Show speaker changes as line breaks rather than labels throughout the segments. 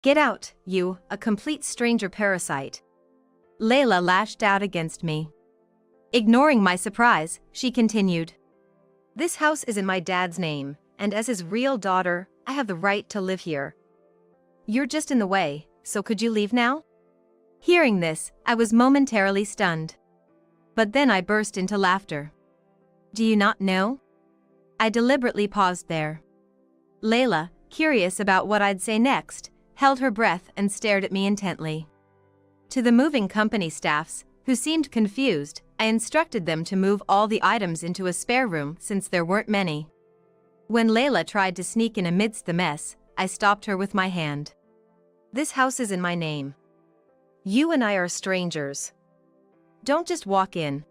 Get out, you, a complete stranger parasite. Layla lashed out against me. Ignoring my surprise, she continued. This house is in my dad's name, and as his real daughter, I have the right to live here. You're just in the way, so could you leave now? Hearing this, I was momentarily stunned. But then I burst into laughter. Do you not know? I deliberately paused there. Layla, curious about what I'd say next, held her breath and stared at me intently. To the moving company staffs, who seemed confused, I instructed them to move all the items into a spare room since there weren't many. When Layla tried to sneak in amidst the mess, I stopped her with my hand. This house is in my name. You and I are strangers. Don't just walk in.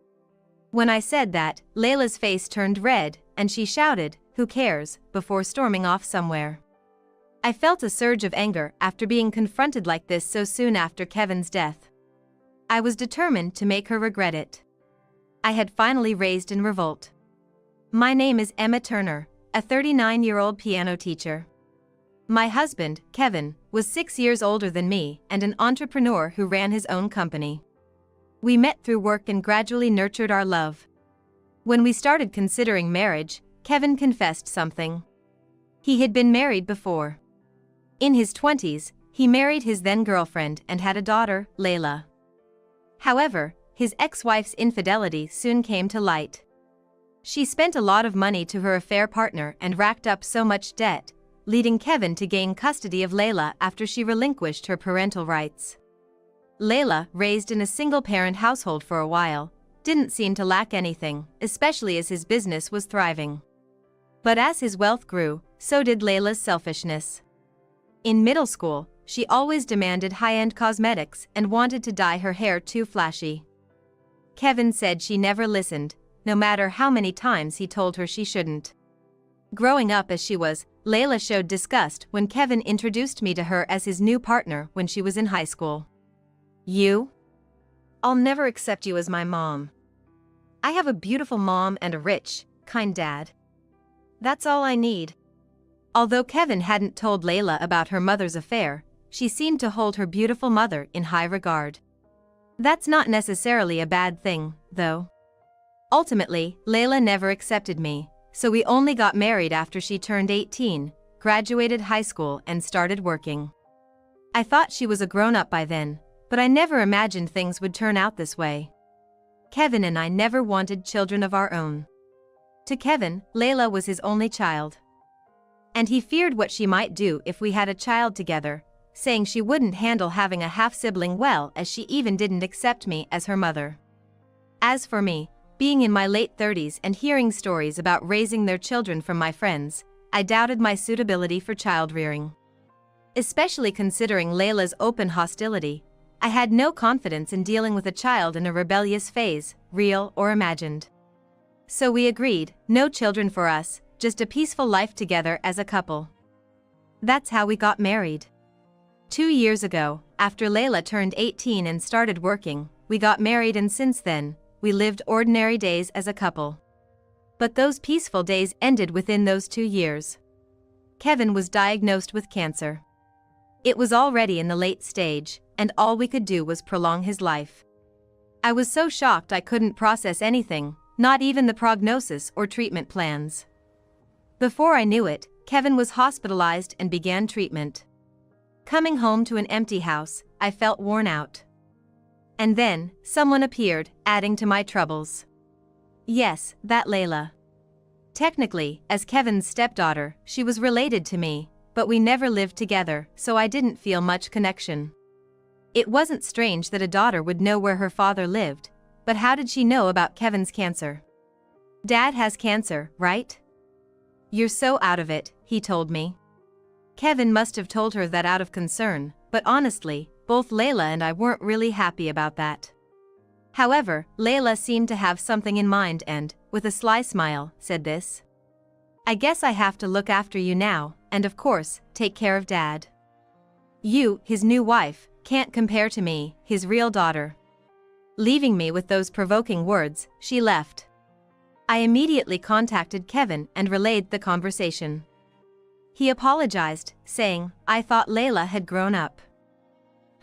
When I said that, Layla's face turned red, and she shouted, "Who cares?" before storming off somewhere. I felt a surge of anger after being confronted like this so soon after Kevin's death. I was determined to make her regret it. I had finally raised in revolt. My name is Emma Turner, a 39-year-old piano teacher. My husband, Kevin, was 6 years older than me and an entrepreneur who ran his own company. We met through work and gradually nurtured our love. When we started considering marriage, Kevin confessed something. He had been married before. In his 20s, he married his then-girlfriend and had a daughter, Layla. However, his ex-wife's infidelity soon came to light. She spent a lot of money to her affair partner and racked up so much debt, leading Kevin to gain custody of Layla after she relinquished her parental rights. Layla, raised in a single-parent household for a while, didn't seem to lack anything, especially as his business was thriving. But as his wealth grew, so did Layla's selfishness. In middle school, she always demanded high-end cosmetics and wanted to dye her hair too flashy. Kevin said she never listened, no matter how many times he told her she shouldn't. Growing up as she was, Layla showed disgust when Kevin introduced me to her as his new partner when she was in high school. You? I'll never accept you as my mom. I have a beautiful mom and a rich, kind dad. That's all I need. Although Kevin hadn't told Layla about her mother's affair, she seemed to hold her beautiful mother in high regard. That's not necessarily a bad thing, though. Ultimately, Layla never accepted me, so we only got married after she turned 18, graduated high school and started working. I thought she was a grown-up by then, but I never imagined things would turn out this way. Kevin and I never wanted children of our own. To Kevin, Layla was his only child. And he feared what she might do if we had a child together, saying she wouldn't handle having a half-sibling well, as she even didn't accept me as her mother. As for me, being in my late 30s and hearing stories about raising their children from my friends, I doubted my suitability for child-rearing. Especially considering Layla's open hostility, I had no confidence in dealing with a child in a rebellious phase, real or imagined. So we agreed, no children for us, just a peaceful life together as a couple. That's how we got married. 2 years ago, after Layla turned 18 and started working, we got married, and since then, we lived ordinary days as a couple. But those peaceful days ended within those 2 years. Kevin was diagnosed with cancer. It was already in the late stage, and all we could do was prolong his life. I was so shocked I couldn't process anything, not even the prognosis or treatment plans. Before I knew it, Kevin was hospitalized and began treatment. Coming home to an empty house, I felt worn out. And then, someone appeared, adding to my troubles. Yes, that Layla. Technically, as Kevin's stepdaughter, she was related to me, but we never lived together, so I didn't feel much connection. It wasn't strange that a daughter would know where her father lived, but how did she know about Kevin's cancer? Dad has cancer, right? You're so out of it, he told me. Kevin must have told her that out of concern, but honestly, both Layla and I weren't really happy about that. However, Layla seemed to have something in mind and, with a sly smile, said this. I guess I have to look after you now, and of course, take care of Dad. You, his new wife, can't compare to me, his real daughter. Leaving me with those provoking words, she left. I immediately contacted Kevin and relayed the conversation. He apologized, saying, "I thought Layla had grown up.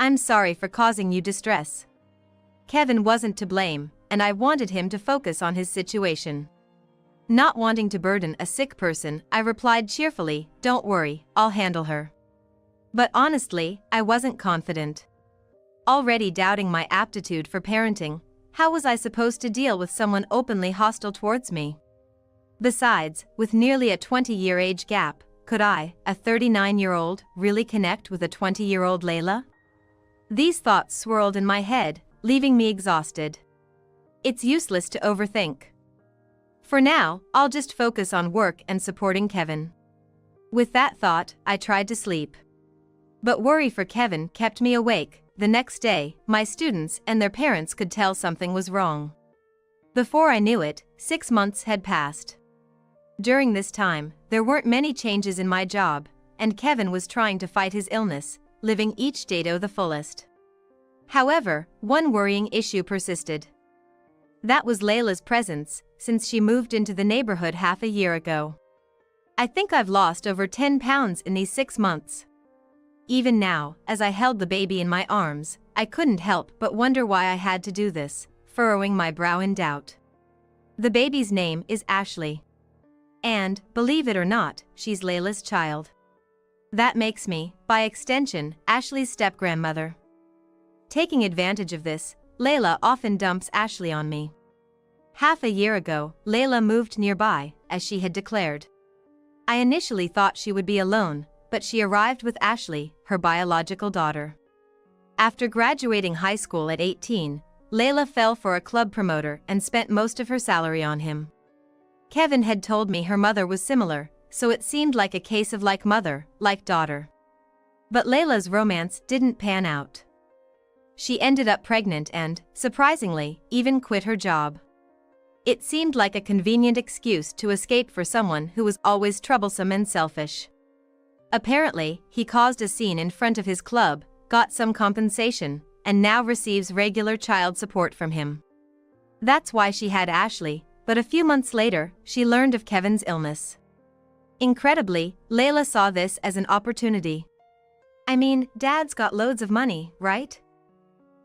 I'm sorry for causing you distress." Kevin wasn't to blame, and I wanted him to focus on his situation. Not wanting to burden a sick person, I replied cheerfully, "Don't worry, I'll handle her." But honestly, I wasn't confident. Already doubting my aptitude for parenting, how was I supposed to deal with someone openly hostile towards me? Besides, with nearly a 20-year age gap, could I, a 39-year-old, really connect with a 20-year-old Layla? These thoughts swirled in my head, leaving me exhausted. It's useless to overthink. For now, I'll just focus on work and supporting Kevin. With that thought, I tried to sleep. But worry for Kevin kept me awake. The next day, my students and their parents could tell something was wrong. Before I knew it, 6 months had passed. During this time, there weren't many changes in my job, and Kevin was trying to fight his illness, living each day to the fullest. However, one worrying issue persisted. That was Layla's presence, since she moved into the neighborhood half a year ago. I think I've lost over 10 pounds in these 6 months. Even now, as I held the baby in my arms, I couldn't help but wonder why I had to do this, furrowing my brow in doubt. The baby's name is Ashley. And, believe it or not, she's Layla's child. That makes me, by extension, Ashley's step-grandmother. Taking advantage of this, Layla often dumps Ashley on me. Half a year ago, Layla moved nearby, as she had declared. I initially thought she would be alone, but she arrived with Ashley, her biological daughter. After graduating high school at 18, Layla fell for a club promoter and spent most of her salary on him. Kevin had told me her mother was similar, so it seemed like a case of like mother, like daughter. But Layla's romance didn't pan out. She ended up pregnant and, surprisingly, even quit her job. It seemed like a convenient excuse to escape for someone who was always troublesome and selfish. Apparently, he caused a scene in front of his club, got some compensation, and now receives regular child support from him. That's why she had Ashley, but a few months later, she learned of Kevin's illness. Incredibly, Layla saw this as an opportunity. I mean, Dad's got loads of money, right?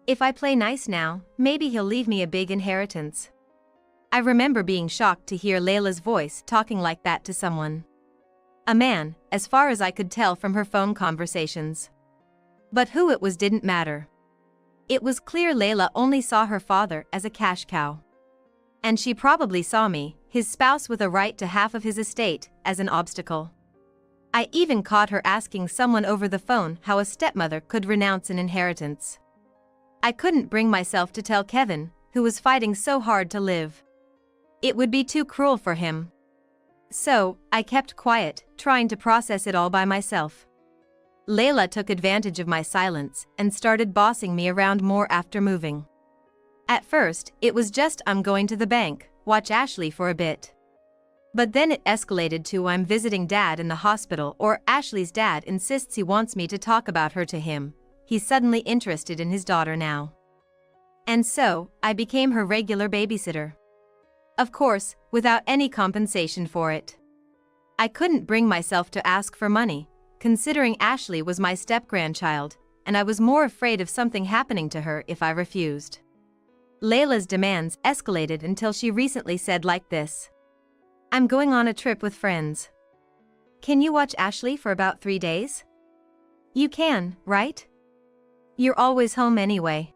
If I play nice now, maybe he'll leave me a big inheritance. I remember being shocked to hear Layla's voice talking like that to someone. A man, as far as I could tell from her phone conversations. But who it was didn't matter. It was clear Layla only saw her father as a cash cow. And she probably saw me, his spouse with a right to half of his estate, as an obstacle. I even caught her asking someone over the phone how a stepmother could renounce an inheritance. I couldn't bring myself to tell Kevin, who was fighting so hard to live. It would be too cruel for him. So, I kept quiet, trying to process it all by myself. Layla took advantage of my silence and started bossing me around more after moving. At first, it was just "I'm going to the bank, watch Ashley for a bit." But then it escalated to "I'm visiting Dad in the hospital" or "Ashley's dad insists he wants me to talk about her to him. He's suddenly interested in his daughter now." And so, I became her regular babysitter. Of course, without any compensation for it. I couldn't bring myself to ask for money, considering Ashley was my step-grandchild, and I was more afraid of something happening to her if I refused. Layla's demands escalated until she recently said like this: "I'm going on a trip with friends. Can you watch Ashley for about 3 days? You can, right? You're always home anyway."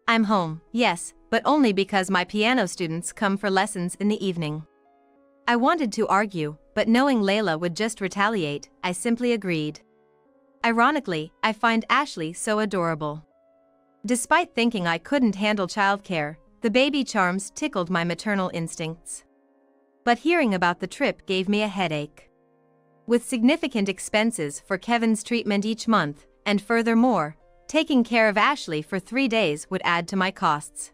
I'm home, yes, but only because my piano students come for lessons in the evening. I wanted to argue, but knowing Layla would just retaliate, I simply agreed. Ironically, I find Ashley so adorable. Despite thinking I couldn't handle childcare, the baby charms tickled my maternal instincts. But hearing about the trip gave me a headache. With significant expenses for Kevin's treatment each month, and furthermore, taking care of Ashley for 3 days would add to my costs.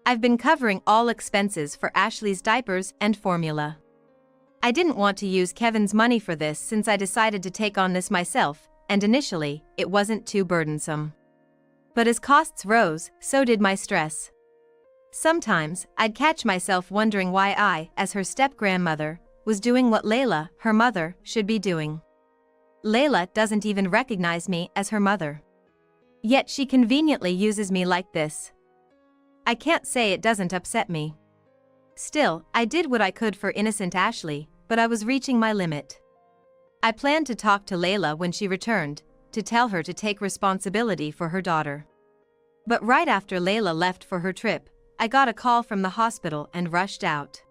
I've been covering all expenses for Ashley's diapers and formula. I didn't want to use Kevin's money for this since I decided to take on this myself, and initially, it wasn't too burdensome. But as costs rose, so did my stress. Sometimes, I'd catch myself wondering why I, as her step-grandmother, was doing what Layla, her mother, should be doing. Layla doesn't even recognize me as her mother. Yet she conveniently uses me like this. I can't say it doesn't upset me. Still, I did what I could for innocent Ashley, but I was reaching my limit. I planned to talk to Layla when she returned, to tell her to take responsibility for her daughter. But right after Layla left for her trip, I got a call from the hospital and rushed out.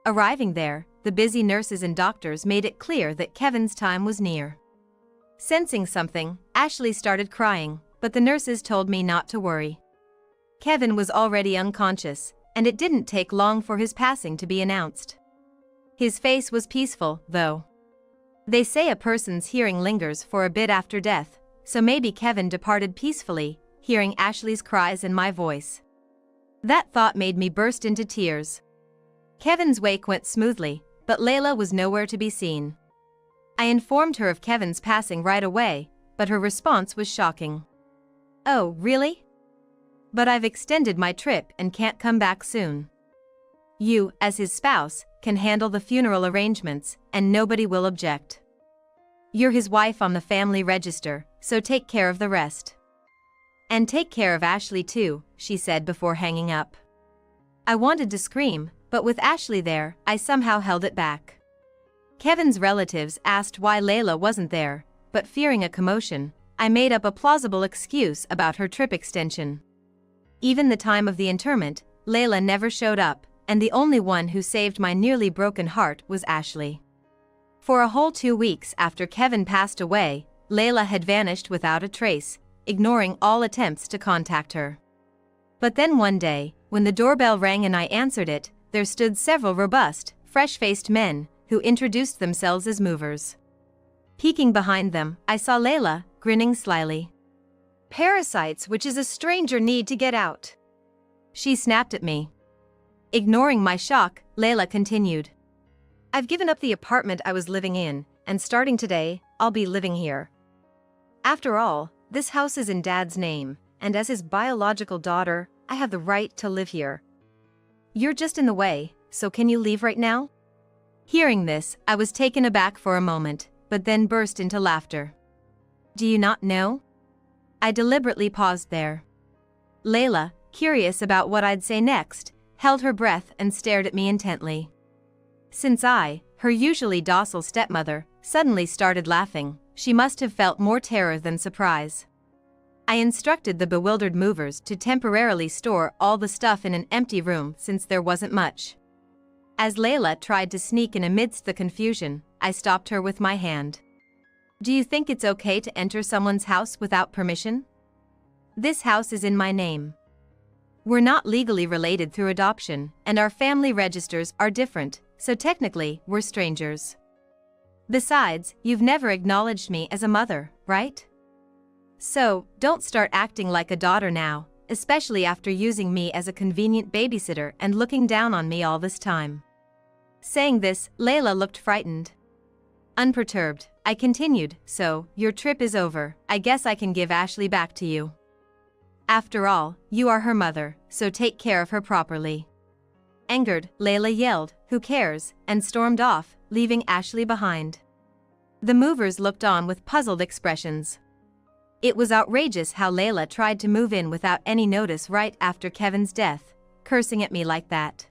Arriving there, the busy nurses and doctors made it clear that Kevin's time was near. Sensing something, Ashley started crying, but the nurses told me not to worry. Kevin was already unconscious, and it didn't take long for his passing to be announced. His face was peaceful, though. They say a person's hearing lingers for a bit after death, so maybe Kevin departed peacefully, hearing Ashley's cries and my voice. That thought made me burst into tears. Kevin's wake went smoothly, but Layla was nowhere to be seen. I informed her of Kevin's passing right away, but her response was shocking. "Oh, really? But I've extended my trip and can't come back soon. You, as his spouse, can handle the funeral arrangements, and nobody will object. You're his wife on the family register, so take care of the rest. And take care of Ashley too," she said before hanging up. I wanted to scream, but with Ashley there, I somehow held it back. Kevin's relatives asked why Layla wasn't there, but fearing a commotion, I made up a plausible excuse about her trip extension. Even the time of the interment, Layla never showed up, and the only one who saved my nearly broken heart was Ashley. For a whole 2 weeks after Kevin passed away, Layla had vanished without a trace, ignoring all attempts to contact her. But then one day, when the doorbell rang and I answered it, there stood several robust, fresh-faced men, who introduced themselves as movers. Peeking behind them, I saw Layla, grinning slyly. "Parasites which is a stranger need to get out," she snapped at me. Ignoring my shock, Layla continued. "I've given up the apartment I was living in, and starting today, I'll be living here. After all, this house is in Dad's name, and as his biological daughter, I have the right to live here. You're just in the way, so can you leave right now?" Hearing this, I was taken aback for a moment, but then burst into laughter. "Do you not know?" I deliberately paused there. Layla, curious about what I'd say next, held her breath and stared at me intently. Since I, her usually docile stepmother, suddenly started laughing, she must have felt more terror than surprise. I instructed the bewildered movers to temporarily store all the stuff in an empty room since there wasn't much. As Layla tried to sneak in amidst the confusion, I stopped her with my hand. "Do you think it's okay to enter someone's house without permission? This house is in my name. We're not legally related through adoption, and our family registers are different, so technically, we're strangers. Besides, you've never acknowledged me as a mother, right? So, don't start acting like a daughter now, especially after using me as a convenient babysitter and looking down on me all this time." Saying this, Layla looked frightened. Unperturbed, I continued, "So, your trip is over, I guess I can give Ashley back to you. After all, you are her mother, so take care of her properly." Angered, Layla yelled, "Who cares?" and stormed off, leaving Ashley behind. The movers looked on with puzzled expressions. It was outrageous how Layla tried to move in without any notice right after Kevin's death, cursing at me like that.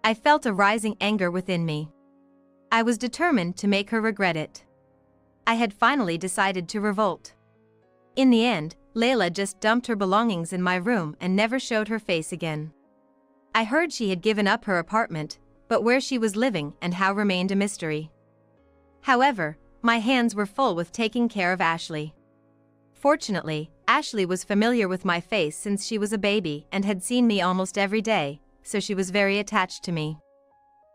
I felt a rising anger within me. I was determined to make her regret it. I had finally decided to revolt. In the end, Layla just dumped her belongings in my room and never showed her face again. I heard she had given up her apartment, but where she was living and how remained a mystery. However, my hands were full with taking care of Ashley. Fortunately, Ashley was familiar with my face since she was a baby and had seen me almost every day, so she was very attached to me.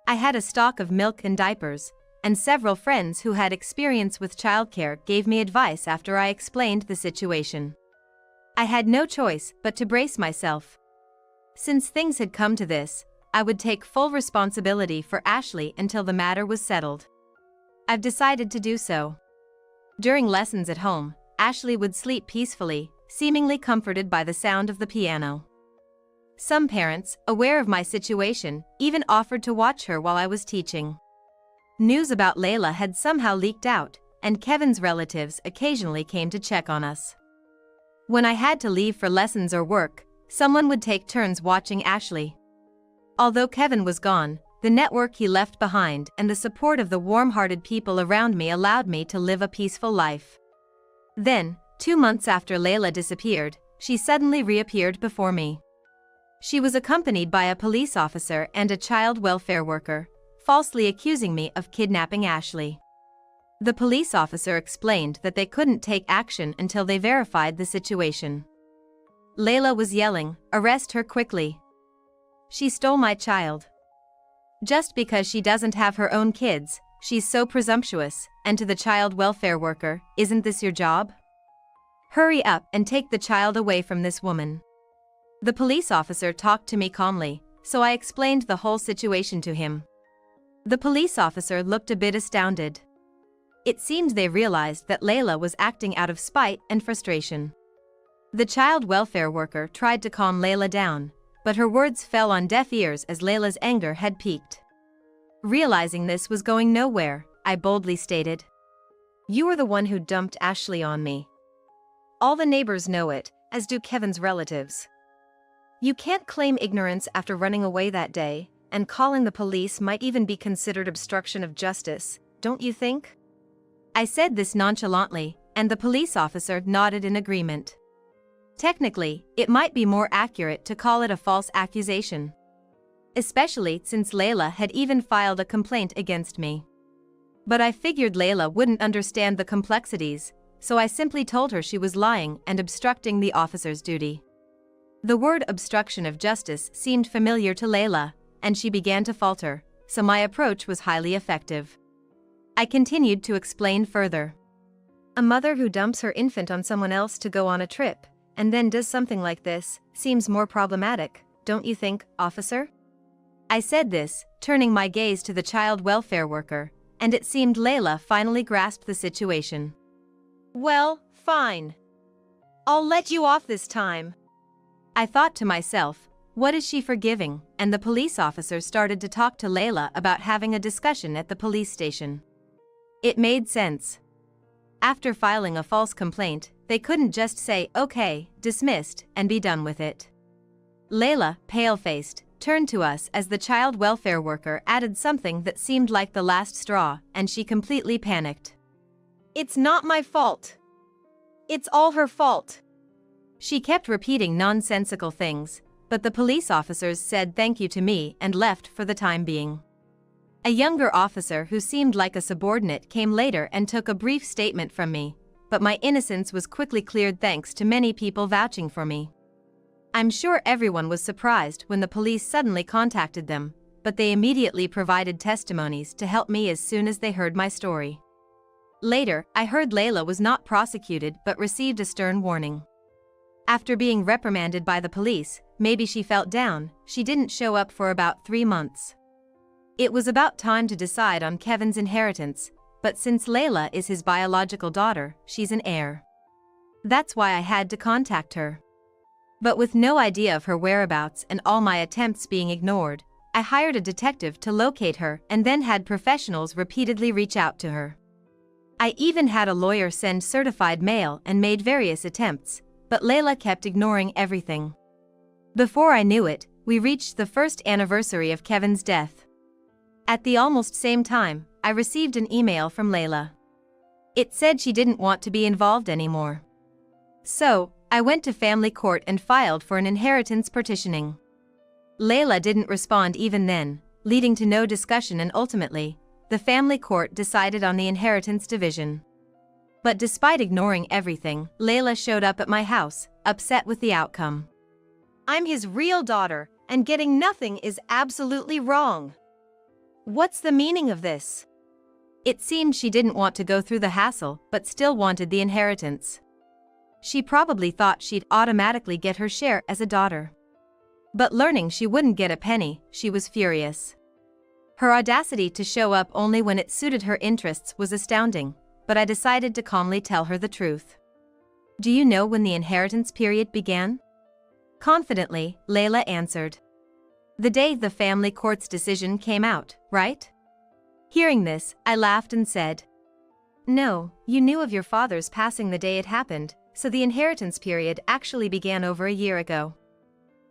I had a stock of milk and diapers, and several friends who had experience with childcare gave me advice after I explained the situation. I had no choice but to brace myself. Since things had come to this, I would take full responsibility for Ashley until the matter was settled. I've decided to do so. During lessons at home, Ashley would sleep peacefully, seemingly comforted by the sound of the piano. Some parents, aware of my situation, even offered to watch her while I was teaching. News about Layla had somehow leaked out, and Kevin's relatives occasionally came to check on us. When I had to leave for lessons or work, someone would take turns watching Ashley. Although Kevin was gone, the network he left behind and the support of the warm-hearted people around me allowed me to live a peaceful life. Then, 2 months after Layla disappeared, she suddenly reappeared before me. She was accompanied by a police officer and a child welfare worker, falsely accusing me of kidnapping Ashley. The police officer explained that they couldn't take action until they verified the situation. Layla was yelling, "Arrest her quickly. She stole my child. Just because she doesn't have her own kids, she's so presumptuous," and to the child welfare worker, "Isn't this your job? Hurry up and take the child away from this woman." The police officer talked to me calmly, so I explained the whole situation to him. The police officer looked a bit astounded. It seemed they realized that Layla was acting out of spite and frustration. The child welfare worker tried to calm Layla down, but her words fell on deaf ears as Layla's anger had peaked. Realizing this was going nowhere, I boldly stated, "You are the one who dumped Ashley on me. All the neighbors know it, as do Kevin's relatives. You can't claim ignorance after running away that day, and calling the police might even be considered obstruction of justice, don't you think?" I said this nonchalantly, and the police officer nodded in agreement. Technically, it might be more accurate to call it a false accusation, especially since Layla had even filed a complaint against me. But I figured Layla wouldn't understand the complexities, so I simply told her she was lying and obstructing the officer's duty. The word obstruction of justice seemed familiar to Layla, and she began to falter, so my approach was highly effective. I continued to explain further. A mother who dumps her infant on someone else to go on a trip, and then does something like this, seems more problematic, don't you think, officer? I said this, turning my gaze to the child welfare worker, and it seemed Layla finally grasped the situation. "Well, fine. I'll let you off this time." I thought to myself, what is she forgiving? And the police officer started to talk to Layla about having a discussion at the police station. It made sense. After filing a false complaint, they couldn't just say, "Okay, dismissed," and be done with it. Layla, pale-faced, turned to us as the child welfare worker added something that seemed like the last straw, and she completely panicked. "It's not my fault. It's all her fault." She kept repeating nonsensical things, but the police officers said thank you to me and left for the time being. A younger officer who seemed like a subordinate came later and took a brief statement from me, but my innocence was quickly cleared thanks to many people vouching for me. I'm sure everyone was surprised when the police suddenly contacted them, but they immediately provided testimonies to help me as soon as they heard my story. Later, I heard Layla was not prosecuted but received a stern warning. After being reprimanded by the police, maybe she felt down, she didn't show up for about 3 months. It was about time to decide on Kevin's inheritance, but since Layla is his biological daughter, she's an heir. That's why I had to contact her. But with no idea of her whereabouts and all my attempts being ignored, I hired a detective to locate her and then had professionals repeatedly reach out to her. I even had a lawyer send certified mail and made various attempts, but Layla kept ignoring everything. Before I knew it, we reached the first anniversary of Kevin's death. At the almost same time, I received an email from Layla. It said she didn't want to be involved anymore. So, I went to family court and filed for an inheritance petitioning. Layla didn't respond even then, leading to no discussion, and ultimately, the family court decided on the inheritance division. But despite ignoring everything, Layla showed up at my house, upset with the outcome. "I'm his real daughter, and getting nothing is absolutely wrong. What's the meaning of this?" It seemed she didn't want to go through the hassle, but still wanted the inheritance. She probably thought she'd automatically get her share as a daughter. But learning she wouldn't get a penny, she was furious. Her audacity to show up only when it suited her interests was astounding, but I decided to calmly tell her the truth. "Do you know when the inheritance period began?" Confidently, Layla answered. "The day the family court's decision came out, right?" Hearing this, I laughed and said, No, you knew of your father's passing the day it happened, so the inheritance period actually began over a year ago.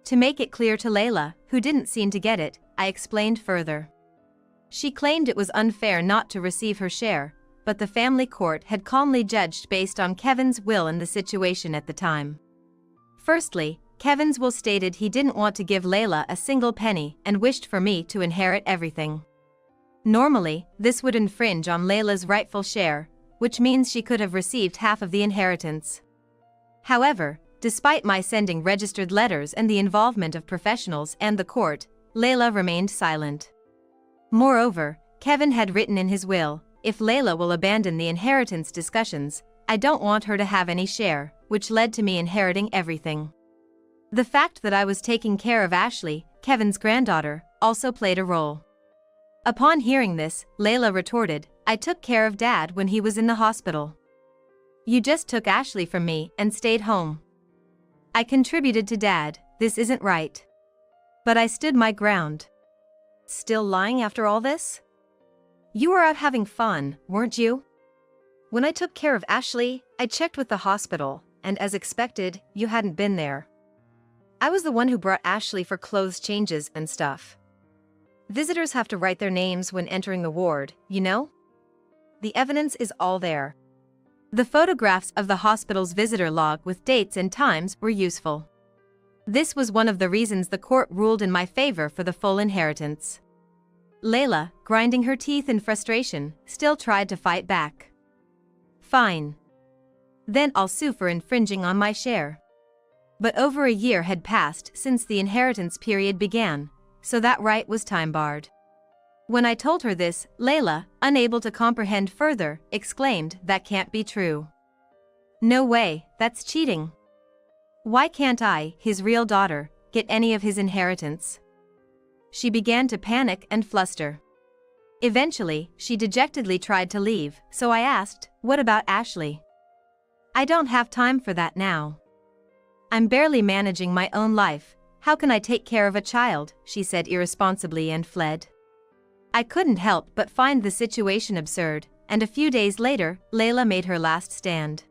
To make it clear to Layla, who didn't seem to get it, I explained further. She claimed it was unfair not to receive her share, but the family court had calmly judged based on Kevin's will and the situation at the time. Firstly, Kevin's will stated he didn't want to give Layla a single penny and wished for me to inherit everything. Normally, this would infringe on Layla's rightful share, which means she could have received half of the inheritance. However, despite my sending registered letters and the involvement of professionals and the court, Layla remained silent. Moreover, Kevin had written in his will, if Layla will abandon the inheritance discussions, I don't want her to have any share, which led to me inheriting everything. The fact that I was taking care of Ashley, Kevin's granddaughter, also played a role. Upon hearing this, Layla retorted, I took care of Dad when he was in the hospital. You just took Ashley from me and stayed home. I contributed to Dad, this isn't right. But I stood my ground. Still lying after all this? You were out having fun, weren't you? When I took care of Ashley, I checked with the hospital, and as expected, you hadn't been there. I was the one who brought Ashley for clothes changes and stuff. Visitors have to write their names when entering the ward, you know? The evidence is all there. The photographs of the hospital's visitor log with dates and times were useful. This was one of the reasons the court ruled in my favor for the full inheritance. Layla, grinding her teeth in frustration, still tried to fight back. Fine. Then I'll sue for infringing on my share. But over a year had passed since the inheritance period began, so that right was time-barred. When I told her this, Layla, unable to comprehend further, exclaimed, that can't be true. No way, that's cheating. Why can't I, his real daughter, get any of his inheritance? She began to panic and fluster. Eventually, she dejectedly tried to leave, so I asked, what about Ashley? I don't have time for that now. I'm barely managing my own life, how can I take care of a child, she said irresponsibly and fled. I couldn't help but find the situation absurd, and a few days later, Layla made her last stand.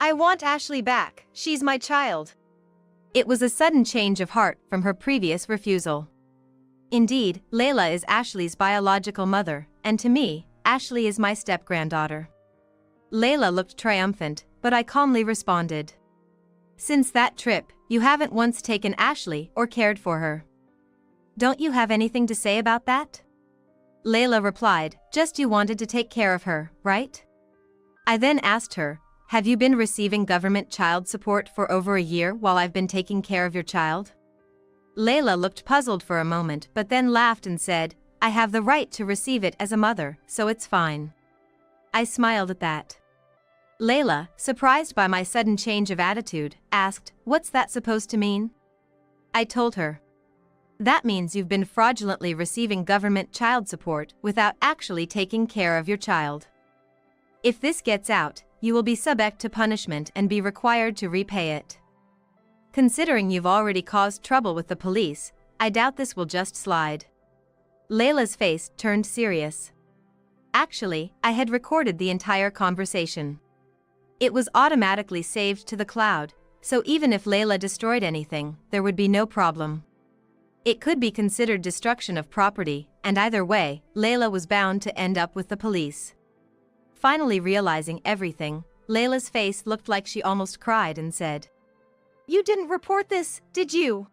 I want Ashley back, she's my child. It was a sudden change of heart from her previous refusal. Indeed, Layla is Ashley's biological mother, and to me, Ashley is my step-granddaughter. Layla looked triumphant, but I calmly responded. Since that trip, you haven't once taken Ashley or cared for her. Don't you have anything to say about that? Layla replied, just you wanted to take care of her, right? I then asked her, have you been receiving government child support for over a year while I've been taking care of your child? Layla looked puzzled for a moment but then laughed and said, I have the right to receive it as a mother, so it's fine. I smiled at that. Layla, surprised by my sudden change of attitude, asked, what's that supposed to mean? I told her. That means you've been fraudulently receiving government child support without actually taking care of your child. If this gets out, you will be subject to punishment and be required to repay it. Considering you've already caused trouble with the police, I doubt this will just slide. Layla's face turned serious. Actually, I had recorded the entire conversation. It was automatically saved to the cloud, so even if Layla destroyed anything, there would be no problem. It could be considered destruction of property, and either way, Layla was bound to end up with the police. Finally realizing everything, Layla's face looked like she almost cried and said, You didn't report this, did you?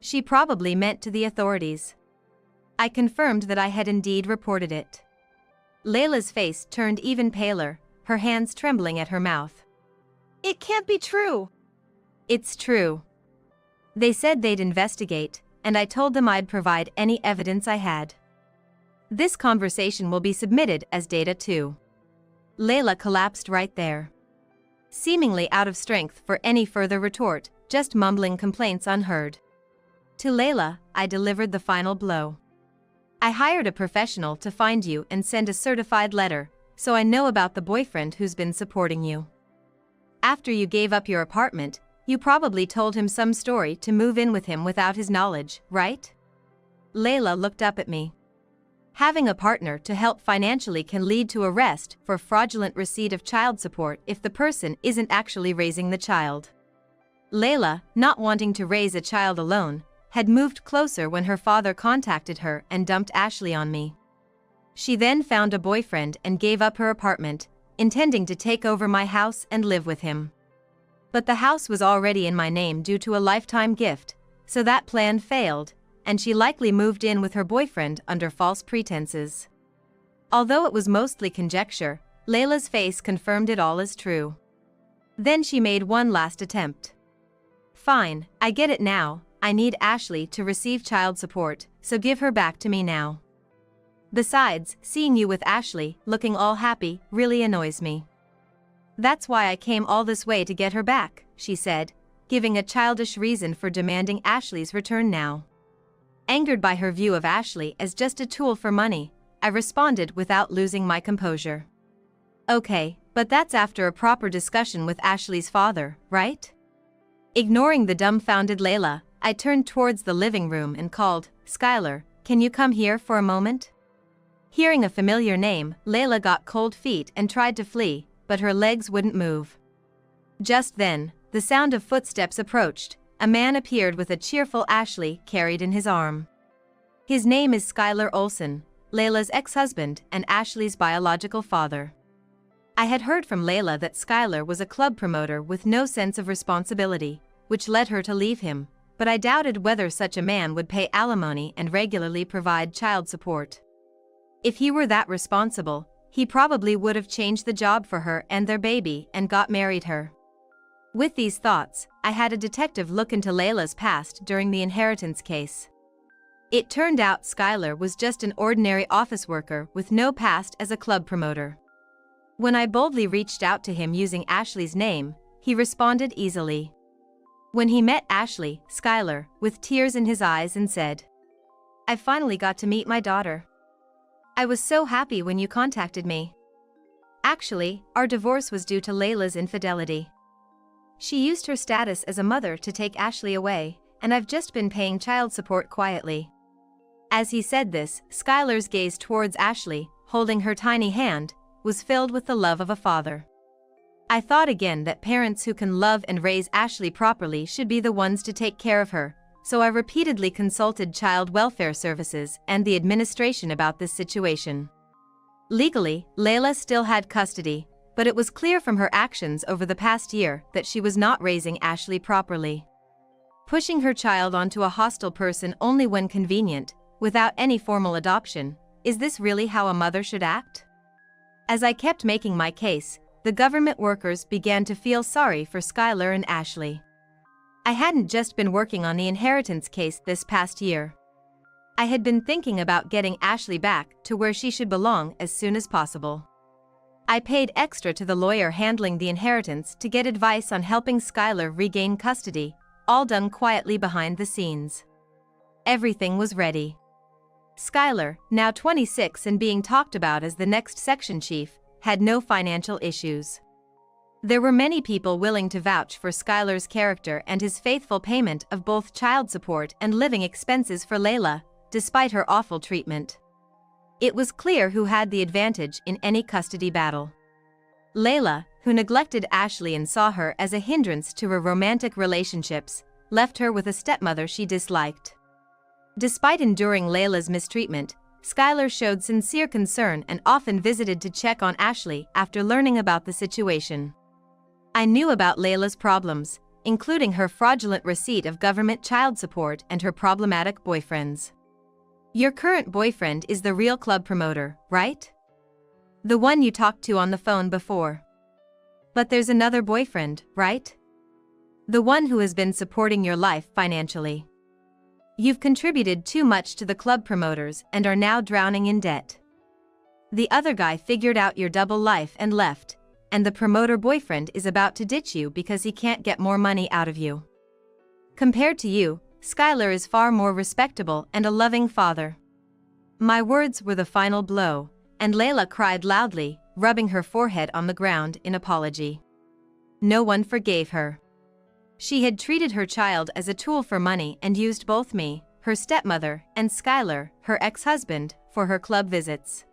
She probably meant to the authorities. I confirmed that I had indeed reported it. Layla's face turned even paler, her hands trembling at her mouth. It can't be true. It's true. They said they'd investigate, and I told them I'd provide any evidence I had. This conversation will be submitted as data too. Layla collapsed right there. Seemingly out of strength for any further retort, just mumbling complaints unheard. To Layla, I delivered the final blow. I hired a professional to find you and send a certified letter, so I know about the boyfriend who's been supporting you. After you gave up your apartment, you probably told him some story to move in with him without his knowledge, right? Layla looked up at me. Having a partner to help financially can lead to arrest for fraudulent receipt of child support if the person isn't actually raising the child. Layla, not wanting to raise a child alone, had moved closer when her father contacted her and dumped Ashley on me. She then found a boyfriend and gave up her apartment, intending to take over my house and live with him. But the house was already in my name due to a lifetime gift, so that plan failed, and she likely moved in with her boyfriend under false pretenses. Although it was mostly conjecture, Layla's face confirmed it all as true. Then she made one last attempt. "Fine, I get it now, I need Ashley to receive child support, so give her back to me now. Besides, seeing you with Ashley, looking all happy, really annoys me. That's why I came all this way to get her back," she said, giving a childish reason for demanding Ashley's return now. Angered by her view of Ashley as just a tool for money, I responded without losing my composure. "Okay, but that's after a proper discussion with Ashley's father, right?" Ignoring the dumbfounded Layla, I turned towards the living room and called, "Skylar, can you come here for a moment?" Hearing a familiar name, Layla got cold feet and tried to flee, but her legs wouldn't move. Just then, the sound of footsteps approached. A man appeared with a cheerful Ashley carried in his arm. His name is Skylar Olson, Layla's ex-husband and Ashley's biological father. I had heard from Layla that Skylar was a club promoter with no sense of responsibility, which led her to leave him, but I doubted whether such a man would pay alimony and regularly provide child support. If he were that responsible, he probably would have changed the job for her and their baby and got married her. With these thoughts, I had a detective look into Layla's past during the inheritance case. It turned out Skylar was just an ordinary office worker with no past as a club promoter. When I boldly reached out to him using Ashley's name, he responded easily. When he met Ashley, Skylar, with tears in his eyes and said, "I finally got to meet my daughter. I was so happy when you contacted me. Actually, our divorce was due to Layla's infidelity. She used her status as a mother to take Ashley away, and I've just been paying child support quietly." As he said this, Skylar's gaze towards Ashley, holding her tiny hand, was filled with the love of a father. I thought again that parents who can love and raise Ashley properly should be the ones to take care of her, so I repeatedly consulted child welfare services and the administration about this situation. Legally, Layla still had custody, but it was clear from her actions over the past year that she was not raising Ashley properly. Pushing her child onto a hostile person only when convenient, without any formal adoption, is this really how a mother should act? As I kept making my case, the government workers began to feel sorry for Skylar and Ashley. I hadn't just been working on the inheritance case this past year. I had been thinking about getting Ashley back to where she should belong as soon as possible. I paid extra to the lawyer handling the inheritance to get advice on helping Skylar regain custody, all done quietly behind the scenes. Everything was ready. Skylar, now 26 and being talked about as the next section chief, had no financial issues. There were many people willing to vouch for Skylar's character and his faithful payment of both child support and living expenses for Layla, despite her awful treatment. It was clear who had the advantage in any custody battle. Layla, who neglected Ashley and saw her as a hindrance to her romantic relationships, left her with a stepmother she disliked. Despite enduring Layla's mistreatment, Skylar showed sincere concern and often visited to check on Ashley after learning about the situation. I knew about Layla's problems, including her fraudulent receipt of government child support and her problematic boyfriends. "Your current boyfriend is the real club promoter, right? The one you talked to on the phone before. But there's another boyfriend, right? The one who has been supporting your life financially. You've contributed too much to the club promoters and are now drowning in debt. The other guy figured out your double life and left, and the promoter boyfriend is about to ditch you because he can't get more money out of you. Compared to you, Skylar is far more respectable and a loving father." My words were the final blow, and Layla cried loudly, rubbing her forehead on the ground in apology. No one forgave her. She had treated her child as a tool for money and used both me, her stepmother, and Skylar, her ex-husband, for her club visits.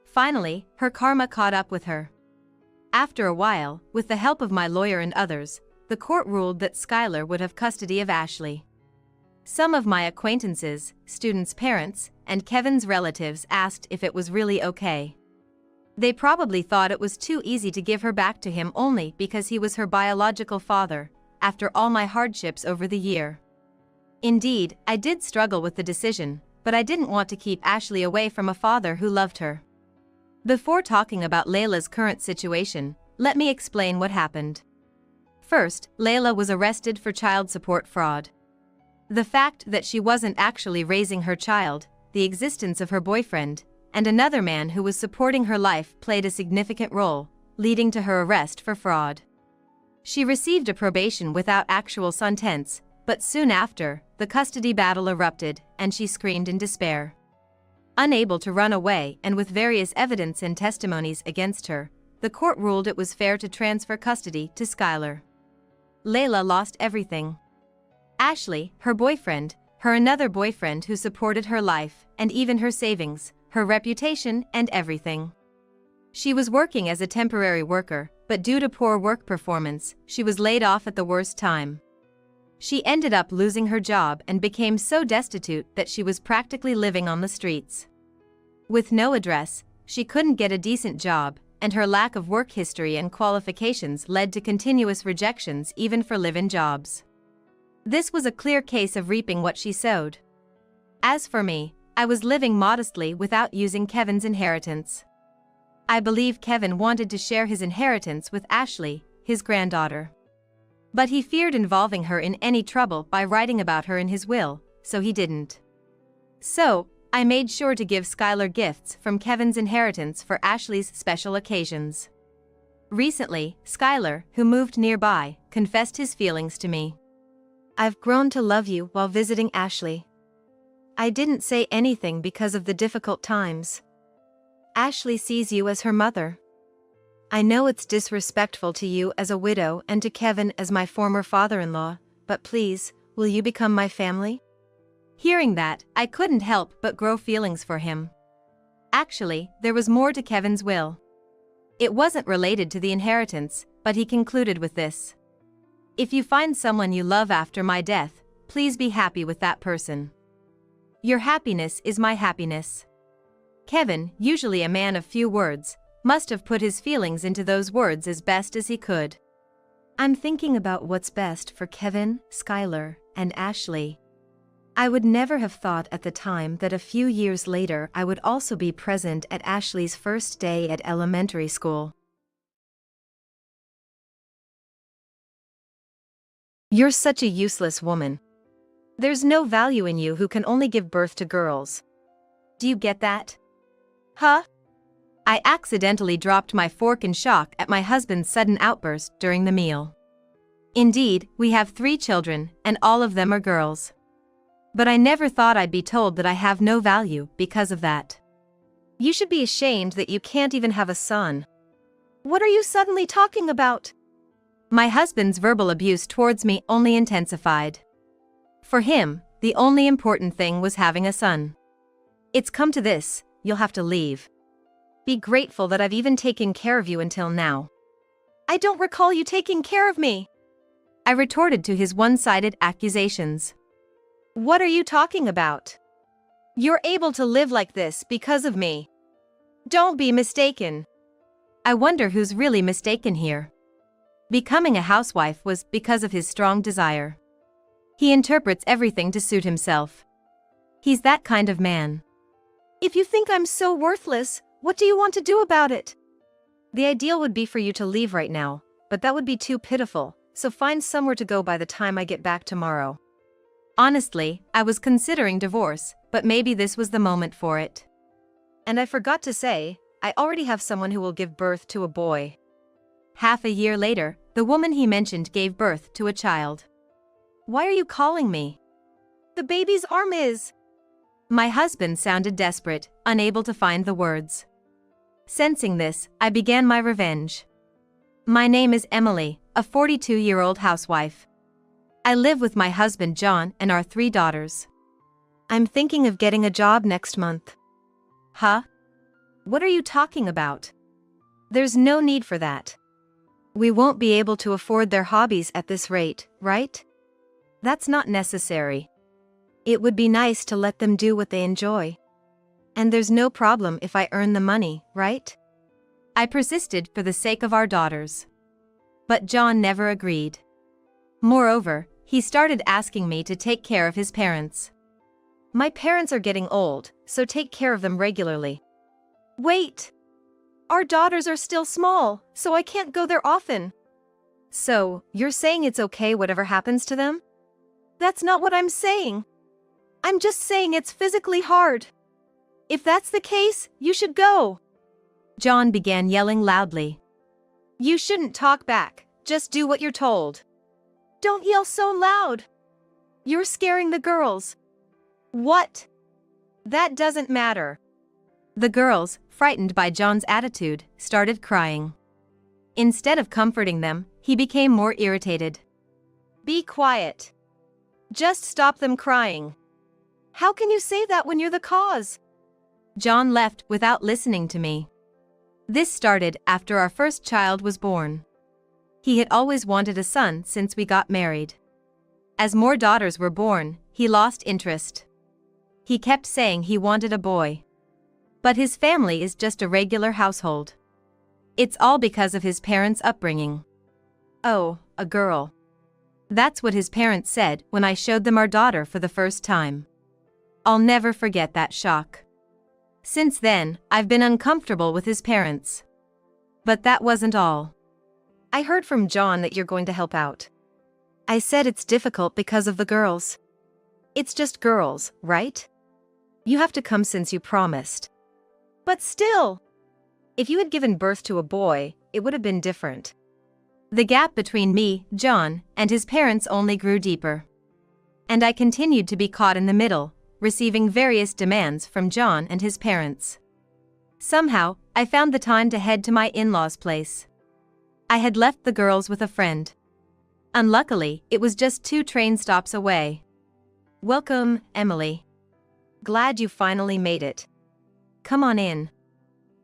Finally, her karma caught up with her. After a while, with the help of my lawyer and others, the court ruled that Skylar would have custody of Ashley. Some of my acquaintances, students' parents, and Kevin's relatives asked if it was really okay. They probably thought it was too easy to give her back to him only because he was her biological father, after all my hardships over the year. Indeed, I did struggle with the decision, but I didn't want to keep Ashley away from a father who loved her. Before talking about Layla's current situation, let me explain what happened. First, Layla was arrested for child support fraud. The fact that she wasn't actually raising her child, the existence of her boyfriend, and another man who was supporting her life played a significant role, leading to her arrest for fraud. She received a probation without actual sentence, but soon after, the custody battle erupted, and she screamed in despair. Unable to run away and with various evidence and testimonies against her, the court ruled it was fair to transfer custody to Skylar. Layla lost everything. Ashley, her boyfriend, her another boyfriend who supported her life, and even her savings, her reputation, and everything. She was working as a temporary worker, but due to poor work performance, she was laid off at the worst time. She ended up losing her job and became so destitute that she was practically living on the streets. With no address, she couldn't get a decent job, and her lack of work history and qualifications led to continuous rejections even for live-in jobs. This was a clear case of reaping what she sowed. As for me, I was living modestly without using Kevin's inheritance. I believe Kevin wanted to share his inheritance with Ashley, his granddaughter. But he feared involving her in any trouble by writing about her in his will, so he didn't. So, I made sure to give Skylar gifts from Kevin's inheritance for Ashley's special occasions. Recently, Skylar, who moved nearby, confessed his feelings to me. "I've grown to love you while visiting Ashley. I didn't say anything because of the difficult times. Ashley sees you as her mother. I know it's disrespectful to you as a widow and to Kevin as my former father-in-law, but please, will you become my family?" Hearing that, I couldn't help but grow feelings for him. Actually, there was more to Kevin's will. It wasn't related to the inheritance, but he concluded with this: "If you find someone you love after my death, please be happy with that person. Your happiness is my happiness." Kevin, usually a man of few words, must have put his feelings into those words as best as he could. I'm thinking about what's best for Kevin, Skylar, and Ashley. I would never have thought at the time that a few years later I would also be present at Ashley's first day at elementary school. You're such a useless woman. There's no value in you who can only give birth to girls. Do you get that? Huh? I accidentally dropped my fork in shock at my husband's sudden outburst during the meal. Indeed, we have 3 children, and all of them are girls. But I never thought I'd be told that I have no value because of that. You should be ashamed that you can't even have a son. What are you suddenly talking about? My husband's verbal abuse towards me only intensified. For him, the only important thing was having a son. It's come to this, you'll have to leave. Be grateful that I've even taken care of you until now. I don't recall you taking care of me, I retorted to his one-sided accusations. What are you talking about? You're able to live like this because of me. Don't be mistaken. I wonder who's really mistaken here. Becoming a housewife was because of his strong desire. He interprets everything to suit himself. He's that kind of man. If you think I'm so worthless, what do you want to do about it? The ideal would be for you to leave right now, but that would be too pitiful, so find somewhere to go by the time I get back tomorrow. Honestly, I was considering divorce, but maybe this was the moment for it. And I forgot to say, I already have someone who will give birth to a boy. Half a year later, the woman he mentioned gave birth to a child. Why are you calling me? The baby's arm is... My husband sounded desperate, unable to find the words. Sensing this, I began my revenge. My name is Emily, a 42-year-old housewife. I live with my husband John and our 3 daughters. I'm thinking of getting a job next month. Huh? What are you talking about? There's no need for that. We won't be able to afford their hobbies at this rate, right? That's not necessary. It would be nice to let them do what they enjoy. And there's no problem if I earn the money, right? I persisted for the sake of our daughters. But John never agreed. Moreover, he started asking me to take care of his parents. My parents are getting old, so take care of them regularly. Wait! Our daughters are still small, so I can't go there often. So, you're saying it's okay whatever happens to them? That's not what I'm saying. I'm just saying it's physically hard. If that's the case, you should go. John began yelling loudly. You shouldn't talk back, just do what you're told. Don't yell so loud. You're scaring the girls. What? That doesn't matter. The girls, frightened by John's attitude, started crying. Instead of comforting them, he became more irritated. Be quiet. Just stop them crying. How can you say that when you're the cause? John left without listening to me. This started after our first child was born. He had always wanted a son since we got married. As more daughters were born, he lost interest. He kept saying he wanted a boy. But his family is just a regular household. It's all because of his parents' upbringing. Oh, a girl. That's what his parents said when I showed them our daughter for the first time. I'll never forget that shock. Since then, I've been uncomfortable with his parents. But that wasn't all. I heard from John that you're going to help out. I said it's difficult because of the girls. It's just girls, right? You have to come since you promised. But still, if you had given birth to a boy, it would have been different. The gap between me, John, and his parents only grew deeper. And I continued to be caught in the middle, receiving various demands from John and his parents. Somehow, I found the time to head to my in-laws' place. I had left the girls with a friend. Unluckily, it was just 2 train stops away. Welcome, Emily. Glad you finally made it. Come on in.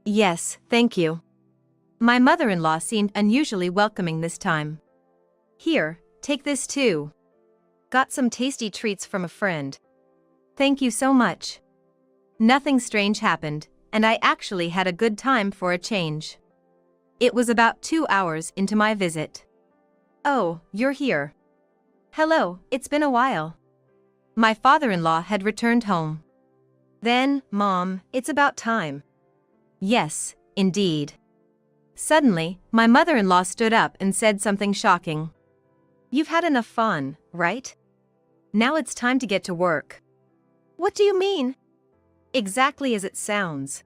Yes, thank you. My mother-in-law seemed unusually welcoming this time. Here, take this too. Got some tasty treats from a friend. Thank you so much. Nothing strange happened, and I actually had a good time for a change. It was about 2 hours into my visit. Oh, you're here. Hello, it's been a while. My father-in-law had returned home. Then, Mom, it's about time. Yes, indeed. Suddenly, my mother-in-law stood up and said something shocking. You've had enough fun, right? Now it's time to get to work. What do you mean? Exactly as it sounds.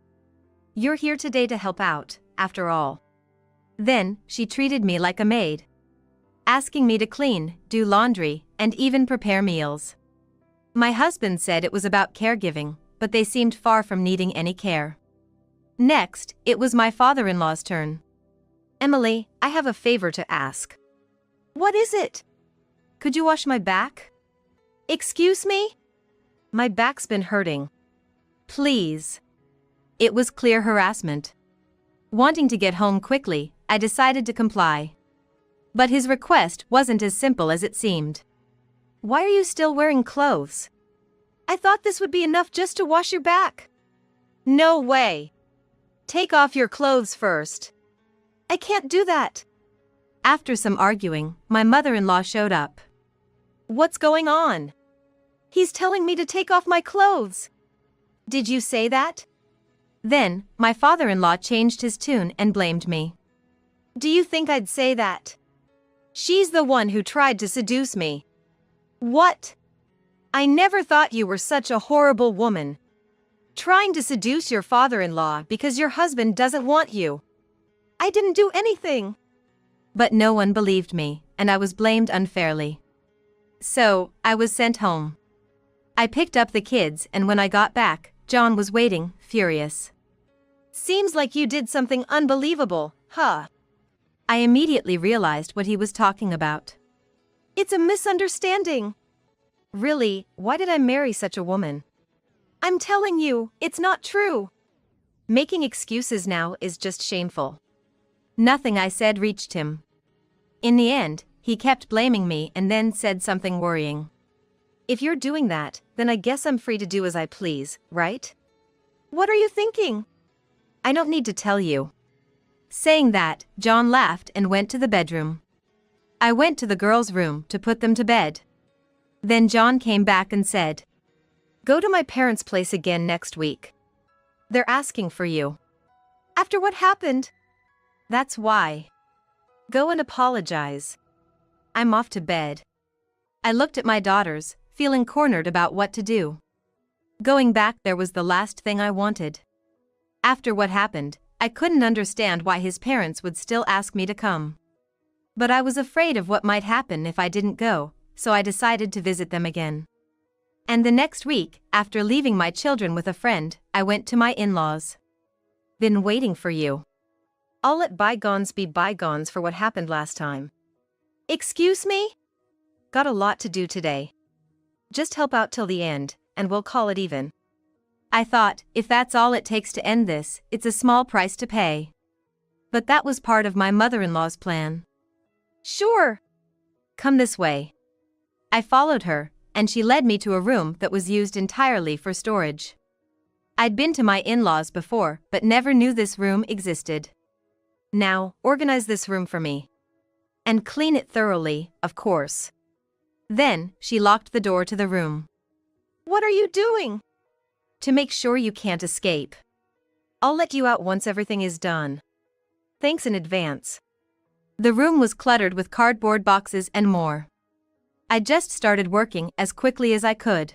You're here today to help out, after all. Then, she treated me like a maid, asking me to clean, do laundry, and even prepare meals. My husband said it was about caregiving, but they seemed far from needing any care. Next, it was my father-in-law's turn. Emily, I have a favor to ask. What is it? Could you wash my back? Excuse me? My back's been hurting. Please. It was clear harassment. Wanting to get home quickly, I decided to comply. But his request wasn't as simple as it seemed. Why are you still wearing clothes? I thought this would be enough just to wash your back. No way. Take off your clothes first. I can't do that. After some arguing, my mother-in-law showed up. What's going on? He's telling me to take off my clothes. Did you say that? Then, my father-in-law changed his tune and blamed me. Do you think I'd say that? She's the one who tried to seduce me. What? I never thought you were such a horrible woman. Trying to seduce your father-in-law because your husband doesn't want you. I didn't do anything. But no one believed me, and I was blamed unfairly. So, I was sent home. I picked up the kids, and when I got back, John was waiting, furious. Seems like you did something unbelievable, huh? I immediately realized what he was talking about. It's a misunderstanding. Really, why did I marry such a woman? I'm telling you, it's not true. Making excuses now is just shameful. Nothing I said reached him. In the end, he kept blaming me and then said something worrying. If you're doing that, then I guess I'm free to do as I please, right? What are you thinking? I don't need to tell you. Saying that, John laughed and went to the bedroom. I went to the girls' room to put them to bed. Then John came back and said, "Go to my parents' place again next week. They're asking for you." After what happened? That's why. Go and apologize. I'm off to bed. I looked at my daughters, feeling cornered about what to do. Going back there was the last thing I wanted. After what happened, I couldn't understand why his parents would still ask me to come. But I was afraid of what might happen if I didn't go, so I decided to visit them again. And the next week, after leaving my children with a friend, I went to my in-laws. Been waiting for you. I'll let bygones be bygones for what happened last time. Excuse me? Got a lot to do today. Just help out till the end, and we'll call it even. I thought, if that's all it takes to end this, it's a small price to pay. But that was part of my mother-in-law's plan. Sure. Come this way. I followed her, and she led me to a room that was used entirely for storage. I'd been to my in-laws before, but never knew this room existed. Now, organize this room for me. And clean it thoroughly, of course. Then, she locked the door to the room. What are you doing? To make sure you can't escape. I'll let you out once everything is done. Thanks in advance. The room was cluttered with cardboard boxes and more. I just started working as quickly as I could.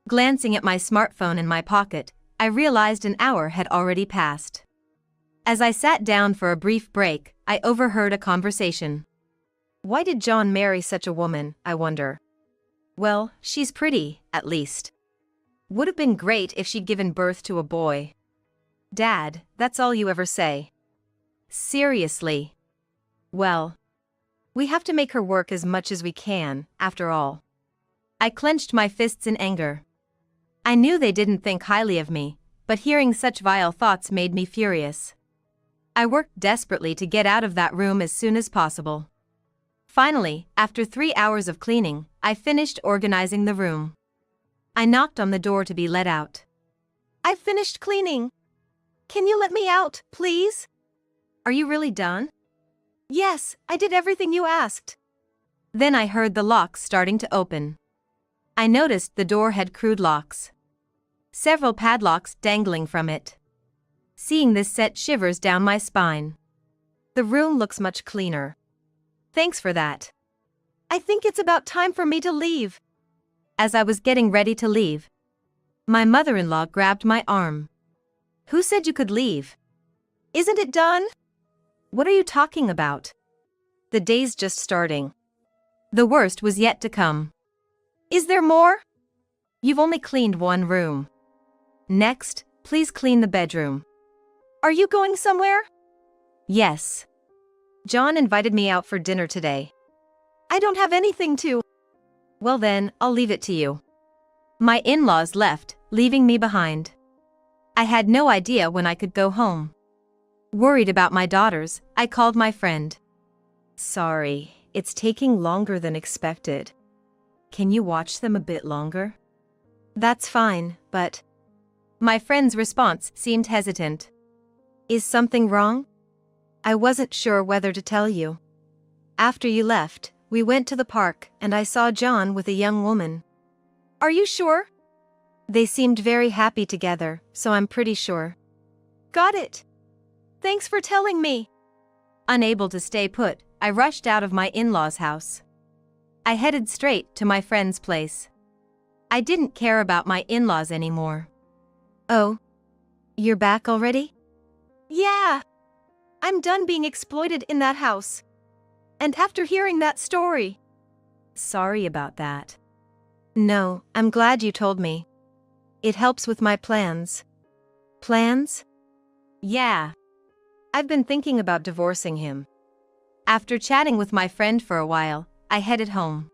Glancing at my smartphone in my pocket, I realized an hour had already passed. As I sat down for a brief break, I overheard a conversation. Why did John marry such a woman, I wonder? Well, she's pretty, at least. Would have been great if she'd given birth to a boy. Dad, that's all you ever say. Seriously. Well, we have to make her work as much as we can, after all. I clenched my fists in anger. I knew they didn't think highly of me, but hearing such vile thoughts made me furious. I worked desperately to get out of that room as soon as possible. Finally, after 3 hours of cleaning, I finished organizing the room. I knocked on the door to be let out. I've finished cleaning. Can you let me out, please? Are you really done? Yes, I did everything you asked. Then I heard the lock starting to open. I noticed the door had crude locks. Several padlocks dangling from it. Seeing this sent shivers down my spine. The room looks much cleaner. Thanks for that. I think it's about time for me to leave. As I was getting ready to leave, my mother-in-law grabbed my arm. Who said you could leave? Isn't it done? What are you talking about? The day's just starting. The worst was yet to come. Is there more? You've only cleaned one room. Next, please clean the bedroom. Are you going somewhere? Yes. John invited me out for dinner today. I don't have anything to. Well then, I'll leave it to you. My in-laws left, leaving me behind. I had no idea when I could go home. Worried about my daughters, I called my friend. Sorry, it's taking longer than expected. Can you watch them a bit longer? That's fine, but... My friend's response seemed hesitant. Is something wrong? I wasn't sure whether to tell you. After you left, we went to the park and I saw John with a young woman. Are you sure? They seemed very happy together, so I'm pretty sure. Got it. Thanks for telling me. Unable to stay put, I rushed out of my in-laws' house. I headed straight to my friend's place. I didn't care about my in-laws anymore. Oh, you're back already? Yeah. I'm done being exploited in that house. And after hearing that story. Sorry about that. No, I'm glad you told me. It helps with my plans. Plans? Yeah. I've been thinking about divorcing him. After chatting with my friend for a while, I headed home.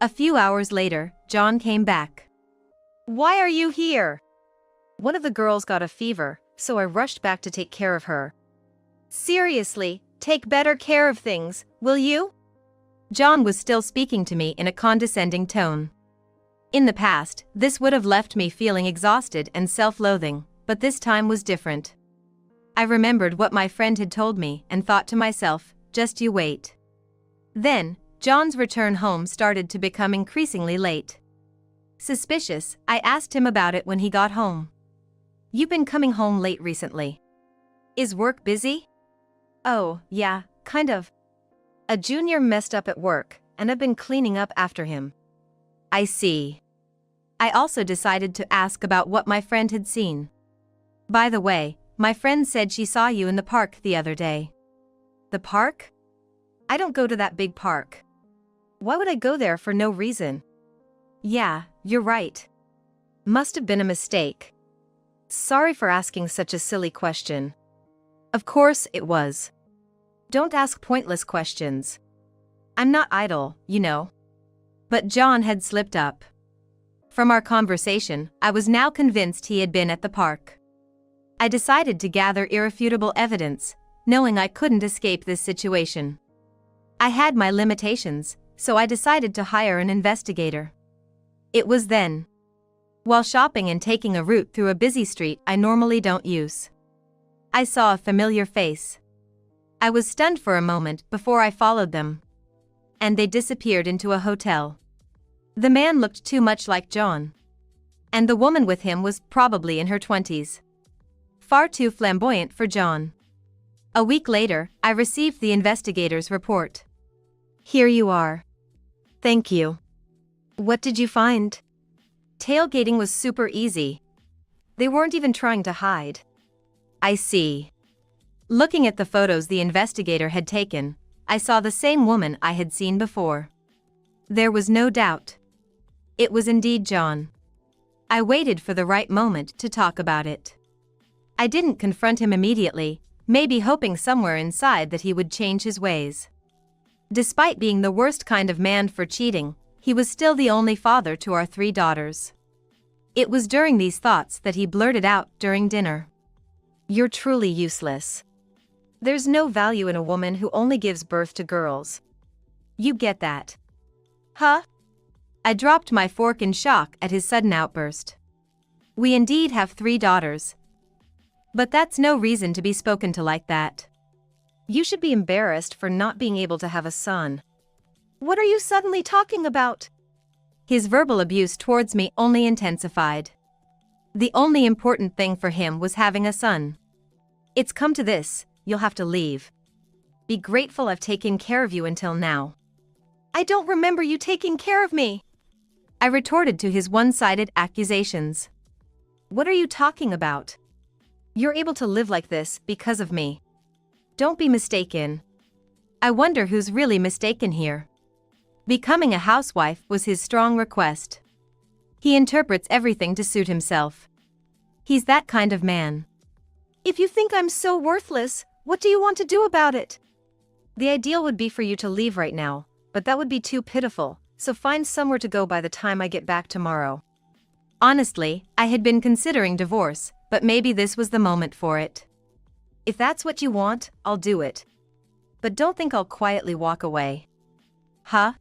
A few hours later, John came back. Why are you here? One of the girls got a fever, so I rushed back to take care of her. Seriously, take better care of things, will you? John was still speaking to me in a condescending tone. In the past, this would have left me feeling exhausted and self-loathing, but this time was different. I remembered what my friend had told me and thought to myself, just you wait. Then, John's return home started to become increasingly late. Suspicious, I asked him about it when he got home. You've been coming home late recently. Is work busy? Oh, yeah, kind of. A junior messed up at work, and I've been cleaning up after him. I see. I also decided to ask about what my friend had seen. By the way, my friend said she saw you in the park the other day. The park? I don't go to that big park. Why would I go there for no reason? Yeah, you're right. Must have been a mistake. Sorry for asking such a silly question. Of course it was. Don't ask pointless questions. I'm not idle, you know. But John had slipped up. From our conversation, I was now convinced he had been at the park. I decided to gather irrefutable evidence, knowing I couldn't escape this situation. I had my limitations, so I decided to hire an investigator. It was then. While shopping and taking a route through a busy street I normally don't use, I saw a familiar face. I was stunned for a moment before I followed them. And they disappeared into a hotel. The man looked too much like John. And the woman with him was probably in her 20s. Far too flamboyant for John. A week later, I received the investigator's report. Here you are. Thank you. What did you find? Tailgating was super easy. They weren't even trying to hide. I see. Looking at the photos the investigator had taken, I saw the same woman I had seen before. There was no doubt. It was indeed John. I waited for the right moment to talk about it. I didn't confront him immediately, maybe hoping somewhere inside that he would change his ways. Despite being the worst kind of man for cheating, he was still the only father to our 3 daughters. It was during these thoughts that he blurted out during dinner. You're truly useless. There's no value in a woman who only gives birth to girls. You get that? Huh? I dropped my fork in shock at his sudden outburst. We indeed have 3 daughters. But that's no reason to be spoken to like that. You should be embarrassed for not being able to have a son. What are you suddenly talking about? His verbal abuse towards me only intensified. The only important thing for him was having a son. It's come to this, you'll have to leave. Be grateful I've taken care of you until now. I don't remember you taking care of me. I retorted to his one-sided accusations. What are you talking about? You're able to live like this because of me. Don't be mistaken. I wonder who's really mistaken here. Becoming a housewife was his strong request. He interprets everything to suit himself. He's that kind of man. If you think I'm so worthless, what do you want to do about it? The ideal would be for you to leave right now, but that would be too pitiful, so find somewhere to go by the time I get back tomorrow. Honestly, I had been considering divorce, but maybe this was the moment for it. If that's what you want, I'll do it. But don't think I'll quietly walk away. Huh?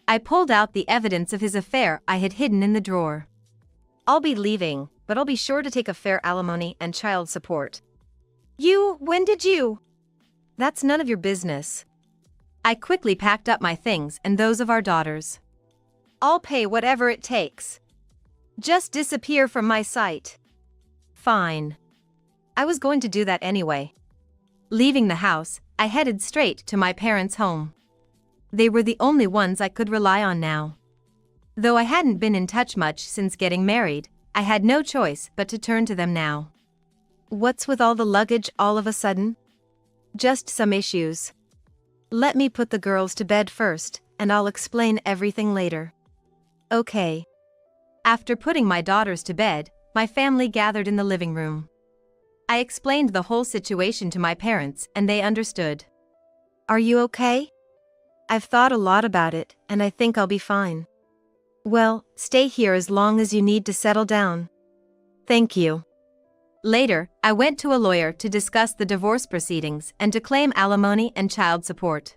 I pulled out the evidence of his affair I had hidden in the drawer. I'll be leaving, but I'll be sure to take a fair alimony and child support. When did you? That's none of your business. I quickly packed up my things and those of our daughters. I'll pay whatever it takes. Just disappear from my sight. Fine. I was going to do that anyway. Leaving the house, I headed straight to my parents' home. They were the only ones I could rely on now. Though I hadn't been in touch much since getting married, I had no choice but to turn to them now. What's with all the luggage all of a sudden? Just some issues. Let me put the girls to bed first, and I'll explain everything later. Okay. After putting my daughters to bed, my family gathered in the living room. I explained the whole situation to my parents and they understood. Are you okay? I've thought a lot about it, and I think I'll be fine. Well, stay here as long as you need to settle down. Thank you. Later, I went to a lawyer to discuss the divorce proceedings and to claim alimony and child support.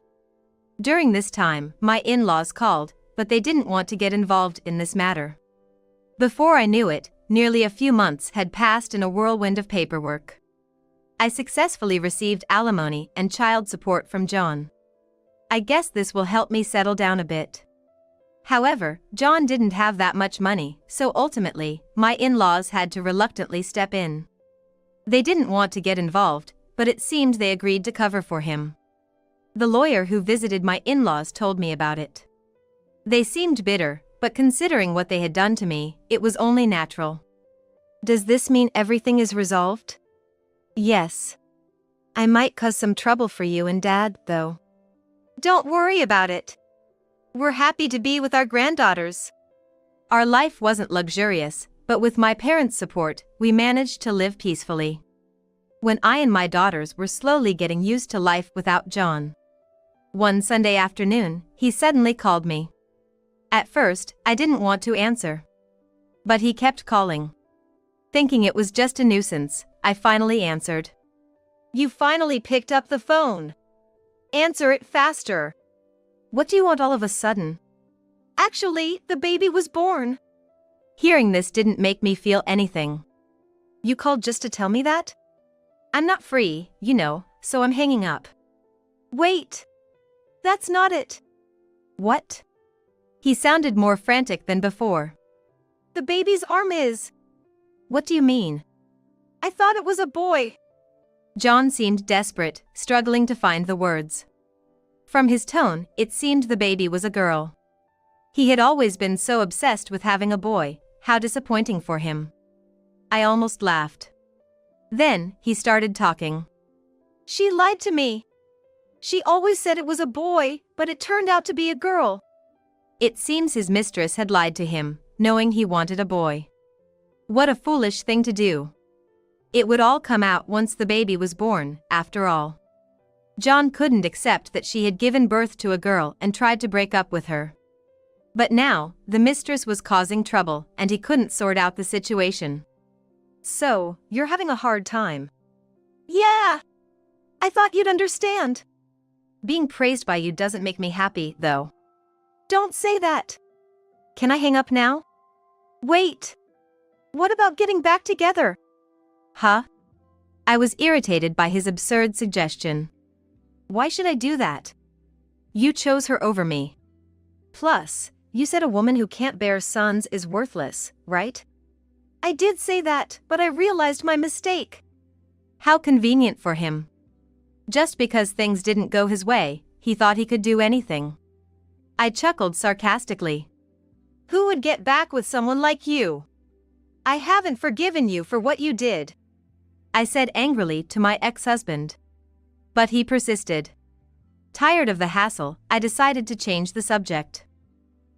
During this time, my in-laws called, but they didn't want to get involved in this matter. Before I knew it, nearly a few months had passed in a whirlwind of paperwork. I successfully received alimony and child support from John. I guess this will help me settle down a bit. However, John didn't have that much money, so ultimately, my in-laws had to reluctantly step in. They didn't want to get involved, but it seemed they agreed to cover for him. The lawyer who visited my in-laws told me about it. They seemed bitter, but considering what they had done to me, it was only natural. Does this mean everything is resolved? Yes. I might cause some trouble for you and Dad, though. Don't worry about it. We're happy to be with our granddaughters. Our life wasn't luxurious, but with my parents' support, we managed to live peacefully. When I and my daughters were slowly getting used to life without John. One Sunday afternoon, he suddenly called me. At first, I didn't want to answer. But he kept calling. Thinking it was just a nuisance, I finally answered. You finally picked up the phone. Answer it faster. What do you want all of a sudden? Actually, the baby was born. Hearing this didn't make me feel anything. You called just to tell me that? I'm not free, so I'm hanging up. Wait. That's not it. What? He sounded more frantic than before. The baby's arm is. What do you mean? I thought it was a boy. John seemed desperate, struggling to find the words. From his tone, it seemed the baby was a girl. He had always been so obsessed with having a boy, how disappointing for him. I almost laughed. Then, he started talking. She lied to me. She always said it was a boy, but it turned out to be a girl. It seems his mistress had lied to him, knowing he wanted a boy. What a foolish thing to do. It would all come out once the baby was born, after all. John couldn't accept that she had given birth to a girl and tried to break up with her. But now, the mistress was causing trouble, and he couldn't sort out the situation. So, you're having a hard time? Yeah. I thought you'd understand. Being praised by you doesn't make me happy, though. Don't say that. Can I hang up now? Wait. What about getting back together? Huh? I was irritated by his absurd suggestion. Why should I do that? You chose her over me. Plus, you said a woman who can't bear sons is worthless, right? I did say that, but I realized my mistake. How convenient for him. Just because things didn't go his way, he thought he could do anything. I chuckled sarcastically. Who would get back with someone like you? I haven't forgiven you for what you did, I said angrily to my ex-husband. But he persisted. Tired of the hassle, I decided to change the subject.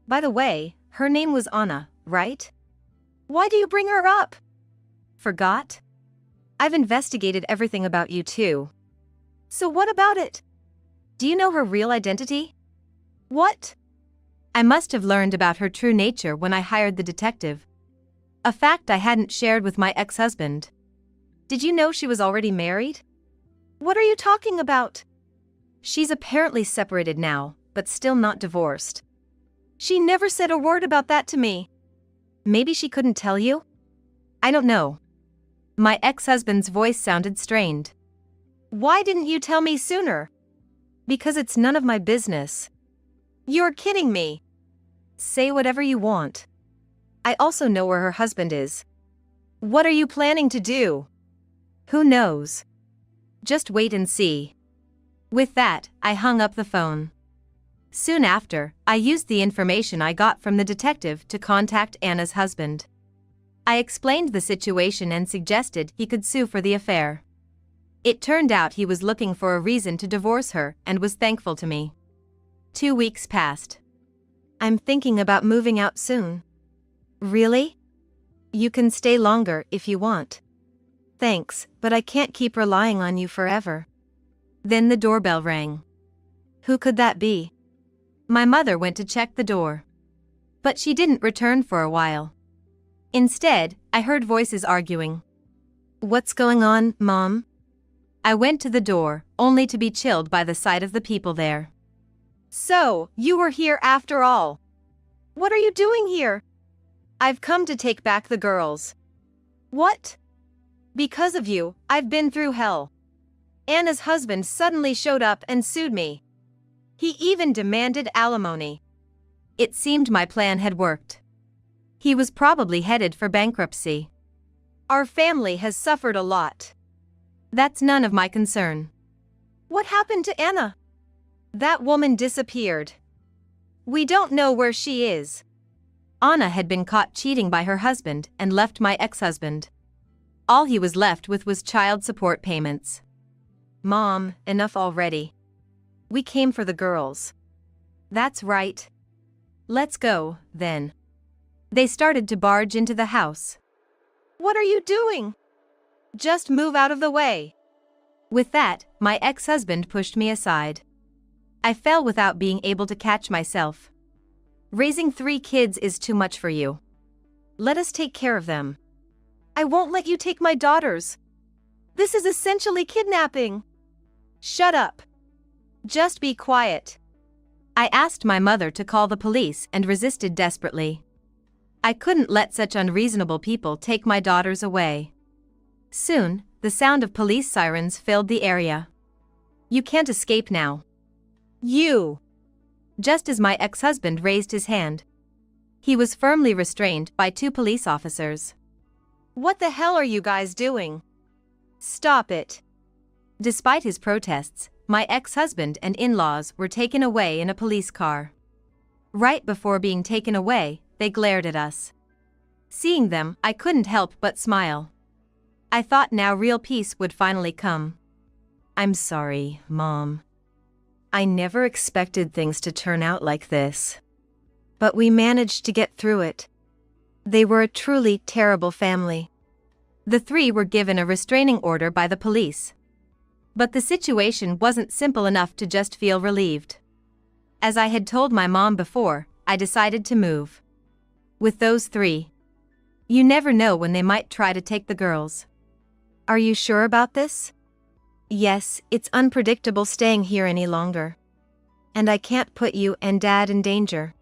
By the way, her name was Anna, right? Why do you bring her up? Forgot? I've investigated everything about you too. So what about it? Do you know her real identity? What? I must have learned about her true nature when I hired the detective. A fact I hadn't shared with my ex-husband. Did you know she was already married? What are you talking about? She's apparently separated now, but still not divorced. She never said a word about that to me. Maybe she couldn't tell you? I don't know. My ex-husband's voice sounded strained. Why didn't you tell me sooner? Because it's none of my business. You're kidding me. Say whatever you want. I also know where her husband is. What are you planning to do? Who knows? Just wait and see. With that, I hung up the phone. Soon after, I used the information I got from the detective to contact Anna's husband. I explained the situation and suggested he could sue for the affair. It turned out he was looking for a reason to divorce her and was thankful to me. 2 weeks passed. I'm thinking about moving out soon. Really? You can stay longer if you want. Thanks, but I can't keep relying on you forever. Then the doorbell rang. Who could that be? My mother went to check the door. But she didn't return for a while. Instead, I heard voices arguing. "What's going on, Mom?" I went to the door, only to be chilled by the sight of the people there. "So, you were here after all. What are you doing here?" "I've come to take back the girls." "What?" "Because of you, I've been through hell. Anna's husband suddenly showed up and sued me. He even demanded alimony." It seemed my plan had worked. He was probably headed for bankruptcy. "Our family has suffered a lot." "That's none of my concern." "What happened to Anna?" "That woman disappeared. We don't know where she is." Anna had been caught cheating by her husband and left my ex-husband. All he was left with was child support payments. "Mom, enough already. We came for the girls." "That's right. Let's go, then." They started to barge into the house. "What are you doing?" "Just move out of the way." With that, my ex-husband pushed me aside. I fell without being able to catch myself. "Raising 3 kids is too much for you. Let us take care of them." "I won't let you take my daughters. This is essentially kidnapping." "Shut up. Just be quiet." I asked my mother to call the police and resisted desperately. I couldn't let such unreasonable people take my daughters away. Soon, the sound of police sirens filled the area. "You can't escape now." "You!" Just as my ex-husband raised his hand. He was firmly restrained by 2 police officers. "What the hell are you guys doing? Stop it." Despite his protests, my ex-husband and in-laws were taken away in a police car. Right before being taken away, they glared at us. Seeing them, I couldn't help but smile. I thought now real peace would finally come. "I'm sorry, Mom. I never expected things to turn out like this. But we managed to get through it." They were a truly terrible family. The 3 were given a restraining order by the police. But the situation wasn't simple enough to just feel relieved. As I had told my mom before, I decided to move. With those 3. You never know when they might try to take the girls. "Are you sure about this?" "Yes, it's unpredictable staying here any longer. And I can't put you and Dad in danger.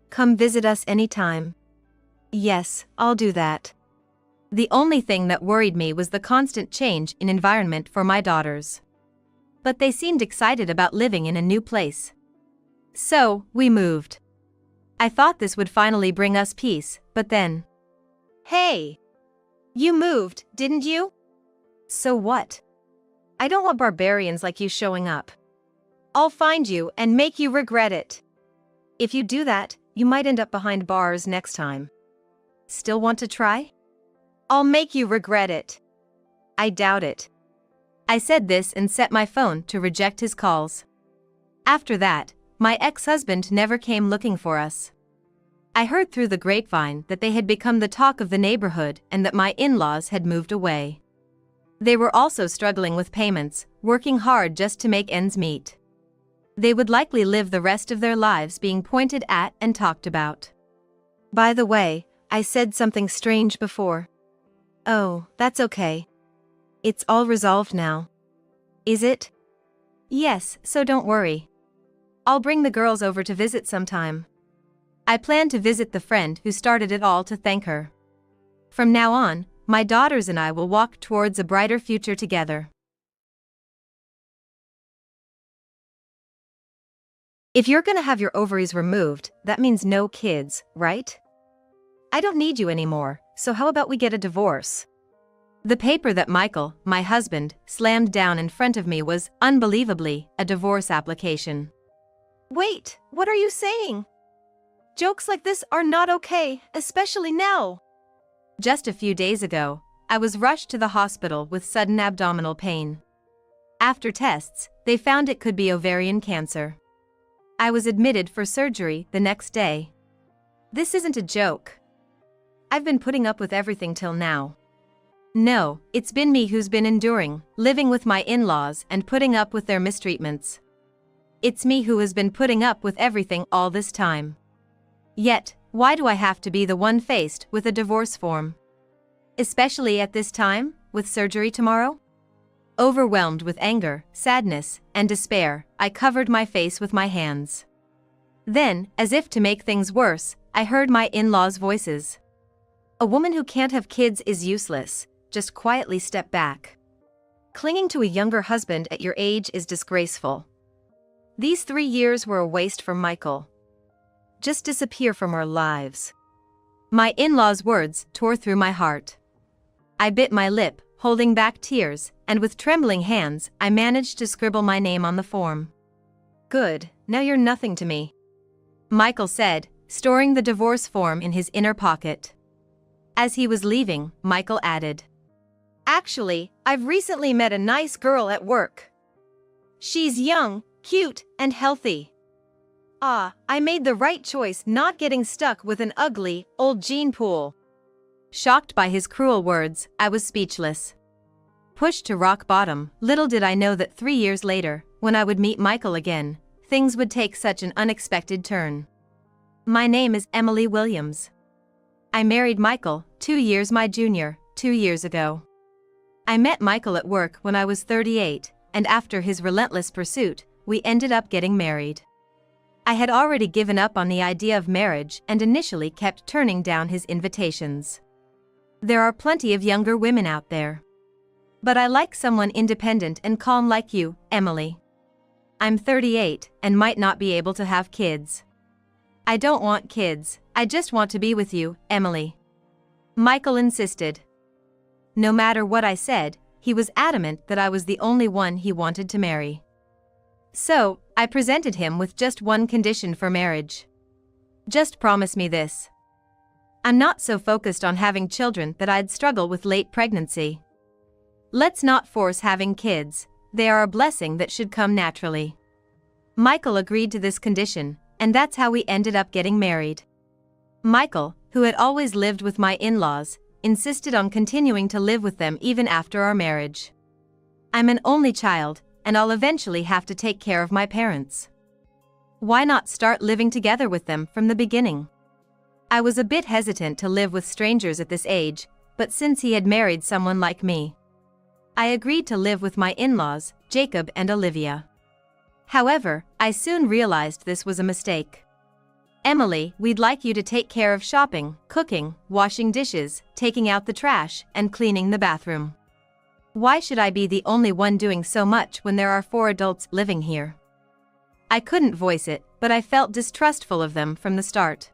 Come visit us anytime." "Yes, I'll do that." The only thing that worried me was the constant change in environment for my daughters. But they seemed excited about living in a new place. So, we moved. I thought this would finally bring us peace, but then... "Hey! You moved, didn't you?" "So what? I don't want barbarians like you showing up. I'll find you and make you regret it. If you do that, you might end up behind bars next time. Still want to try? I'll make you regret it." "I doubt it." I said this and set my phone to reject his calls. After that, my ex-husband never came looking for us. I heard through the grapevine that they had become the talk of the neighborhood and that my in-laws had moved away. They were also struggling with payments, working hard just to make ends meet. They would likely live the rest of their lives being pointed at and talked about. "By the way, I said something strange before." "Oh, that's okay. It's all resolved now." "Is it?" "Yes, so don't worry. I'll bring the girls over to visit sometime." I plan to visit the friend who started it all to thank her. From now on, my daughters and I will walk towards a brighter future together. If you're gonna have your ovaries removed, that means no kids, right? I don't need you anymore, so how about we get a divorce? The paper that Michael, my husband, slammed down in front of me was, unbelievably, a divorce application. "Wait, what are you saying? Jokes like this are not okay, especially now." Just a few days ago, I was rushed to the hospital with sudden abdominal pain. After tests, they found it could be ovarian cancer. I was admitted for surgery the next day. This isn't a joke. I've been putting up with everything till now. No, it's been me who's been enduring, living with my in-laws and putting up with their mistreatments. It's me who has been putting up with everything all this time. Yet, Why do I have to be the one faced with a divorce form? Especially at this time, with surgery tomorrow? Overwhelmed with anger, sadness, and despair, I covered my face with my hands. Then, as if to make things worse, I heard my in-laws' voices. A woman who can't have kids is useless, just quietly step back. Clinging to a younger husband at your age is disgraceful. These 3 years were a waste for Michael. Just disappear from our lives. My in-laws' words tore through my heart. I bit my lip, holding back tears, and with trembling hands, I managed to scribble my name on the form. Good, now you're nothing to me, Michael said, storing the divorce form in his inner pocket. As he was leaving, Michael added, "Actually, I've recently met a nice girl at work. She's young, cute, and healthy. I made the right choice not getting stuck with an ugly, old gene pool." Shocked by his cruel words, I was speechless. Pushed to rock bottom, little did I know that 3 years later, when I would meet Michael again, things would take such an unexpected turn. My name is Emily Williams. I married Michael, 2 years my junior, 2 years ago. I met Michael at work when I was 38, and after his relentless pursuit, we ended up getting married. I had already given up on the idea of marriage and initially kept turning down his invitations. There are plenty of younger women out there. But I like someone independent and calm like you, Emily. I'm 38 and might not be able to have kids. I don't want kids, I just want to be with you, Emily. Michael insisted. No matter what I said, he was adamant that I was the only one he wanted to marry. So, I presented him with just one condition for marriage. Just promise me this. I'm not so focused on having children that I'd struggle with late pregnancy. Let's not force having kids, they are a blessing that should come naturally. Michael agreed to this condition, and that's how we ended up getting married. Michael, who had always lived with my in-laws, insisted on continuing to live with them even after our marriage. I'm an only child, and I'll eventually have to take care of my parents. Why not start living together with them from the beginning? I was a bit hesitant to live with strangers at this age, but since he had married someone like me, I agreed to live with my in-laws, Jacob and Olivia. However, I soon realized this was a mistake. Emily, we'd like you to take care of shopping, cooking, washing dishes, taking out the trash, and cleaning the bathroom. Why should I be the only one doing so much when there are 4 adults living here? I couldn't voice it, but I felt distrustful of them from the start.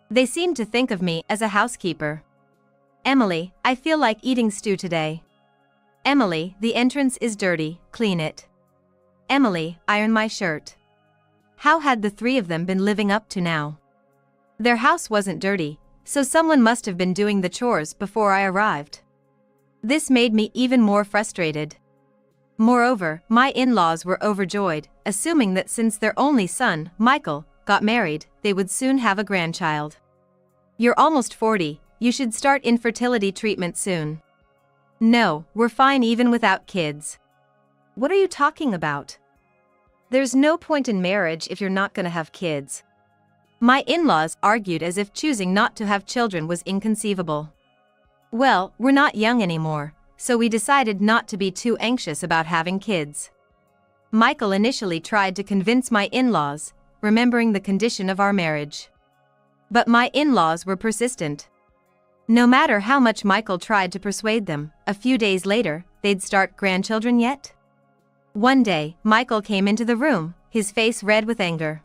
They seemed to think of me as a housekeeper. Emily, I feel like eating stew today. Emily, the entrance is dirty, clean it. Emily, iron my shirt. How had the 3 of them been living up to now? Their house wasn't dirty, so someone must have been doing the chores before I arrived. This made me even more frustrated. Moreover, my in-laws were overjoyed, assuming that since their only son, Michael, got married, they would soon have a grandchild. You're almost 40, you should start infertility treatment soon. No, we're fine even without kids. What are you talking about? There's no point in marriage if you're not gonna have kids. My in-laws argued as if choosing not to have children was inconceivable. Well, we're not young anymore, so we decided not to be too anxious about having kids. Michael initially tried to convince my in-laws, remembering the condition of our marriage. But my in-laws were persistent. No matter how much Michael tried to persuade them, a few days later, they'd start grandchildren yet? One day, Michael came into the room, his face red with anger.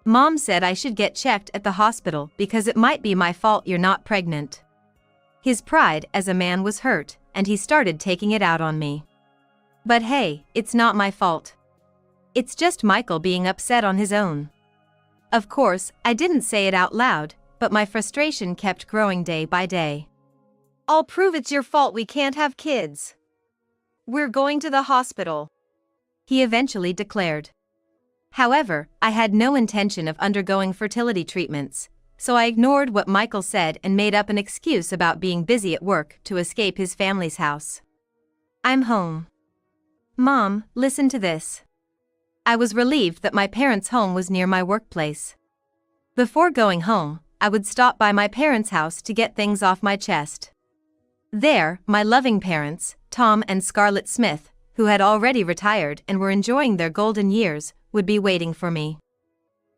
Mom said I should get checked at the hospital because it might be my fault you're not pregnant. His pride as a man was hurt, and he started taking it out on me. But hey, it's not my fault. It's just Michael being upset on his own. Of course, I didn't say it out loud, but my frustration kept growing day by day. I'll prove it's your fault we can't have kids. We're going to the hospital, he eventually declared. However, I had no intention of undergoing fertility treatments, so I ignored what Michael said and made up an excuse about being busy at work to escape his family's house. I'm home. Mom, listen to this. I was relieved that my parents' home was near my workplace. Before going home, I would stop by my parents' house to get things off my chest. There, my loving parents, Tom and Scarlett Smith, who had already retired and were enjoying their golden years, would be waiting for me.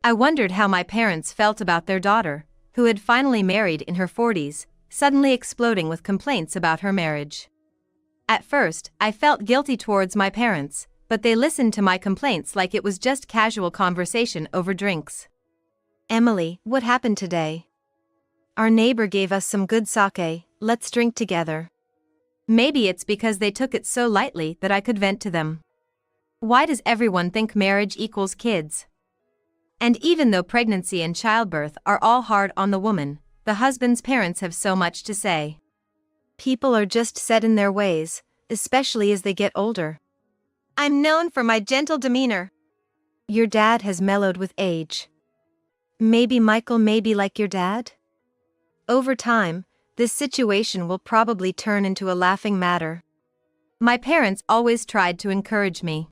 I wondered how my parents felt about their daughter, who had finally married in her 40s, suddenly exploding with complaints about her marriage. At first, I felt guilty towards my parents, but they listened to my complaints like it was just casual conversation over drinks.
Emily, what happened today? Our neighbor gave us some good sake, let's drink together.
Maybe it's because they took it so lightly that I could vent to them. Why does everyone think marriage equals kids? And even though pregnancy and childbirth are all hard on the woman, the husband's parents have so much to say.
People are just set in their ways, especially as they get older.
I'm known for my gentle demeanor.
Your dad has mellowed with age. Maybe Michael may be like your dad? Over time, this situation will probably turn into a laughing matter.
My parents always tried to encourage me.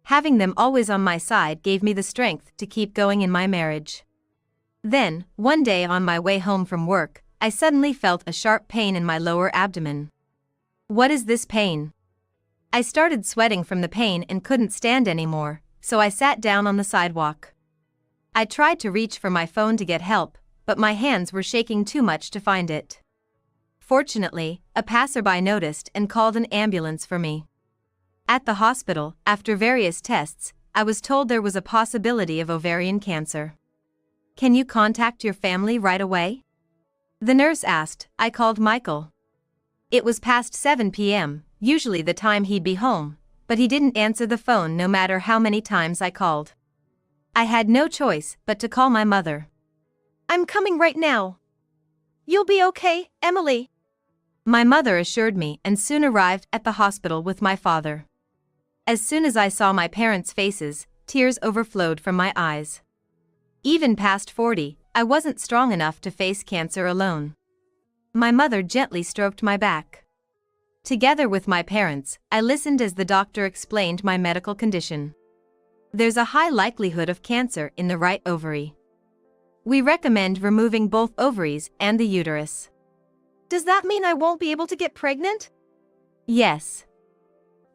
Having them always on my side gave me the strength to keep going in my marriage. Then, one day on my way home from work, I suddenly felt a sharp pain in my lower abdomen. What is this pain? I started sweating from the pain and couldn't stand anymore, so I sat down on the sidewalk. I tried to reach for my phone to get help, but my hands were shaking too much to find it. Fortunately, a passerby noticed and called an ambulance for me. At the hospital, after various tests, I was told there was a possibility of ovarian cancer. Can you contact your family right away? The nurse asked. I called Michael. It was past 7 p.m., usually the time he'd be home, but he didn't answer the phone no matter how many times I called. I had no choice but to call my mother.
I'm coming right now. You'll be okay, Emily.
My mother assured me and soon arrived at the hospital with my father. As soon as I saw my parents' faces, tears overflowed from my eyes. Even past 40, I wasn't strong enough to face cancer alone. My mother gently stroked my back. Together with my parents, I listened as the doctor explained my medical condition. There's a high likelihood of cancer in the right ovary. We recommend removing both ovaries and the uterus.
Does that mean I won't be able to get pregnant?
Yes.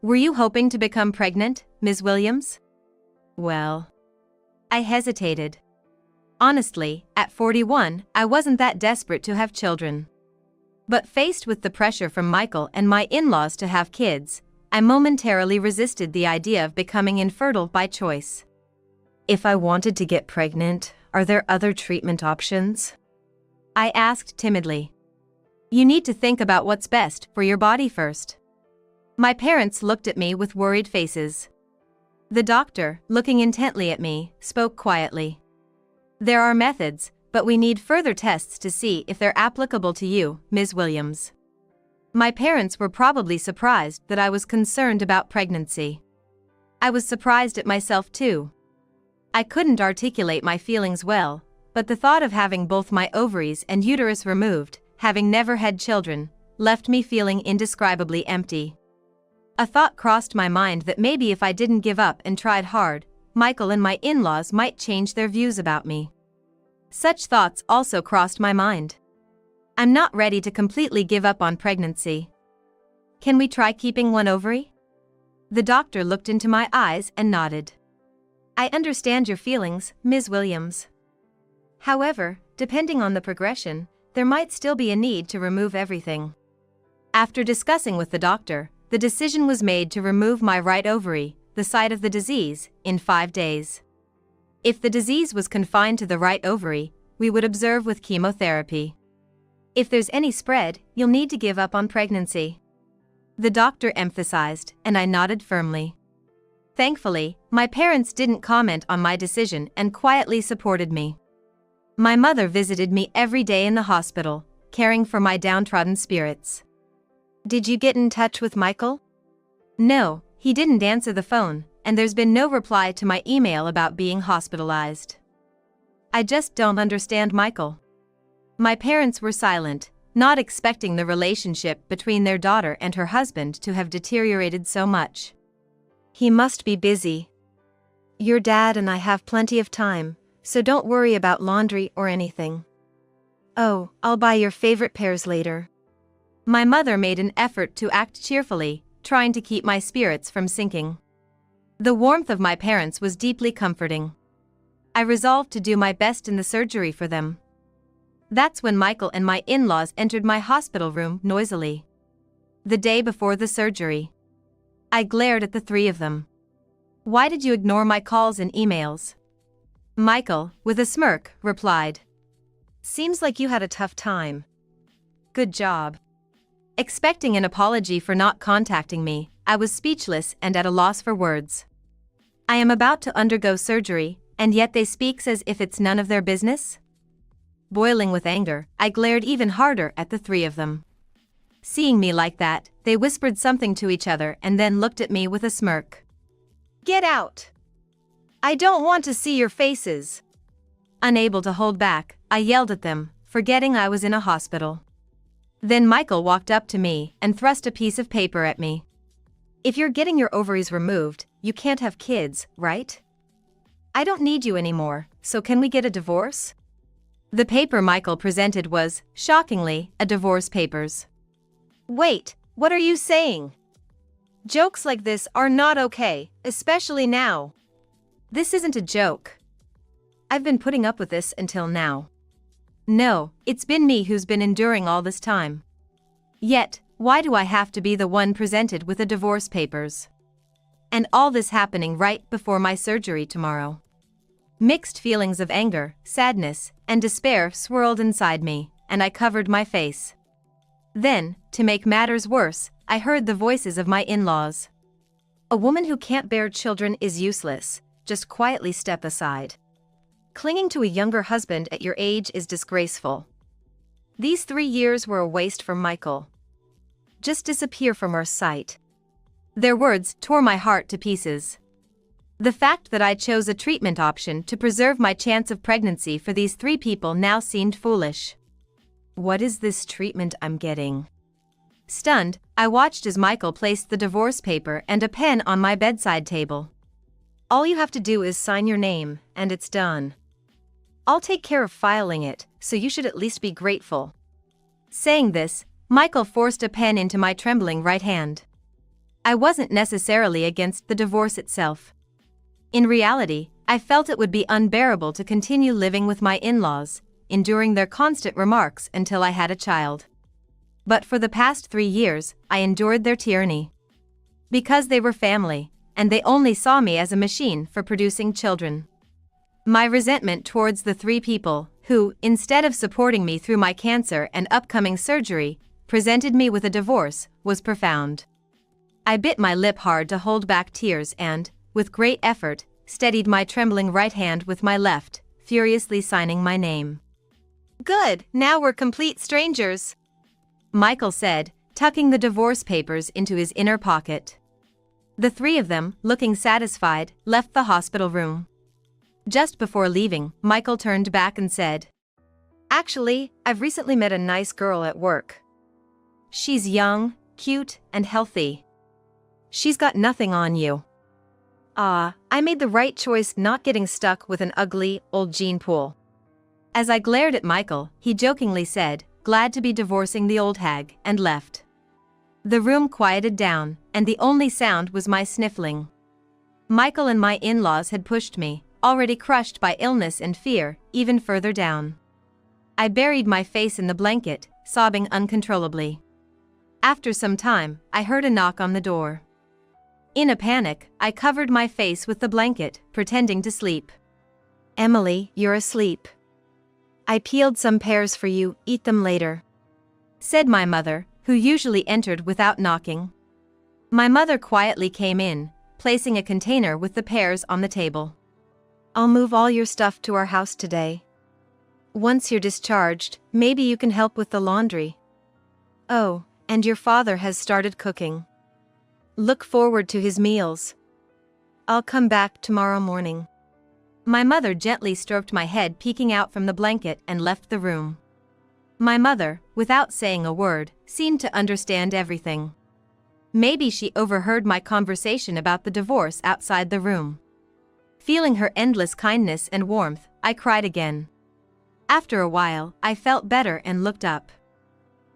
Were you hoping to become pregnant, Ms. Williams? Well, I hesitated. Honestly, at 41, I wasn't that desperate to have children. But faced with the pressure from Michael and my in-laws to have kids, I momentarily resisted the idea of becoming infertile by choice.
If I wanted to get pregnant, are there other treatment options?
I asked timidly. You need to think about what's best for your body first. My parents looked at me with worried faces. The doctor, looking intently at me, spoke quietly. There are methods, but we need further tests to see if they're applicable to you, Ms. Williams. My parents were probably surprised that I was concerned about pregnancy. I was surprised at myself too. I couldn't articulate my feelings well, but the thought of having both my ovaries and uterus removed, having never had children, left me feeling indescribably empty. A thought crossed my mind that maybe if I didn't give up and tried hard, Michael and my in-laws might change their views about me. Such thoughts also crossed my mind. I'm not ready to completely give up on pregnancy. Can we try keeping one ovary? The doctor looked into my eyes and nodded. I understand your feelings, Ms. Williams. However, depending on the progression, there might still be a need to remove everything. After discussing with the doctor, the decision was made to remove my right ovary, the site of the disease, in 5 days. If the disease was confined to the right ovary, we would observe with chemotherapy. If there's any spread, you'll need to give up on pregnancy. The doctor emphasized, and I nodded firmly. Thankfully, my parents didn't comment on my decision and quietly supported me. My mother visited me every day in the hospital, caring for my downtrodden spirits.
Did you get in touch with Michael?
No, he didn't answer the phone, and there's been no reply to my email about being hospitalized. I just don't understand Michael. My parents were silent, not expecting the relationship between their daughter and her husband to have deteriorated so much.
He must be busy. Your dad and I have plenty of time, so don't worry about laundry or anything. Oh, I'll buy your favorite pears later.
My mother made an effort to act cheerfully, trying to keep my spirits from sinking. The warmth of my parents was deeply comforting. I resolved to do my best in the surgery for them. That's when Michael and my in-laws entered my hospital room noisily. The day before the surgery. I glared at the three of them. "Why did you ignore my calls and emails?" Michael, with a smirk, replied,
"Seems like you had a tough time."
"Good job." Expecting an apology for not contacting me, I was speechless and at a loss for words. I am about to undergo surgery, and yet they speak as if it's none of their business? Boiling with anger, I glared even harder at the three of them. Seeing me like that, they whispered something to each other and then looked at me with a smirk.
"Get out! I don't want to see your faces."
Unable to hold back, I yelled at them, forgetting I was in a hospital. Then Michael walked up to me and thrust a piece of paper at me.
"If you're getting your ovaries removed, you can't have kids, right? I don't need you anymore, so can we get a divorce?"
The paper Michael presented was, shockingly, a divorce papers.
"Wait, what are you saying? Jokes like this are not okay, especially now."
"This isn't a joke. I've been putting up with this until now. No, it's been me who's been enduring all this time. Yet, why do I have to be the one presented with the divorce papers? And all this happening right before my surgery tomorrow." Mixed feelings of anger, sadness, and despair swirled inside me, and I covered my face. Then, to make matters worse, I heard the voices of my in-laws.
"A woman who can't bear children is useless, just quietly step aside. Clinging to a younger husband at your age is disgraceful. These 3 years were a waste for Michael. Just disappear from our sight."
Their words tore my heart to pieces. The fact that I chose a treatment option to preserve my chance of pregnancy for these three people now seemed foolish.
What is this treatment I'm getting?
Stunned, I watched as Michael placed the divorce paper and a pen on my bedside table.
"All you have to do is sign your name, and it's done. I'll take care of filing it, so you should at least be grateful."
Saying this, Michael forced a pen into my trembling right hand. I wasn't necessarily against the divorce itself. In reality, I felt it would be unbearable to continue living with my in-laws, enduring their constant remarks until I had a child. But for the past 3 years, I endured their tyranny. Because they were family, and they only saw me as a machine for producing children. My resentment towards the three people, who, instead of supporting me through my cancer and upcoming surgery, presented me with a divorce, was profound. I bit my lip hard to hold back tears and, with great effort, steadied my trembling right hand with my left, furiously signing my name.
"Good, now we're complete strangers,"
Michael said, tucking the divorce papers into his inner pocket. The three of them, looking satisfied, left the hospital room. Just before leaving, Michael turned back and said,
"Actually, I've recently met a nice girl at work. She's young, cute, and healthy. She's got nothing on you." I made the right choice not getting stuck with an ugly, old gene pool.
As I glared at Michael, he jokingly said, glad to be divorcing the old hag, and left. The room quieted down, and the only sound was my sniffling. Michael and my in-laws had pushed me, already crushed by illness and fear, even further down. I buried my face in the blanket, sobbing uncontrollably. After some time, I heard a knock on the door. In a panic, I covered my face with the blanket, pretending to sleep.
"Emily, you're asleep. I peeled some pears for you, eat them later,"
said my mother, who usually entered without knocking. My mother quietly came in, placing a container with the pears on the table.
"I'll move all your stuff to our house today. Once you're discharged, maybe you can help with the laundry. Oh, and your father has started cooking. Look forward to his meals. I'll come back tomorrow morning."
My mother gently stroked my head peeking out from the blanket and left the room. My mother, without saying a word, seemed to understand everything. Maybe she overheard my conversation about the divorce outside the room. Feeling her endless kindness and warmth, I cried again. After a while, I felt better and looked up.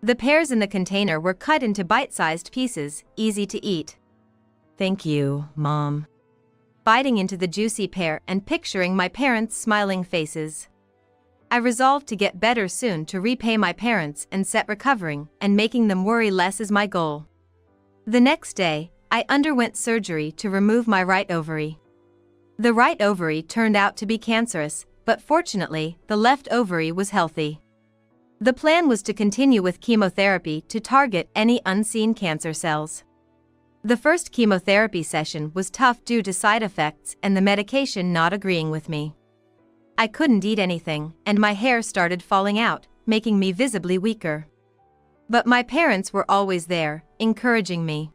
The pears in the container were cut into bite-sized pieces, easy to eat.
Thank you, Mom.
Biting into the juicy pear and picturing my parents' smiling faces. I resolved to get better soon to repay my parents and set recovering and making them worry less is my goal. The next day, I underwent surgery to remove my right ovary. The right ovary turned out to be cancerous, but fortunately, the left ovary was healthy. The plan was to continue with chemotherapy to target any unseen cancer cells. The first chemotherapy session was tough due to side effects and the medication not agreeing with me. I couldn't eat anything, and my hair started falling out, making me visibly weaker. But my parents were always there, encouraging me.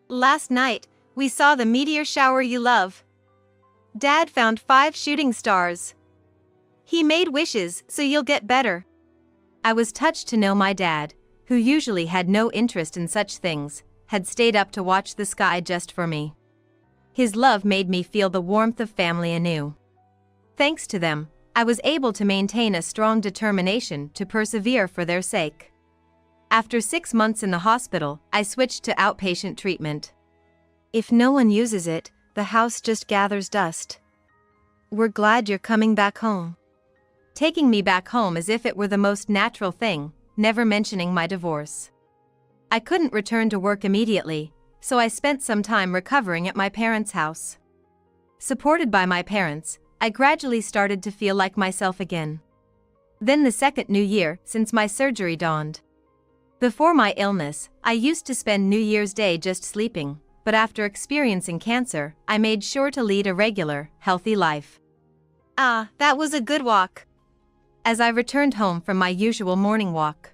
Last night, we saw the meteor shower you love. Dad found 5 shooting stars. He made wishes so you'll get better.
I was touched to know my dad, who usually had no interest in such things, had stayed up to watch the sky just for me. His love made me feel the warmth of family anew. Thanks to them, I was able to maintain a strong determination to persevere for their sake. After 6 months in the hospital, I switched to outpatient treatment.
If no one uses it, the house just gathers dust. We're glad you're coming back home.
Taking me back home as if it were the most natural thing, never mentioning my divorce. I couldn't return to work immediately, so I spent some time recovering at my parents' house. Supported by my parents, I gradually started to feel like myself again. Then the second new year since my surgery dawned. Before my illness, I used to spend New Year's Day just sleeping, but after experiencing cancer, I made sure to lead a regular, healthy life.
Ah, that was a good walk.
As I returned home from my usual morning walk.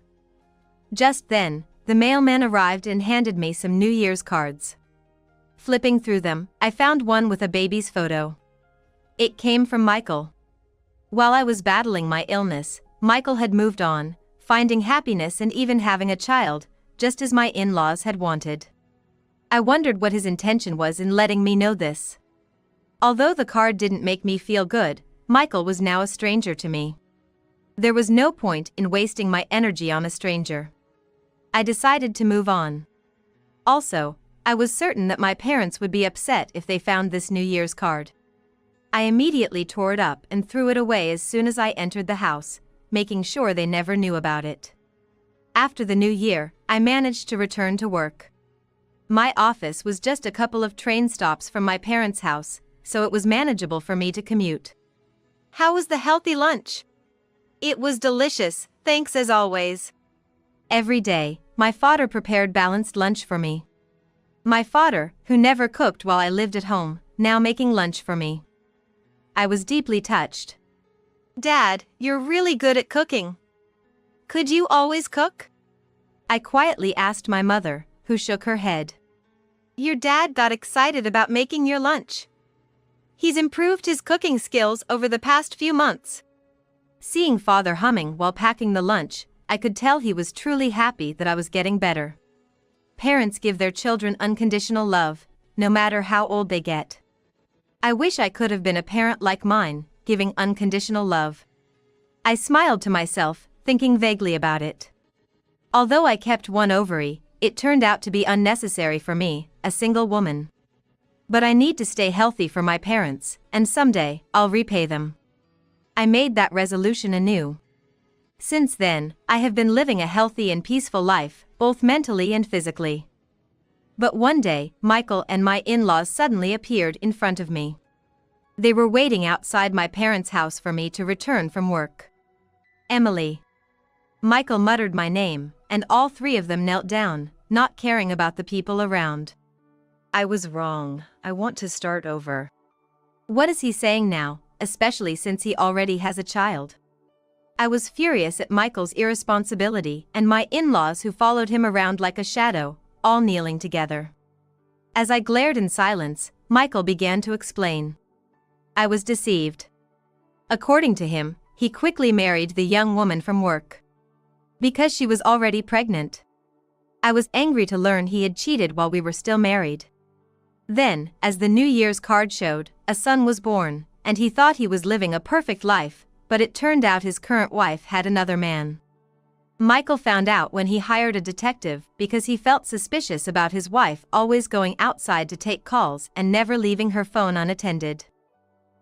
Just then, the mailman arrived and handed me some New Year's cards. Flipping through them, I found one with a baby's photo. It came from Michael. While I was battling my illness, Michael had moved on, finding happiness and even having a child, just as my in-laws had wanted. I wondered what his intention was in letting me know this. Although the card didn't make me feel good, Michael was now a stranger to me. There was no point in wasting my energy on a stranger. I decided to move on. Also, I was certain that my parents would be upset if they found this New Year's card. I immediately tore it up and threw it away as soon as I entered the house, making sure they never knew about it. After the new year, I managed to return to work. My office was just a couple of train stops from my parents' house, so it was manageable for me to commute.
How was the healthy lunch? It was delicious, thanks as always.
Every day, my father prepared balanced lunch for me. My father, who never cooked while I lived at home, now making lunch for me. I was deeply touched.
Dad, you're really good at cooking. Could you always cook?
I quietly asked my mother, who shook her head.
Your dad got excited about making your lunch. He's improved his cooking skills over the past few months.
Seeing father humming while packing the lunch, I could tell he was truly happy that I was getting better. Parents give their children unconditional love, no matter how old they get. I wish I could have been a parent like mine, giving unconditional love. I smiled to myself, thinking vaguely about it. Although I kept one ovary, it turned out to be unnecessary for me, a single woman. But I need to stay healthy for my parents, and someday, I'll repay them. I made that resolution anew. Since then, I have been living a healthy and peaceful life, both mentally and physically. But one day, Michael and my in-laws suddenly appeared in front of me. They were waiting outside my parents' house for me to return from work. Emily. Michael muttered my name, and all 3 of them knelt down, not caring about the people around.
I was wrong. I want to start over.
What is he saying now, especially since he already has a child? I was furious at Michael's irresponsibility and my in-laws who followed him around like a shadow, all kneeling together. As I glared in silence, Michael began to explain. I was deceived. According to him, he quickly married the young woman from work. Because she was already pregnant. I was angry to learn he had cheated while we were still married. Then, as the New Year's card showed, a son was born, and he thought he was living a perfect life, but it turned out his current wife had another man. Michael found out when he hired a detective because he felt suspicious about his wife always going outside to take calls and never leaving her phone unattended.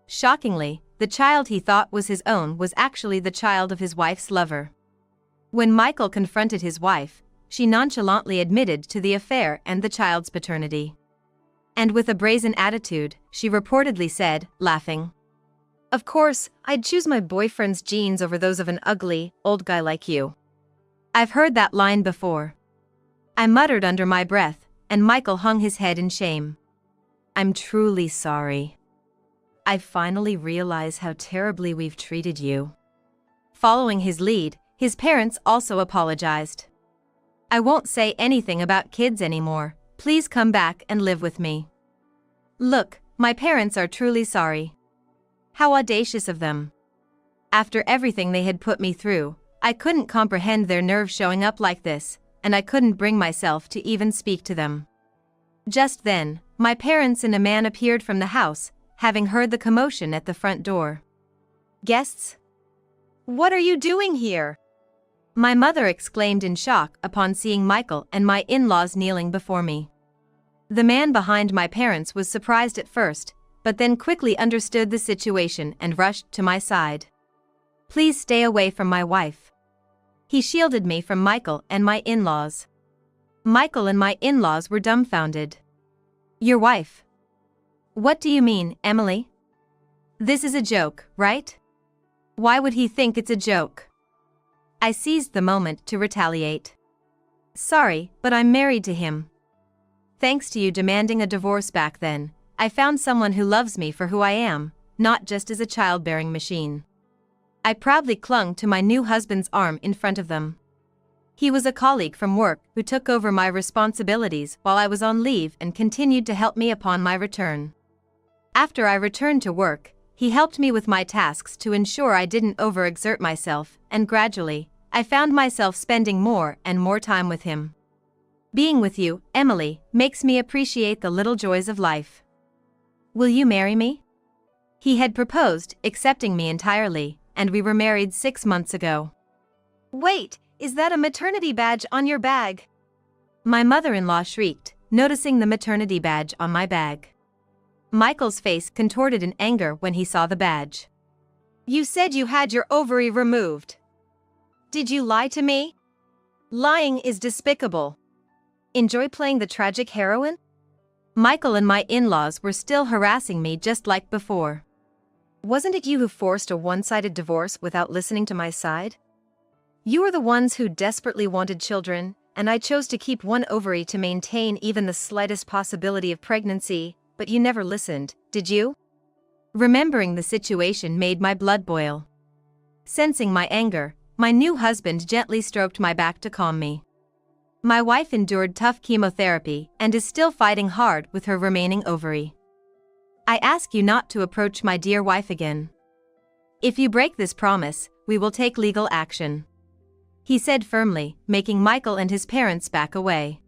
Shockingly, the child he thought was his own was actually the child of his wife's lover. When Michael confronted his wife, she nonchalantly admitted to the affair and the child's paternity. And with a brazen attitude, she reportedly said, laughing,
"Of course, I'd choose my boyfriend's genes over those of an ugly, old guy like you."
I've heard that line before. I muttered under my breath, and Michael hung his head in shame. I'm truly sorry. I finally realize how terribly we've treated you. Following his lead, his parents also apologized. I won't say anything about kids anymore. Please come back and live with me. Look, my parents are truly sorry. How audacious of them. After everything they had put me through, I couldn't comprehend their nerve showing up like this, and I couldn't bring myself to even speak to them. Just then, my parents and a man appeared from the house, having heard the commotion at the front door.
"Guests? What are you doing here?"
My mother exclaimed in shock upon seeing Michael and my in-laws kneeling before me. The man behind my parents was surprised at first, but then quickly understood the situation and rushed to my side. Please stay away from my wife. He shielded me from Michael and my in-laws. Michael and my in-laws were dumbfounded. Your wife? What do you mean, Emily? This is a joke, right? Why would he think it's a joke? I seized the moment to retaliate. Sorry, but I'm married to him. Thanks to you demanding a divorce back then, I found someone who loves me for who I am, not just as a childbearing machine. I proudly clung to my new husband's arm in front of them. He was a colleague from work who took over my responsibilities while I was on leave and continued to help me upon my return. After I returned to work, he helped me with my tasks to ensure I didn't overexert myself, and gradually, I found myself spending more and more time with him. Being with you, Emily, makes me appreciate the little joys of life. Will you marry me? He had proposed, accepting me entirely, and we were married 6 months ago.
Wait, is that a maternity badge on your bag?
My mother-in-law shrieked, noticing the maternity badge on my bag. Michael's face contorted in anger when he saw the badge.
You said you had your ovary removed. Did you lie to me? Lying is despicable. Enjoy playing the tragic heroine?
Michael and my in-laws were still harassing me just like before.
Wasn't it you who forced a one-sided divorce without listening to my side? You were the ones who desperately wanted children, and I chose to keep one ovary to maintain even the slightest possibility of pregnancy, but you never listened, did you?
Remembering the situation made my blood boil. Sensing my anger, my new husband gently stroked my back to calm me. My wife endured tough chemotherapy and is still fighting hard with her remaining ovary. I ask you not to approach my dear wife again. If you break this promise, we will take legal action. He said firmly, making Michael and his parents back away.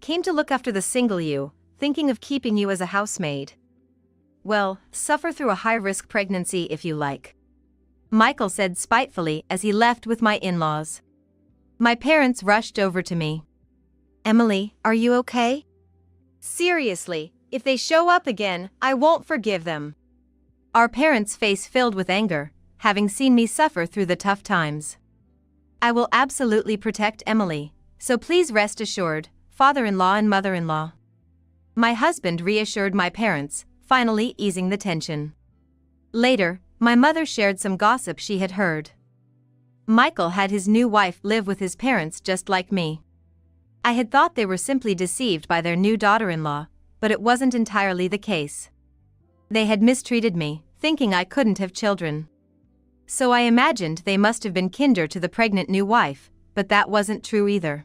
Came to look after the single you, thinking of keeping you as a housemaid. Well, suffer through a high-risk pregnancy if you like.
Michael said spitefully as he left with my in-laws. My parents rushed over to me.
Emily, are you okay? Seriously, if they show up again, I won't forgive them.
Our parents' face filled with anger, having seen me suffer through the tough times. I will absolutely protect Emily, so please rest assured, father-in-law and mother-in-law. My husband reassured my parents, finally easing the tension. Later, my mother shared some gossip she had heard. Michael had his new wife live with his parents just like me. I had thought they were simply deceived by their new daughter-in-law, but it wasn't entirely the case. They had mistreated me, thinking I couldn't have children. So I imagined they must have been kinder to the pregnant new wife, but that wasn't true either.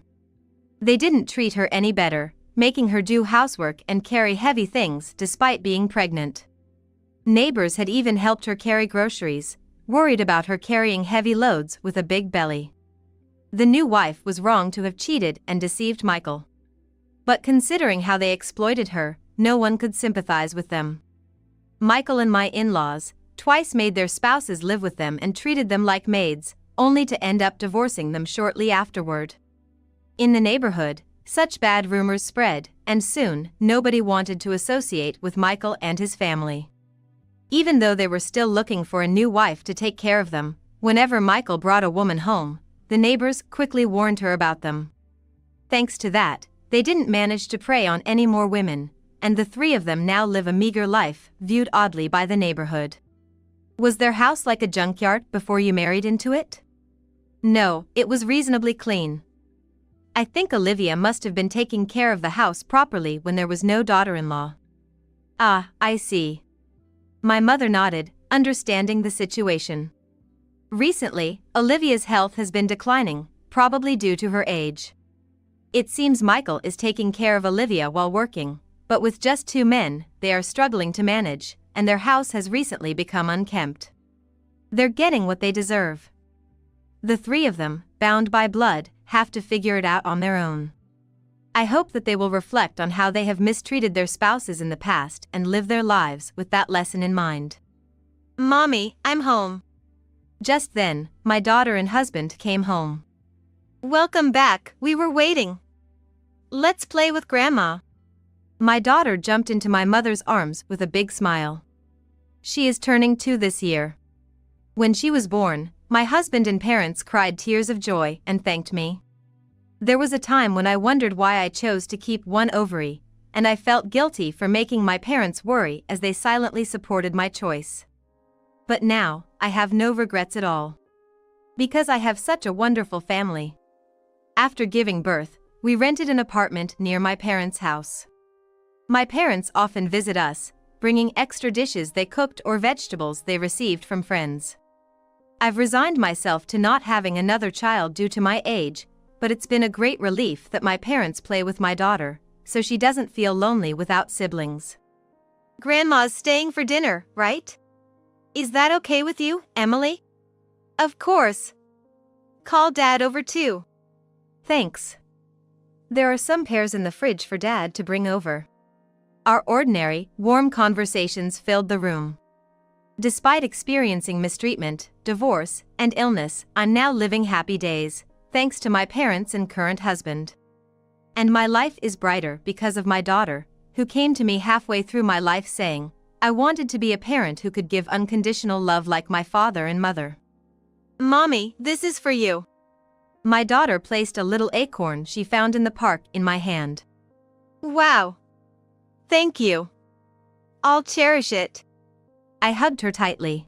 They didn't treat her any better, making her do housework and carry heavy things despite being pregnant. Neighbors had even helped her carry groceries, worried about her carrying heavy loads with a big belly. The new wife was wrong to have cheated and deceived Michael. But considering how they exploited her, no one could sympathize with them. Michael and my in-laws, twice made their spouses live with them and treated them like maids, only to end up divorcing them shortly afterward. In the neighborhood, such bad rumors spread, and soon, nobody wanted to associate with Michael and his family. Even though they were still looking for a new wife to take care of them, whenever Michael brought a woman home, the neighbors quickly warned her about them. Thanks to that, they didn't manage to prey on any more women, and the three of them now live a meager life, viewed oddly by the neighborhood. Was their house like a junkyard before you married into it? No, it was reasonably clean. I think Olivia must have been taking care of the house properly when there was no daughter-in-law. Ah, I see. My mother nodded, understanding the situation. Recently, Olivia's health has been declining, probably due to her age. It seems Michael is taking care of Olivia while working, but with just two men, they are struggling to manage, and their house has recently become unkempt. They're getting what they deserve. The three of them, bound by blood, have to figure it out on their own. I hope that they will reflect on how they have mistreated their spouses in the past and live their lives with that lesson in mind. Mommy, I'm home. Just then, my daughter and husband came home. Welcome back, we were waiting. Let's play with Grandma. My daughter jumped into my mother's arms with a big smile. She is turning 2 this year. When she was born, my husband and parents cried tears of joy and thanked me. There was a time when I wondered why I chose to keep one ovary, and I felt guilty for making my parents worry as they silently supported my choice. But now, I have no regrets at all. Because I have such a wonderful family. After giving birth, we rented an apartment near my parents' house. My parents often visit us, bringing extra dishes they cooked or vegetables they received from friends. I've resigned myself to not having another child due to my age, but it's been a great relief that my parents play with my daughter, so she doesn't feel lonely without siblings. Grandma's staying for dinner, right? Is that okay with you, Emily? Of course. Call Dad over too. Thanks. There are some pears in the fridge for Dad to bring over. Our ordinary, warm conversations filled the room. Despite experiencing mistreatment, divorce, and illness, I'm now living happy days, thanks to my parents and current husband. And my life is brighter because of my daughter, who came to me halfway through my life saying, I wanted to be a parent who could give unconditional love like my father and mother. Mommy, this is for you. My daughter placed a little acorn she found in the park in my hand. Wow. Thank you. I'll cherish it. I hugged her tightly.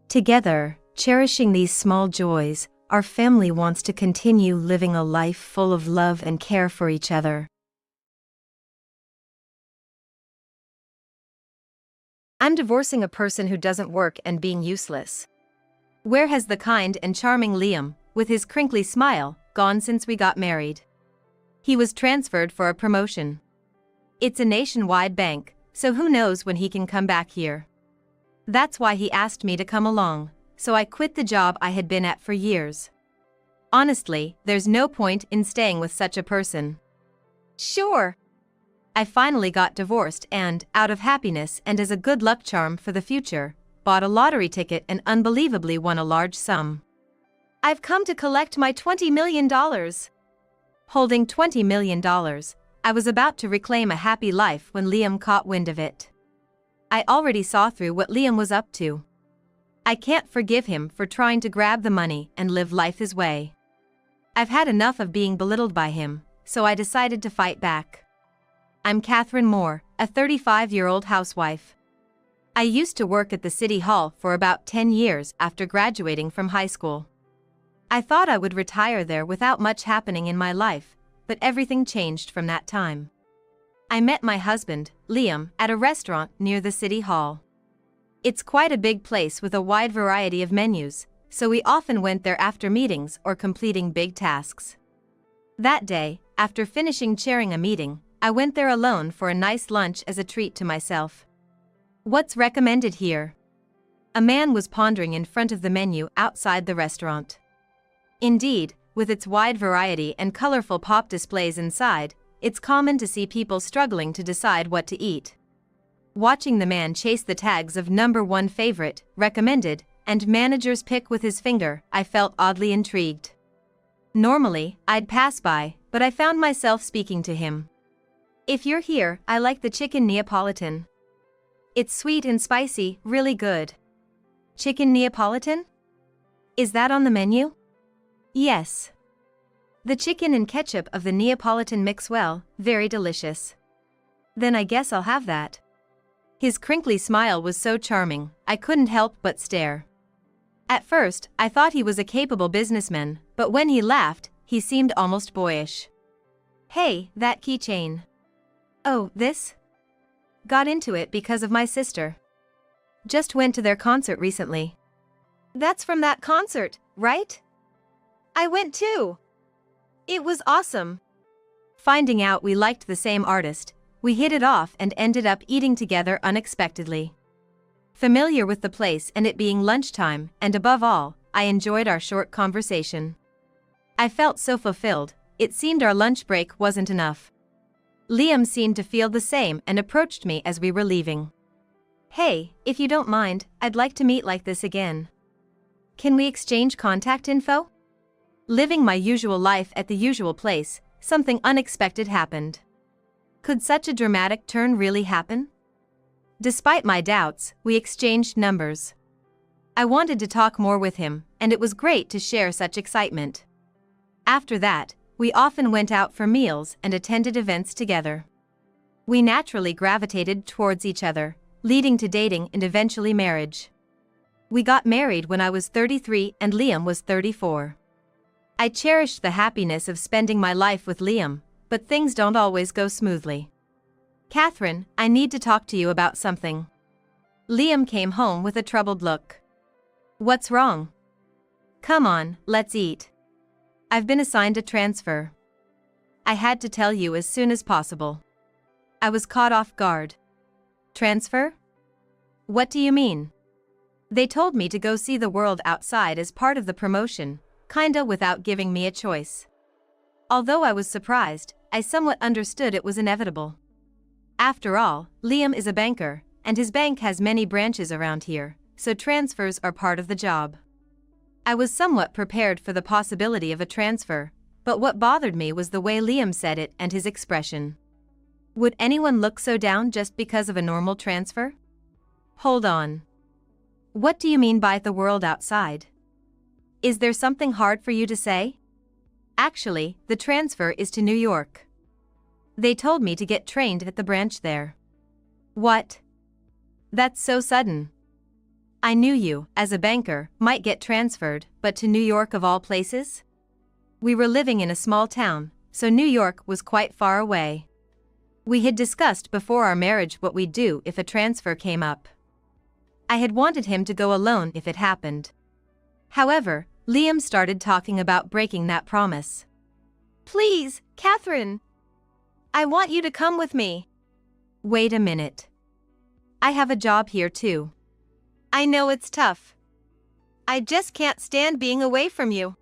Together, cherishing these small joys, our family wants to continue living a life full of love and care for each other. I'm divorcing a person who doesn't work and being useless. Where has the kind and charming Liam, with his crinkly smile, gone since we got married? He was transferred for a promotion. It's a nationwide bank, so who knows when he can come back here. That's why he asked me to come along, so I quit the job I had been at for years. Honestly, there's no point in staying with such a person. Sure. I finally got divorced and, out of happiness and as a good luck charm for the future, bought a lottery ticket and unbelievably won a large sum. I've come to collect my $20 million. Holding $20 million, I was about to reclaim a happy life when Liam caught wind of it. I already saw through what Liam was up to. I can't forgive him for trying to grab the money and live life his way. I've had enough of being belittled by him, so I decided to fight back. I'm Catherine Moore, a 35-year-old housewife. I used to work at the City Hall for about 10 years after graduating from high school. I thought I would retire there without much happening in my life, but everything changed from that time. I met my husband, Liam, at a restaurant near the City Hall. It's quite a big place with a wide variety of menus, so we often went there after meetings or completing big tasks. That day, after finishing chairing a meeting, I went there alone for a nice lunch as a treat to myself. What's recommended here? A man was pondering in front of the menu outside the restaurant. Indeed, with its wide variety and colorful pop displays inside, it's common to see people struggling to decide what to eat. Watching the man chase the tags of #1 favorite, recommended, and manager's pick with his finger, I felt oddly intrigued. Normally, I'd pass by, but I found myself speaking to him. If you're here, I like the chicken Neapolitan. It's sweet and spicy, really good. Chicken Neapolitan? Is that on the menu? Yes. The chicken and ketchup of the Neapolitan mix well, very delicious. Then I guess I'll have that. His crinkly smile was so charming, I couldn't help but stare. At first, I thought he was a capable businessman, but when he laughed, he seemed almost boyish. Hey, that keychain. Oh, this? Got into it because of my sister. Just went to their concert recently. That's from that concert, right? I went too. It was awesome. Finding out we liked the same artist, we hit it off and ended up eating together unexpectedly. Familiar with the place and it being lunchtime, and above all, I enjoyed our short conversation. I felt so fulfilled, it seemed our lunch break wasn't enough. Liam seemed to feel the same and approached me as we were leaving. Hey, if you don't mind, I'd like to meet like this again. Can we exchange contact info? Living my usual life at the usual place, something unexpected happened. Could such a dramatic turn really happen? Despite my doubts, we exchanged numbers. I wanted to talk more with him, and it was great to share such excitement. After that, we often went out for meals and attended events together. We naturally gravitated towards each other, leading to dating and eventually marriage. We got married when I was 33 and Liam was 34. I cherished the happiness of spending my life with Liam, but things don't always go smoothly. Catherine, I need to talk to you about something. Liam came home with a troubled look. What's wrong? Come on, let's eat. I've been assigned a transfer. I had to tell you as soon as possible. I was caught off guard. Transfer? What do you mean? They told me to go see the world outside as part of the promotion, kinda without giving me a choice. Although I was surprised, I somewhat understood it was inevitable. After all, Liam is a banker, and his bank has many branches around here, so transfers are part of the job. I was somewhat prepared for the possibility of a transfer, but what bothered me was the way Liam said it and his expression. Would anyone look so down just because of a normal transfer? Hold on. What do you mean by the world outside? Is there something hard for you to say? Actually, the transfer is to New York. They told me to get trained at the branch there. What? That's so sudden. I knew you, as a banker, might get transferred, but to New York of all places? We were living in a small town, so New York was quite far away. We had discussed before our marriage what we'd do if a transfer came up. I had wanted him to go alone if it happened. However, Liam started talking about breaking that promise. Please, Catherine. I want you to come with me. Wait a minute. I have a job here too. I know it's tough. I just can't stand being away from you.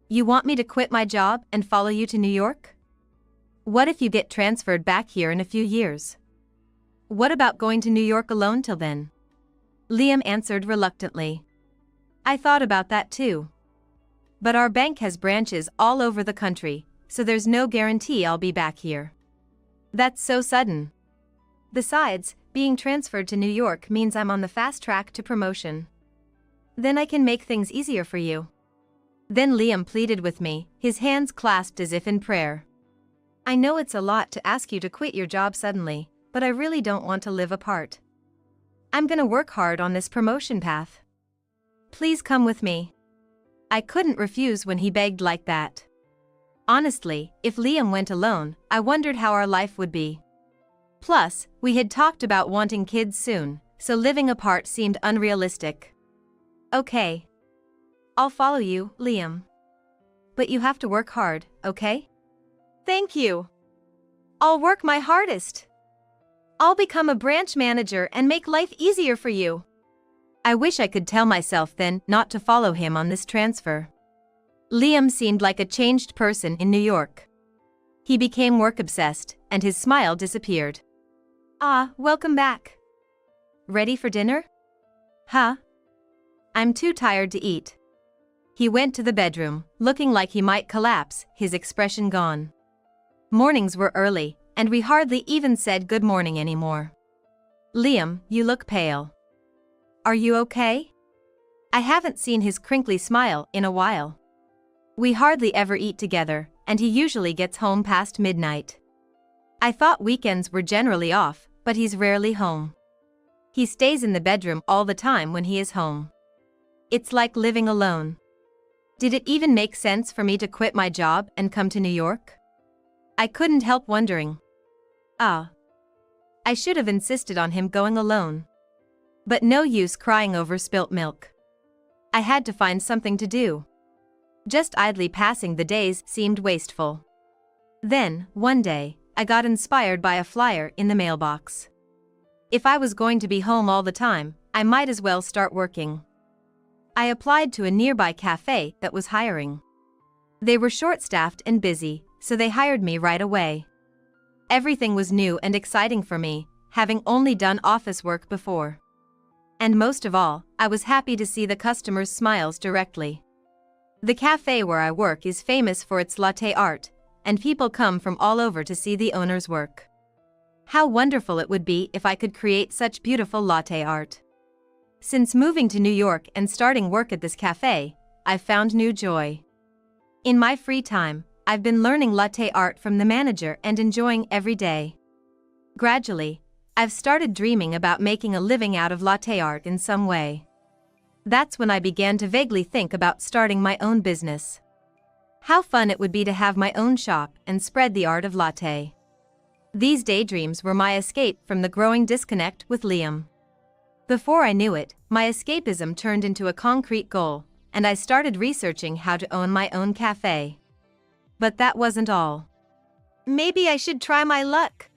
You want me to quit my job and follow you to New York? What if you get transferred back here in a few years? What about going to New York alone till then? Liam answered reluctantly. I thought about that too. But our bank has branches all over the country, so there's no guarantee I'll be back here. That's so sudden. Besides, being transferred to New York means I'm on the fast track to promotion. Then I can make things easier for you. Then Liam pleaded with me, his hands clasped as if in prayer. I know it's a lot to ask you to quit your job suddenly, but I really don't want to live apart. I'm gonna work hard on this promotion path. Please come with me. I couldn't refuse when he begged like that. Honestly, if Liam went alone, I wondered how our life would be. Plus, we had talked about wanting kids soon, so living apart seemed unrealistic. Okay. I'll follow you, Liam. But you have to work hard, okay? Thank you. I'll work my hardest. I'll become a branch manager and make life easier for you. I wish I could tell myself then not to follow him on this transfer. Liam seemed like a changed person in New York. He became work-obsessed, and his smile disappeared. Ah, welcome back. Ready for dinner? Huh? I'm too tired to eat. He went to the bedroom, looking like he might collapse, his expression gone. Mornings were early, and we hardly even said good morning anymore. Liam, you look pale. Are you okay? I haven't seen his crinkly smile in a while. We hardly ever eat together, and he usually gets home past midnight. I thought weekends were generally off, but he's rarely home. He stays in the bedroom all the time when he is home. It's like living alone. Did it even make sense for me to quit my job and come to New York? I couldn't help wondering. I should have insisted on him going alone. But no use crying over spilt milk. I had to find something to do. Just idly passing the days seemed wasteful. Then, one day, I got inspired by a flyer in the mailbox. If I was going to be home all the time, I might as well start working. I applied to a nearby cafe that was hiring. They were short-staffed and busy, so they hired me right away. Everything was new and exciting for me, having only done office work before. And most of all, I was happy to see the customers' smiles directly. The cafe where I work is famous for its latte art, and people come from all over to see the owner's work. How wonderful it would be if I could create such beautiful latte art. Since moving to New York and starting work at this cafe, I've found new joy. In my free time, I've been learning latte art from the manager and enjoying every day. Gradually, I've started dreaming about making a living out of latte art in some way. That's when I began to vaguely think about starting my own business. How fun it would be to have my own shop and spread the art of latte. These daydreams were my escape from the growing disconnect with Liam. Before I knew it, my escapism turned into a concrete goal, and I started researching how to own my own cafe. But that wasn't all. Maybe I should try my luck.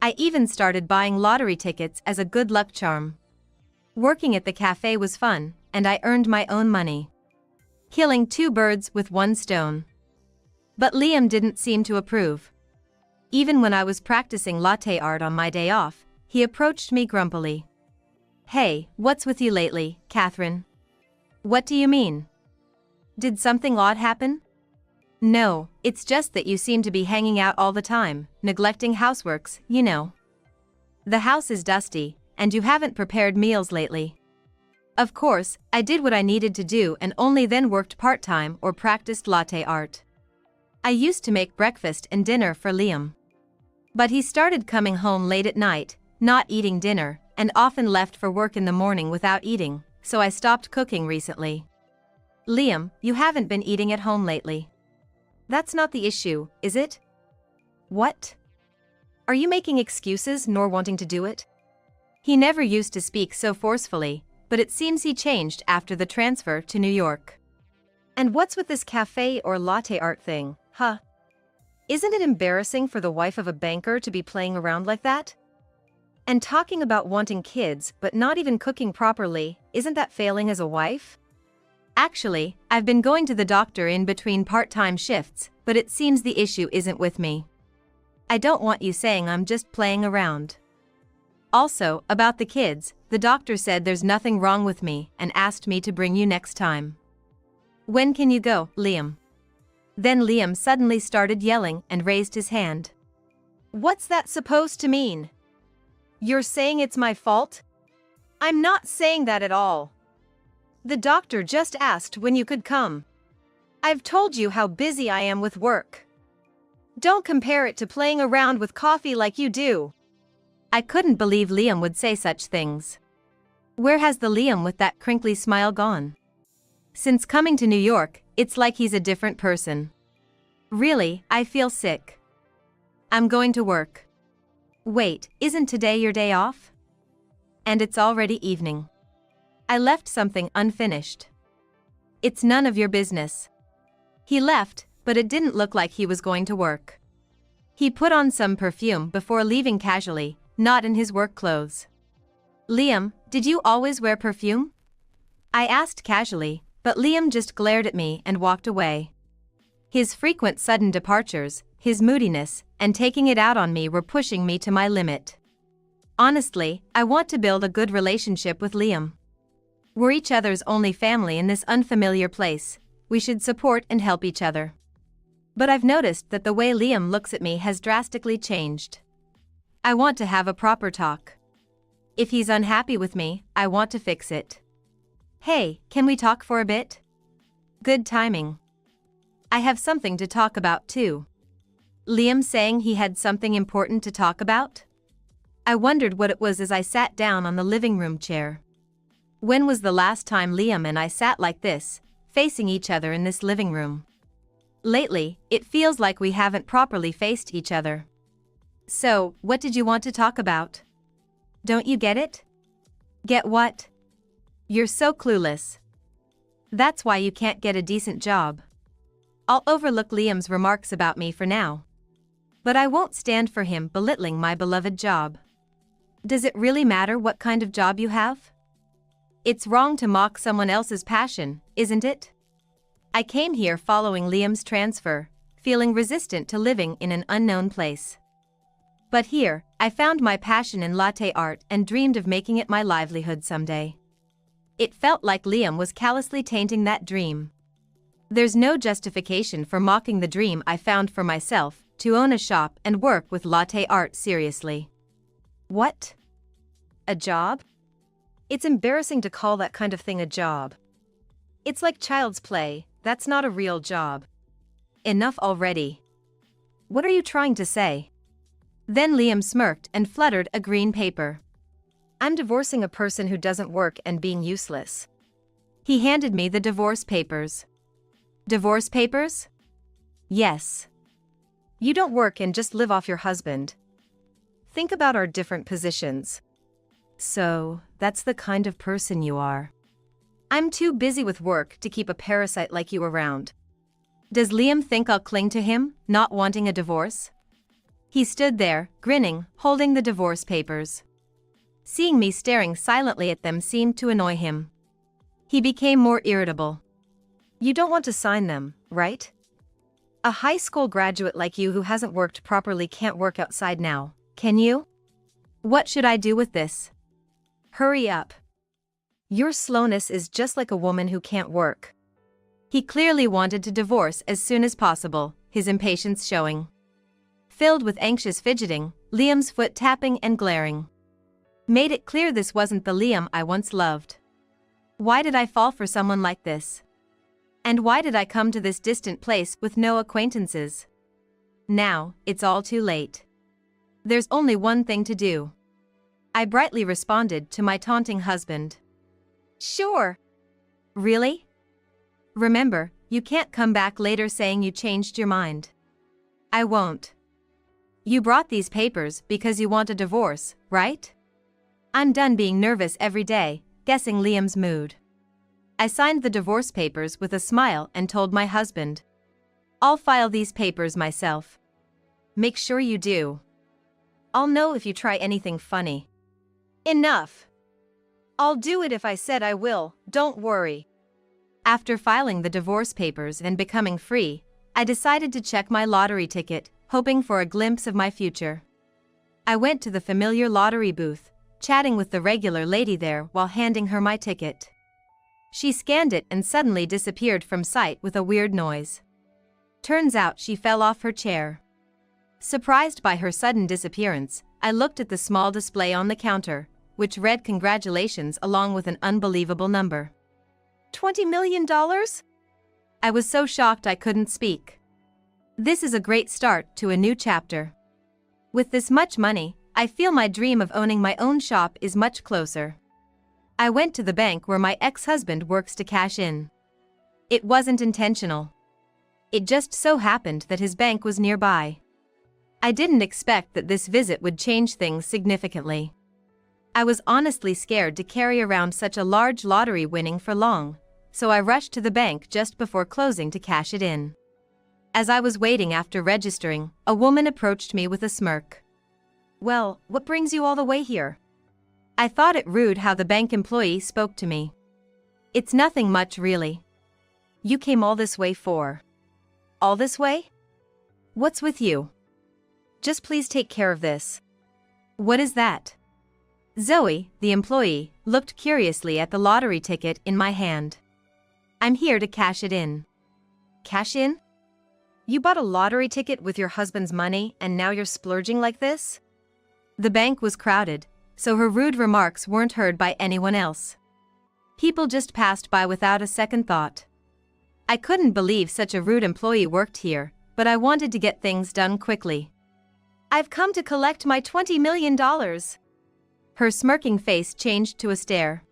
I even started buying lottery tickets as a good luck charm. Working at the cafe was fun, and I earned my own money. Killing two birds with one stone. But Liam didn't seem to approve. Even when I was practicing latte art on my day off, he approached me grumpily. Hey, what's with you lately, Catherine? What do you mean? Did something odd happen? No, it's just that you seem to be hanging out all the time, neglecting houseworks, you know. The house is dusty, and you haven't prepared meals lately. Of course, I did what I needed to do and only then worked part-time or practiced latte art. I used to make breakfast and dinner for Liam. But he started coming home late at night, not eating dinner, and often left for work in the morning without eating, so I stopped cooking recently. Liam, you haven't been eating at home lately. That's not the issue, is it? What? Are you making excuses nor wanting to do it? He never used to speak so forcefully, but it seems he changed after the transfer to New York. And what's with this cafe or latte art thing, huh? Isn't it embarrassing for the wife of a banker to be playing around like that? And talking about wanting kids but not even cooking properly, isn't that failing as a wife? Actually, I've been going to the doctor in between part-time shifts, but it seems the issue isn't with me. I don't want you saying I'm just playing around. Also, about the kids, the doctor said there's nothing wrong with me and asked me to bring you next time. When can you go, Liam? Then Liam suddenly started yelling and raised his hand. What's that supposed to mean? You're saying it's my fault? I'm not saying that at all. The doctor just asked when you could come. I've told you how busy I am with work. Don't compare it to playing around with coffee like you do. I couldn't believe Liam would say such things. Where has the Liam with that crinkly smile gone? Since coming to New York, it's like he's a different person. Really, I feel sick. I'm going to work. Wait, isn't today your day off? And it's already evening. I left something unfinished. It's none of your business. He left, but it didn't look like he was going to work. He put on some perfume before leaving casually, not in his work clothes. Liam, did you always wear perfume? I asked casually, but Liam just glared at me and walked away. His frequent sudden departures, his moodiness, and taking it out on me were pushing me to my limit. Honestly, I want to build a good relationship with Liam. We're each other's only family in this unfamiliar place. We should support and help each other. But I've noticed that the way Liam looks at me has drastically changed. I want to have a proper talk. If he's unhappy with me, I want to fix it. Hey, can we talk for a bit? Good timing. I have something to talk about too. Liam saying he had something important to talk about? I wondered what it was as I sat down on the living room chair. When was the last time Liam and I sat like this, facing each other in this living room? Lately, it feels like we haven't properly faced each other. So, what did you want to talk about? Don't you get it? Get what? You're so clueless. That's why you can't get a decent job. I'll overlook Liam's remarks about me for now. But I won't stand for him belittling my beloved job. Does it really matter what kind of job you have? It's wrong to mock someone else's passion, isn't it? I came here following Liam's transfer, feeling resistant to living in an unknown place. But here, I found my passion in latte art and dreamed of making it my livelihood someday. It felt like Liam was callously tainting that dream. There's no justification for mocking the dream I found for myself, to own a shop and work with latte art seriously. What? A job? It's embarrassing to call that kind of thing a job. It's like child's play, that's not a real job. Enough already. What are you trying to say? Then Liam smirked and fluttered a green paper. I'm divorcing a person who doesn't work and being useless. He handed me the divorce papers. Divorce papers? Yes. You don't work and just live off your husband. Think about our different positions. So, that's the kind of person you are. I'm too busy with work to keep a parasite like you around. Does Liam think I'll cling to him, not wanting a divorce? He stood there, grinning, holding the divorce papers. Seeing me staring silently at them seemed to annoy him. He became more irritable. You don't want to sign them, right? A high school graduate like you who hasn't worked properly can't work outside now, can you? What should I do with this? Hurry up. Your slowness is just like a woman who can't work. He clearly wanted to divorce as soon as possible, his impatience showing. Filled with anxious fidgeting, Liam's foot tapping and glaring. Made it clear this wasn't the Liam I once loved. Why did I fall for someone like this? And why did I come to this distant place with no acquaintances? Now, it's all too late. There's only one thing to do. I brightly responded to my taunting husband. Sure. Really? Remember, you can't come back later saying you changed your mind. I won't. You brought these papers because you want a divorce, right? I'm done being nervous every day, guessing Liam's mood. I signed the divorce papers with a smile and told my husband. I'll file these papers myself. Make sure you do. I'll know if you try anything funny. Enough. I'll do it if I said I will, don't worry. After filing the divorce papers and becoming free, I decided to check my lottery ticket, hoping for a glimpse of my future. I went to the familiar lottery booth, chatting with the regular lady there while handing her my ticket. She scanned it and suddenly disappeared from sight with a weird noise. Turns out she fell off her chair. Surprised by her sudden disappearance, I looked at the small display on the counter, which read congratulations along with an unbelievable number. $20 million? I was so shocked I couldn't speak. This is a great start to a new chapter. With this much money, I feel my dream of owning my own shop is much closer. I went to the bank where my ex-husband works to cash in. It wasn't intentional. It just so happened that his bank was nearby. I didn't expect that this visit would change things significantly. I was honestly scared to carry around such a large lottery winning for long, so I rushed to the bank just before closing to cash it in. As I was waiting after registering, a woman approached me with a smirk. Well, what brings you all the way here? I thought it rude how the bank employee spoke to me. It's nothing much really. You came all this way for? All this way? What's with you? Just please take care of this. What is that? Zoe, the employee, looked curiously at the lottery ticket in my hand. I'm here to cash it in.
Cash in? You bought a lottery ticket with your husband's money and now you're splurging like this?
The bank was crowded, so her rude remarks weren't heard by anyone else. People just passed by without a second thought. I couldn't believe such a rude employee worked here, but I wanted to get things done quickly.
I've come to collect my $20 million.
Her smirking face changed to a stare.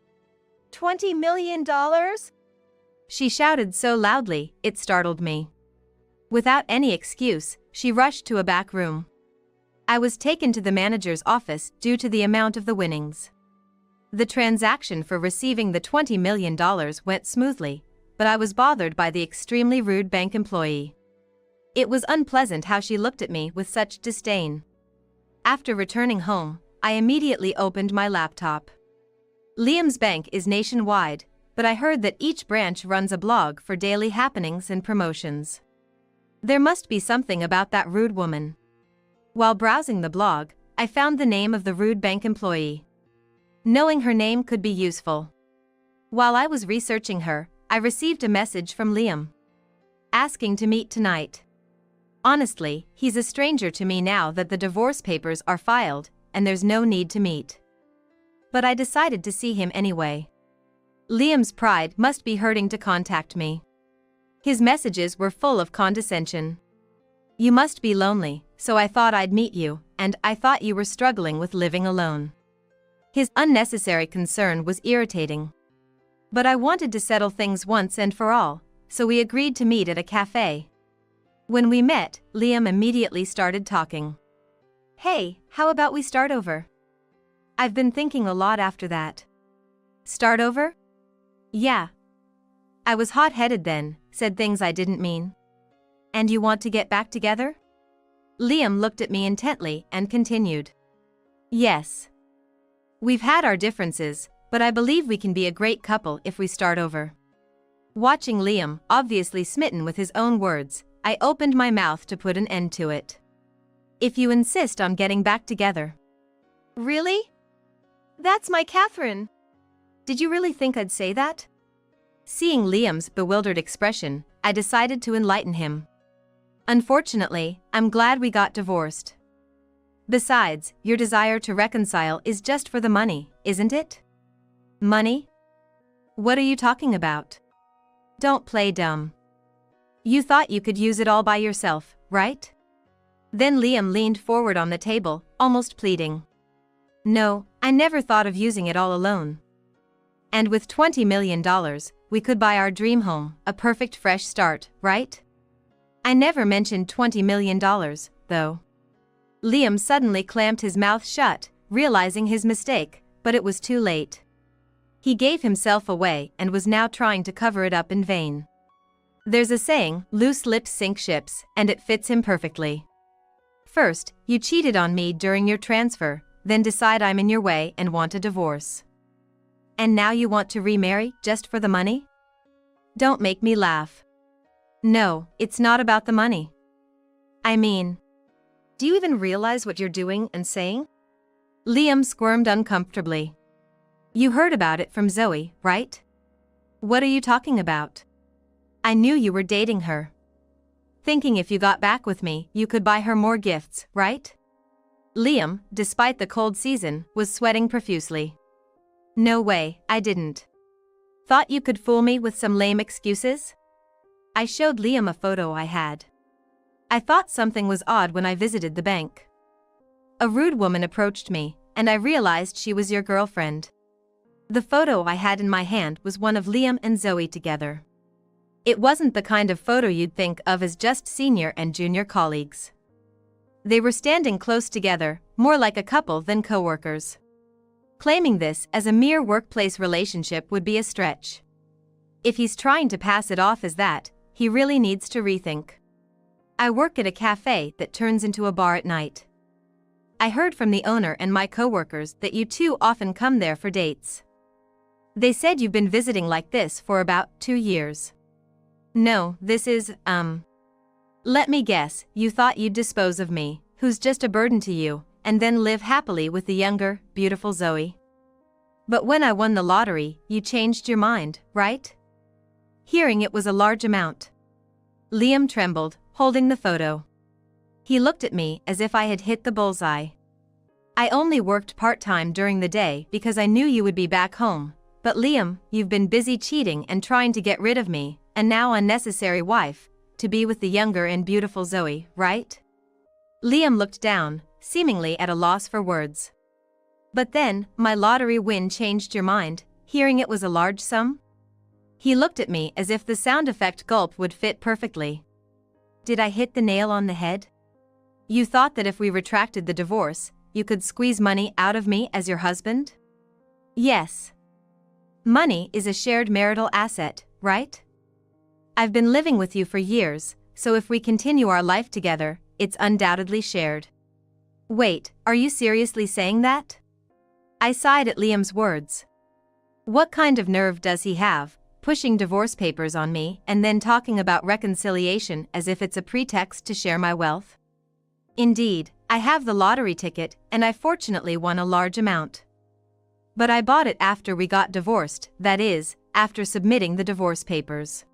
$20 million?
She shouted so loudly, it startled me. Without any excuse, she rushed to a back room. I was taken to the manager's office due to the amount of the winnings. The transaction for receiving the $20 million went smoothly, but I was bothered by the extremely rude bank employee. It was unpleasant how she looked at me with such disdain. After returning home, I immediately opened my laptop. Liam's bank is nationwide, but I heard that each branch runs a blog for daily happenings and promotions. There must be something about that rude woman. While browsing the blog, I found the name of the rude bank employee. Knowing her name could be useful. While I was researching her, I received a message from Liam, asking to meet tonight. Honestly, he's a stranger to me now that the divorce papers are filed, and there's no need to meet. But I decided to see him anyway. Liam's pride must be hurting to contact me. His messages were full of condescension. You must be lonely, so I thought I'd meet you, and I thought you were struggling with living alone. His unnecessary concern was irritating. But I wanted to settle things once and for all, so we agreed to meet at a cafe. When we met, Liam immediately started talking.
Hey, how about we start over?
I've been thinking a lot after that. Start over? Yeah. I was hot-headed then, said things I didn't mean. And you want to get back together? Liam looked at me intently and continued. Yes. We've had our differences, but I believe we can be a great couple if we start over. Watching Liam, obviously smitten with his own words, I opened my mouth to put an end to it. If you insist on getting back together.
Really? That's my Catherine.
Did you really think I'd say that? Seeing Liam's bewildered expression, I decided to enlighten him. Unfortunately, I'm glad we got divorced. Besides, your desire to reconcile is just for the money, isn't it? Money? What are you talking about? Don't play dumb. You thought you could use it all by yourself, right? Then Liam leaned forward on the table, almost pleading. No, I never thought of using it all alone. And with $20 million, we could buy our dream home, a perfect fresh start, right? I never mentioned $20 million, though. Liam suddenly clamped his mouth shut, realizing his mistake, but it was too late. He gave himself away and was now trying to cover it up in vain. There's a saying, loose lips sink ships, and it fits him perfectly. First, you cheated on me during your transfer, then decide I'm in your way and want a divorce. And now you want to remarry just for the money? Don't make me laugh. No, it's not about the money. I mean,
do you even realize what you're doing and saying?
Liam squirmed uncomfortably. You heard about it from Zoe, right? What are you talking about? I knew you were dating her. Thinking if you got back with me, you could buy her more gifts, right? Liam, despite the cold season, was sweating profusely. No way, I didn't. Thought you could fool me with some lame excuses? I showed Liam a photo I had. I thought something was odd when I visited the bank. A rude woman approached me, and I realized she was your girlfriend. The photo I had in my hand was one of Liam and Zoe together. It wasn't the kind of photo you'd think of as just senior and junior colleagues. They were standing close together, more like a couple than co-workers. Claiming this as a mere workplace relationship would be a stretch. If he's trying to pass it off as that, he really needs to rethink. I work at a cafe that turns into a bar at night. I heard from the owner and my coworkers that you two often come there for dates. They said you've been visiting like this for about 2 years. No, this is, let me guess, you thought you'd dispose of me, who's just a burden to you, and then live happily with the younger, beautiful Zoe. But when I won the lottery, you changed your mind, right? Hearing it was a large amount. Liam trembled, holding the photo. He looked at me as if I had hit the bullseye. I only worked part-time during the day because I knew you would be back home. But Liam, you've been busy cheating and trying to get rid of me, and now unnecessary wife, to be with the younger and beautiful Zoe, right? Liam looked down, seemingly at a loss for words. But then, my lottery win changed your mind, hearing it was a large sum? He looked at me as if the sound effect gulp would fit perfectly. Did I hit the nail on the head? You thought that if we retracted the divorce, you could squeeze money out of me as your husband? Yes. Money is a shared marital asset, right? I've been living with you for years, so if we continue our life together, it's undoubtedly shared. Wait, are you seriously saying that? I sighed at Liam's words. What kind of nerve does he have, pushing divorce papers on me and then talking about reconciliation as if it's a pretext to share my wealth? Indeed, I have the lottery ticket and I fortunately won a large amount. But I bought it after we got divorced, that is, after submitting the divorce papers.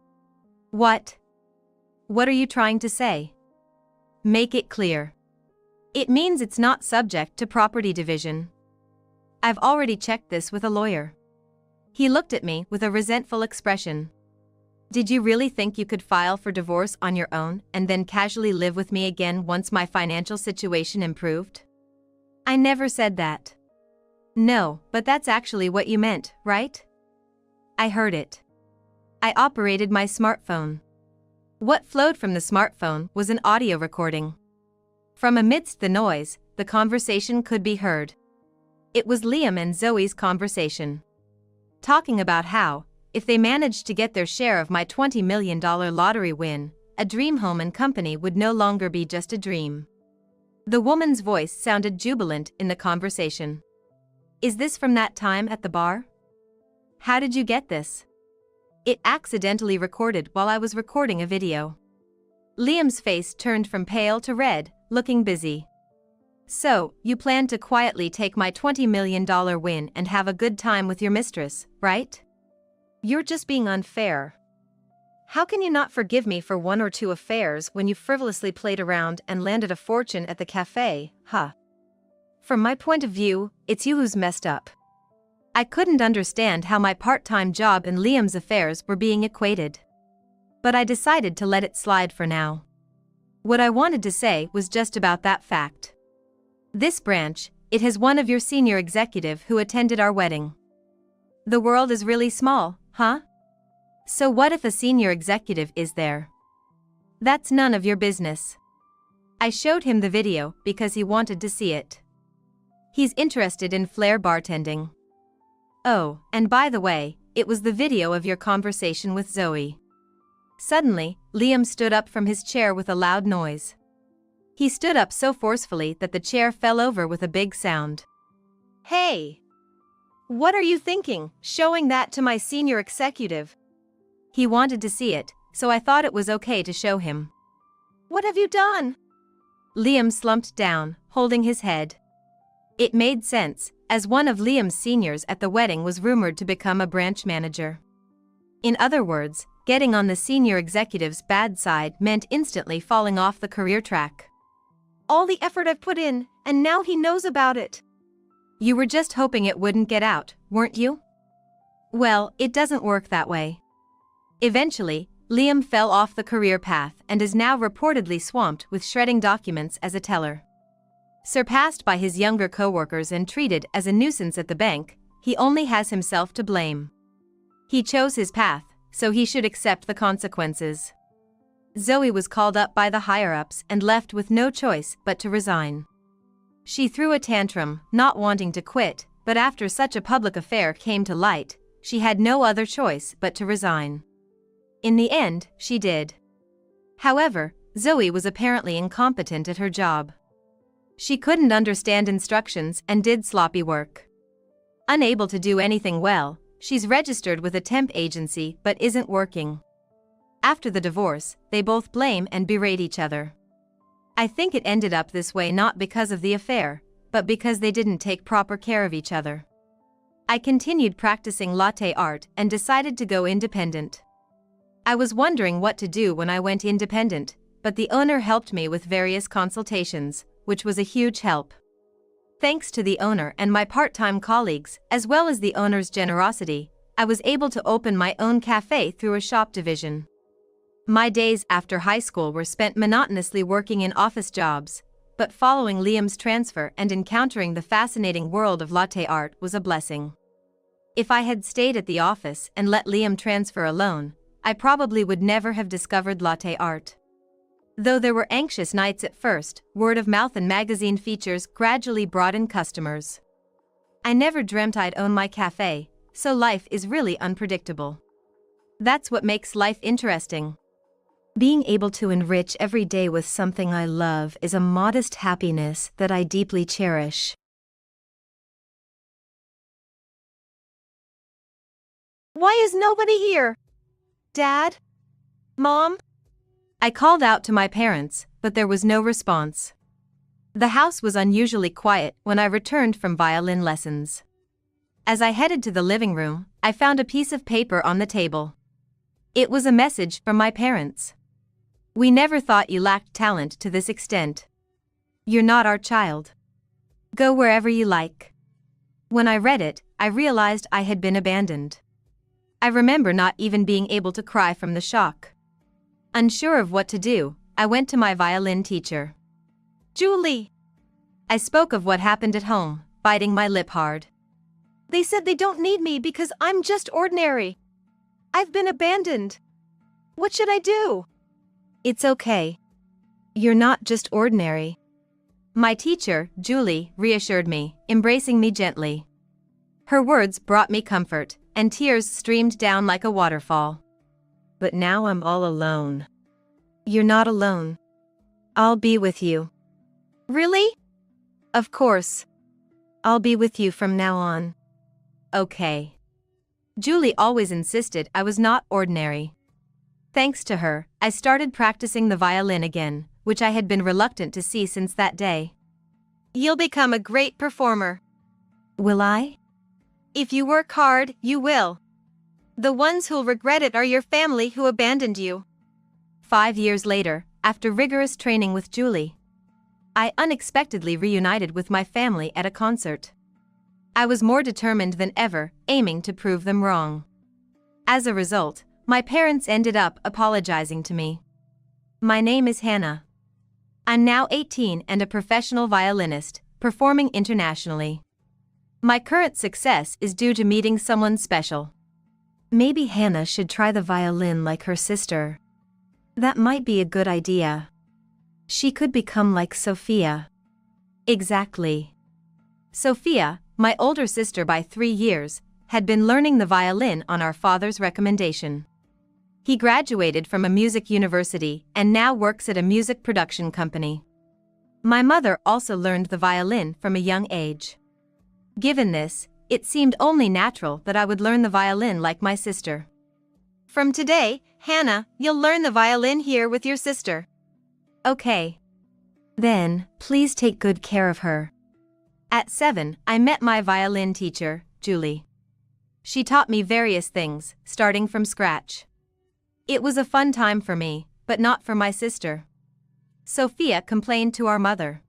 What? What are you trying to say? Make it clear. It means it's not subject to property division. I've already checked this with a lawyer. He looked at me with a resentful expression. Did you really think you could file for divorce on your own and then casually live with me again once my financial situation improved? I never said that. No, but that's actually what you meant, right? I heard it. I operated my smartphone. What flowed from the smartphone was an audio recording. From amidst the noise, the conversation could be heard. It was Liam and Zoe's conversation. Talking about how, if they managed to get their share of my $20 million lottery win, a dream home and company would no longer be just a dream. The woman's voice sounded jubilant in the conversation. Is this from that time at the bar? How did you get this? It accidentally recorded while I was recording a video. Liam's face turned from pale to red, looking busy. So, you plan to quietly take my $20 million win and have a good time with your mistress, right? You're just being unfair. How can you not forgive me for one or two affairs when you frivolously played around and landed a fortune at the cafe, huh? From my point of view, it's you who's messed up. I couldn't understand how my part-time job and Liam's affairs were being equated. But I decided to let it slide for now. What I wanted to say was just about that fact. This branch, it has one of your senior executive who attended our wedding. The world is really small, huh? So what if a senior executive is there? That's none of your business. I showed him the video because he wanted to see it. He's interested in flair bartending. Oh, and by the way, it was the video of your conversation with Zoe. Suddenly, Liam stood up from his chair with a loud noise. He stood up so forcefully that the chair fell over with a big sound. Hey! What are you thinking, showing that to my senior executive? He wanted to see it, so I thought it was okay to show him. What have you done? Liam slumped down, holding his head. It made sense, as one of Liam's seniors at the wedding was rumored to become a branch manager. In other words, getting on the senior executive's bad side meant instantly falling off the career track. All the effort I've put in, and now he knows about it. You were just hoping it wouldn't get out, weren't you? Well, it doesn't work that way. Eventually, Liam fell off the career path and is now reportedly swamped with shredding documents as a teller. Surpassed by his younger co-workers and treated as a nuisance at the bank, he only has himself to blame. He chose his path, so he should accept the consequences. Zoe was called up by the higher-ups and left with no choice but to resign. She threw a tantrum, not wanting to quit, but after such a public affair came to light, she had no other choice but to resign. In the end, she did. However, Zoe was apparently incompetent at her job. She couldn't understand instructions and did sloppy work. Unable to do anything well, she's registered with a temp agency but isn't working. After the divorce, they both blame and berate each other. I think it ended up this way not because of the affair, but because they didn't take proper care of each other. I continued practicing latte art and decided to go independent. I was wondering what to do when I went independent, but the owner helped me with various consultations, which was a huge help. Thanks to the owner and my part-time colleagues, as well as the owner's generosity, I was able to open my own cafe through a shop division. My days after high school were spent monotonously working in office jobs, but following Liam's transfer and encountering the fascinating world of latte art was a blessing. If I had stayed at the office and let Liam transfer alone, I probably would never have discovered latte art. Though there were anxious nights at first, word of mouth and magazine features gradually brought in customers. I never dreamt I'd own my cafe, so life is really unpredictable. That's what makes life interesting.
Being able to enrich every day with something I love is a modest happiness that I deeply cherish.
Why is nobody here? Dad? Mom? I called out to my parents, but there was no response. The house was unusually quiet when I returned from violin lessons. As I headed to the living room, I found a piece of paper on the table. It was a message from my parents. "We never thought you lacked talent to this extent. You're not our child. Go wherever you like." When I read it, I realized I had been abandoned. I remember not even being able to cry from the shock. Unsure of what to do, I went to my violin teacher. "Julie!" I spoke of what happened at home, biting my lip hard. "They said they don't need me because I'm just ordinary. I've been abandoned. What should I do?"
It's okay. You're not just ordinary.
My teacher, Julie, reassured me, embracing me gently. Her words brought me comfort, and tears streamed down like a waterfall.
But now I'm all alone. You're not alone. I'll be with you.
Really?
Of course. I'll be with you from now on.
Okay. Julie always insisted I was not ordinary. Thanks to her, I started practicing the violin again, which I had been reluctant to see since that day. "You'll become a great performer."
Will I?
"If you work hard, you will. The ones who'll regret it are your family who abandoned you." 5 years later, after rigorous training with Julie, I unexpectedly reunited with my family at a concert. I was more determined than ever, aiming to prove them wrong. As a result, my parents ended up apologizing to me. My name is Hannah. I'm now 18 and a professional violinist, performing internationally. My current success is due to meeting someone special.
Maybe Hannah should try the violin like her sister. That might be a good idea. She could become like Sophia.
Exactly. Sophia, my older sister by 3 years, had been learning the violin on our father's recommendation. He graduated from a music university and now works at a music production company. My mother also learned the violin from a young age. Given this, it seemed only natural that I would learn the violin like my sister. "From today, Hannah, you'll learn the violin here with your sister." "Okay."
Then, please take good care of her.
At 7, I met my violin teacher, Julie. She taught me various things, starting from scratch. It was a fun time for me, but not for my sister. Sophia complained to our mother.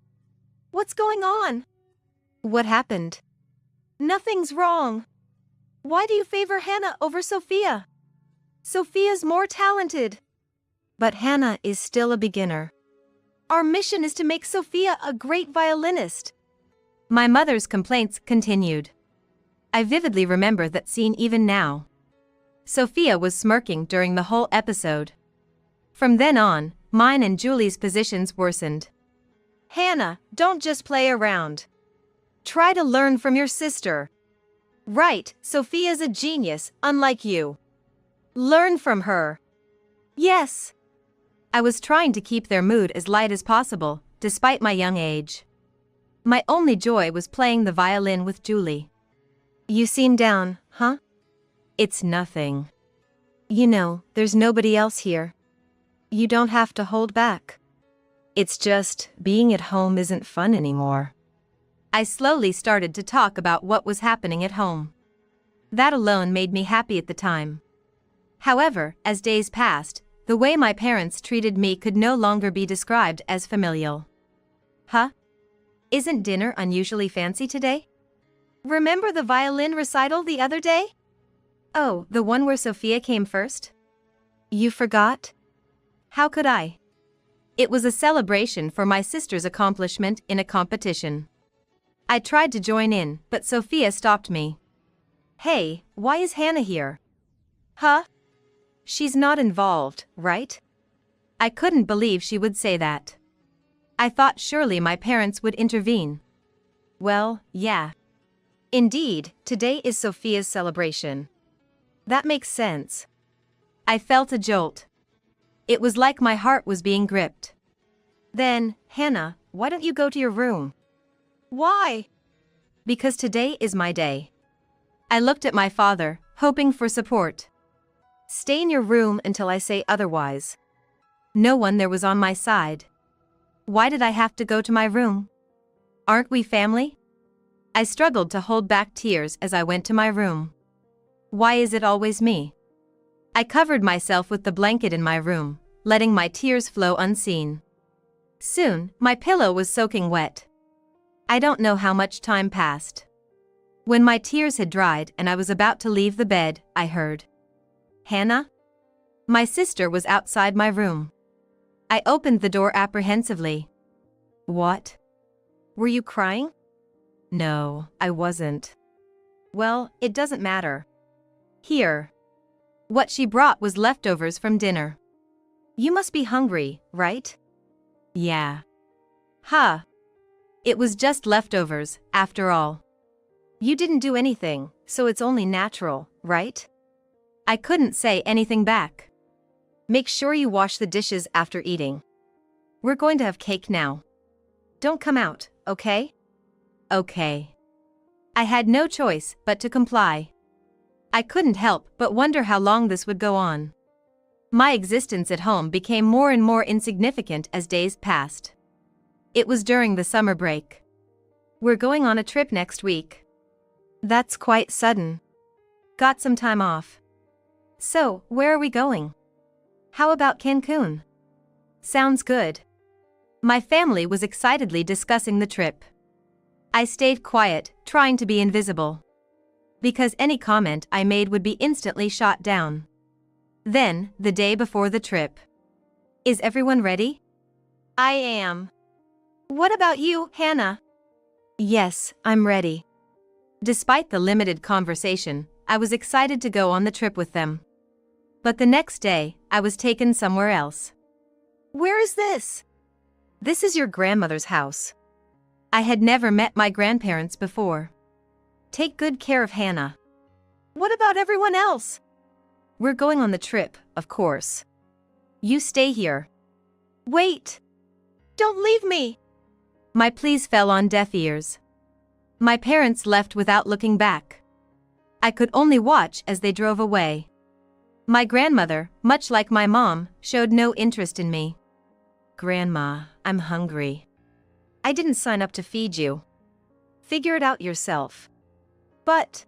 "What's going on?"
What happened?
"Nothing's wrong. Why do you favor Hannah over Sophia? Sophia's more talented."
But Hannah is still a beginner.
"Our mission is to make Sophia a great violinist." My mother's complaints continued. I vividly remember that scene even now. Sophia was smirking during the whole episode. From then on, mine and Julie's positions worsened. "Hannah, don't just play around. Try to learn from your sister." "Right, Sophia's a genius, unlike you. Learn from her." "Yes." I was trying to keep their mood as light as possible, despite my young age. My only joy was playing the violin with Julie.
You seem down, huh?
"It's nothing."
You know, there's nobody else here. You don't have to hold back. It's just, being at home isn't fun anymore.
I slowly started to talk about what was happening at home. That alone made me happy at the time. However, as days passed, the way my parents treated me could no longer be described as familial. Huh? Isn't dinner unusually fancy today? Remember the violin recital the other day? Oh, the one where Sophia came first?
You forgot?
How could I? It was a celebration for my sister's accomplishment in a competition. I tried to join in, but Sophia stopped me. Hey, why is Hannah here? Huh? She's not involved, right? I couldn't believe she would say that. I thought surely my parents would intervene. Well, yeah. Indeed, today is Sophia's celebration. That makes sense. I felt a jolt. It was like my heart was being gripped. Then, Hannah, why don't you go to your room? Why? Because today is my day. I looked at my father, hoping for support. Stay in your room until I say otherwise. No one there was on my side. Why did I have to go to my room? Aren't we family? I struggled to hold back tears as I went to my room. Why is it always me? I covered myself with the blanket in my room, letting my tears flow unseen. Soon, my pillow was soaking wet. I don't know how much time passed. When my tears had dried and I was about to leave the bed, I heard, Hannah? My sister was outside my room. I opened the door apprehensively. What? Were you crying? No, I wasn't. Well, it doesn't matter. Here. What she brought was leftovers from dinner. You must be hungry, right? Yeah. Huh. It was just leftovers, after all. You didn't do anything, so it's only natural, right? I couldn't say anything back. Make sure you wash the dishes after eating. We're going to have cake now. Don't come out, okay? Okay. I had no choice but to comply. I couldn't help but wonder how long this would go on. My existence at home became more and more insignificant as days passed. It was during the summer break. We're going on a trip next week. That's quite sudden. Got some time off. So, where are we going? How about Cancun? Sounds good. My family was excitedly discussing the trip. I stayed quiet, trying to be invisible. Because any comment I made would be instantly shot down. Then, the day before the trip. Is everyone ready? I am. What about you, Hannah? Yes, I'm ready. Despite the limited conversation, I was excited to go on the trip with them. But the next day, I was taken somewhere else. Where is this? This is your grandmother's house. I had never met my grandparents before. Take good care of Hannah. What about everyone else? We're going on the trip, of course. You stay here. Wait! Don't leave me! My pleas fell on deaf ears. My parents left without looking back. I could only watch as they drove away. My grandmother, much like my mom, showed no interest in me. Grandma, I'm hungry. I didn't sign up to feed you. Figure it out yourself. But...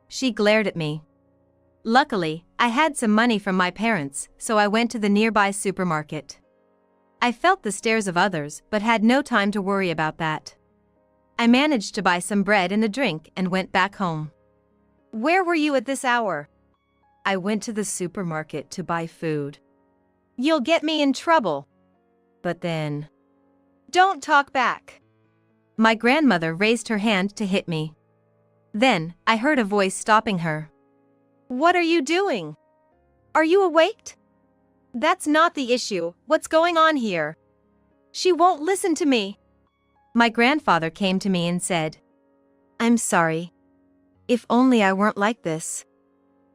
She glared at me. Luckily, I had some money from my parents, so I went to the nearby supermarket. I felt the stares of others, but had no time to worry about that. I managed to buy some bread and a drink and went back home. Where were you at this hour? I went to the supermarket to buy food. You'll get me in trouble. But then... Don't talk back. My grandmother raised her hand to hit me. Then, I heard a voice stopping her. What are you doing? Are you awake? That's not the issue. What's going on here? She won't listen to me. My grandfather came to me and said, I'm sorry. If only I weren't like this.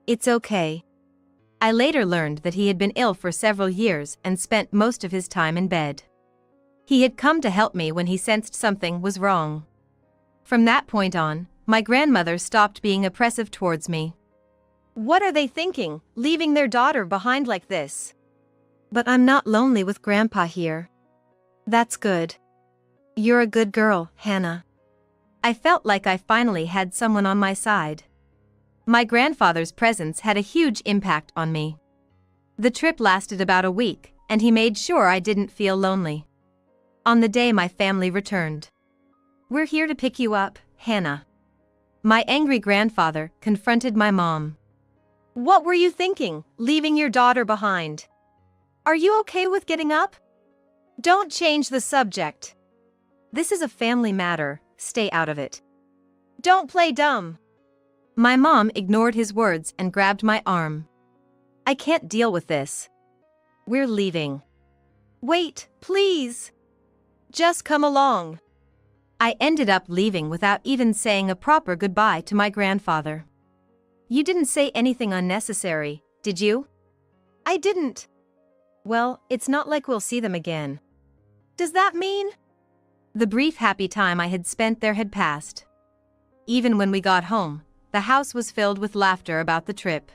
It's okay. I later learned that he had been ill for several years and spent most of his time in bed. He had come to help me when he sensed something was wrong. From that point on, my grandmother stopped being oppressive towards me. What are they thinking, leaving their daughter behind like this? But I'm not lonely with Grandpa here. That's good. You're a good girl, Hannah. I felt like I finally had someone on my side. My grandfather's presence had a huge impact on me. The trip lasted about a week, and he made sure I didn't feel lonely. On the day my family returned. "We're here to pick you up, Hannah." My angry grandfather confronted my mom. "What were you thinking, leaving your daughter behind? Are you okay with getting up? Don't change the subject. This is a family matter, stay out of it. Don't play dumb." My mom ignored his words and grabbed my arm. "I can't deal with this. We're leaving." "Wait, please. Just come along." I ended up leaving without even saying a proper goodbye to my grandfather. "You didn't say anything unnecessary, did you?" "I didn't." "Well, it's not like we'll see them again." "Does that mean?" The brief happy time I had spent there had passed. Even when we got home, the house was filled with laughter about the trip.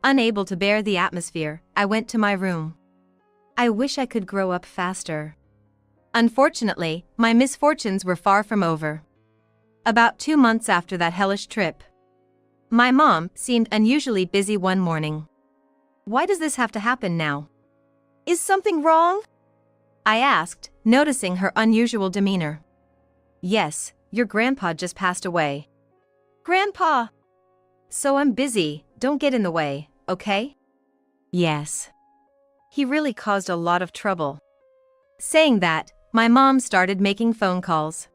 Unable to bear the atmosphere, I went to my room. I wish I could grow up faster. Unfortunately, my misfortunes were far from over. About 2 months after that hellish trip, my mom seemed unusually busy one morning. "Why does this have to happen now? Is something wrong?" I asked, noticing her unusual demeanor. "Yes, your grandpa just passed away." "Grandpa?" "So I'm busy, don't get in the way, okay?" "Yes. He really caused a lot of trouble." Saying that, my mom started making phone calls.